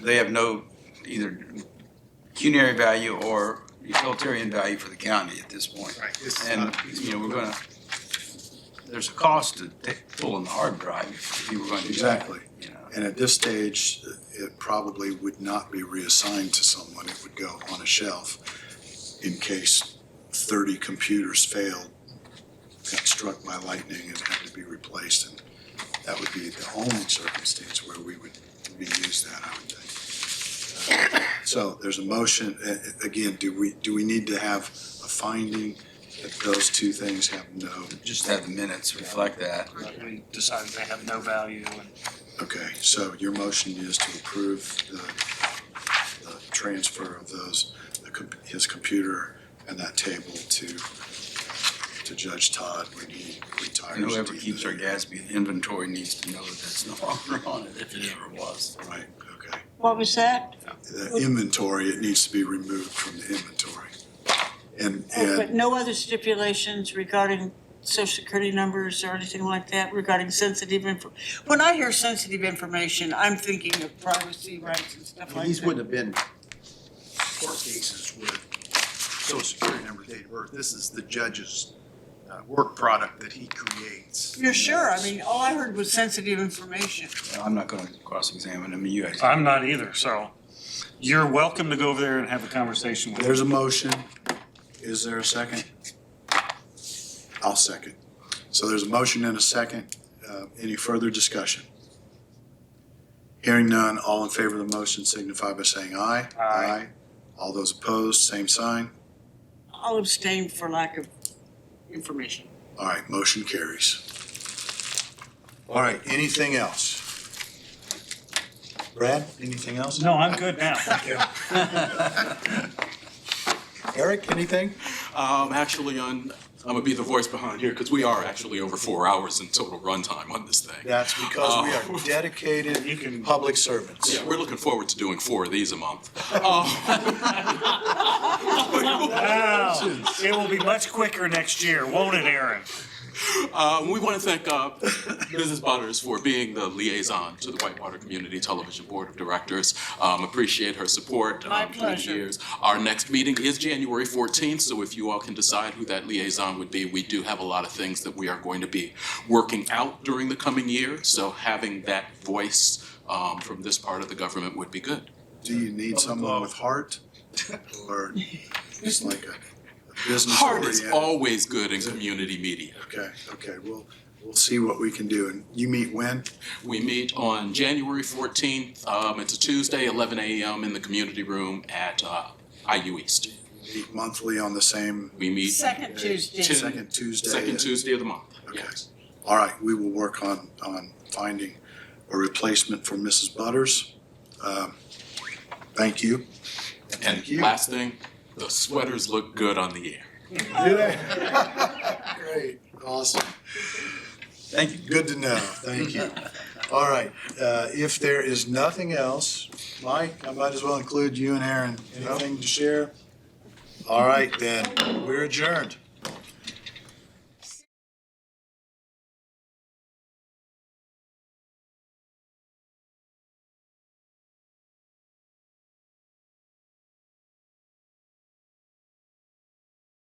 They have no either pecuniary value or utilitarian value for the county at this point. Right. This is And, not a piece of we're gonna, there's a cost to pulling the hard drive if you were going to do that. Exactly. You know. And at this stage, it probably would not be reassigned to someone. It would go on a shelf in case 30 computers failed, got struck by lightning and had to be replaced. And that would be the only circumstance where we would reuse that, I would think. So there's a motion. Again, do we need to have a finding that those two things have no? Just have the minutes reflect that. we decided they have no value and. Okay, so your motion is to approve the transfer of those, his computer and that table to Judge Todd when he retires. And whoever at the end keeps of our the year. GASB inventory needs to know that that's no longer on it, if it ever was. Right, okay. What was that? The inventory, it needs to be removed from the inventory. And But no other stipulations regarding social security numbers or anything like that regarding sensitive info. When I hear sensitive information, I'm thinking of privacy rights and stuff like These that. wouldn't have been court cases with social security number, date of birth. This is the judge's work product that he creates. You're sure? I mean, all I heard was sensitive information. I'm not gonna cross-examine him, you guys. I'm not either, so you're welcome to go over there and have a conversation with. there's a motion. Is there a second? I'll second. So there's a motion and a second. Any further discussion? Hearing none, all in favor of the motion signify by saying aye. Aye. All those opposed, same sign. I'll abstain for lack of information. All right, motion carries. All right, anything else? Brad, anything else? No, I'm good now, thank you. Eric, anything? Actually, I'm gonna be the voice behind here, because we are actually over 4 hours in total runtime on this thing. That's because we are dedicated public servants. Yeah, we're looking forward to doing 4 of these a month. Wow, it will be much quicker next year, won't it, Aaron? We want to thank Mrs. Butters for being the liaison to the Whitewater Community Television Board of Directors. Appreciate her support My through the pleasure. years. Our next meeting is January 14th, so if you all can decide who that liaison would be, we do have a lot of things that we are going to be working out during the coming year. So having that voice from this part of the government would be good. Do you need someone with heart or just like a business Heart is oriented? always good in community media. Okay, we'll see what we can do. And you meet when? We meet on January 14th. It's a Tuesday, 11 a.m. in the community room at IU East. Meet monthly on the same? We meet Second Tuesday. Second Tuesday. second Tuesday of the month. Okay. Yes. All right, we will work on finding a replacement for Mrs. Butters. Thank you. And last thing, the sweaters look good on the air. Do they? Great, awesome. Thank you. Good to know, thank you. All right, if there is nothing else, Mike, I might as well include you and Aaron. Anything to share? All right, then, we're adjourned.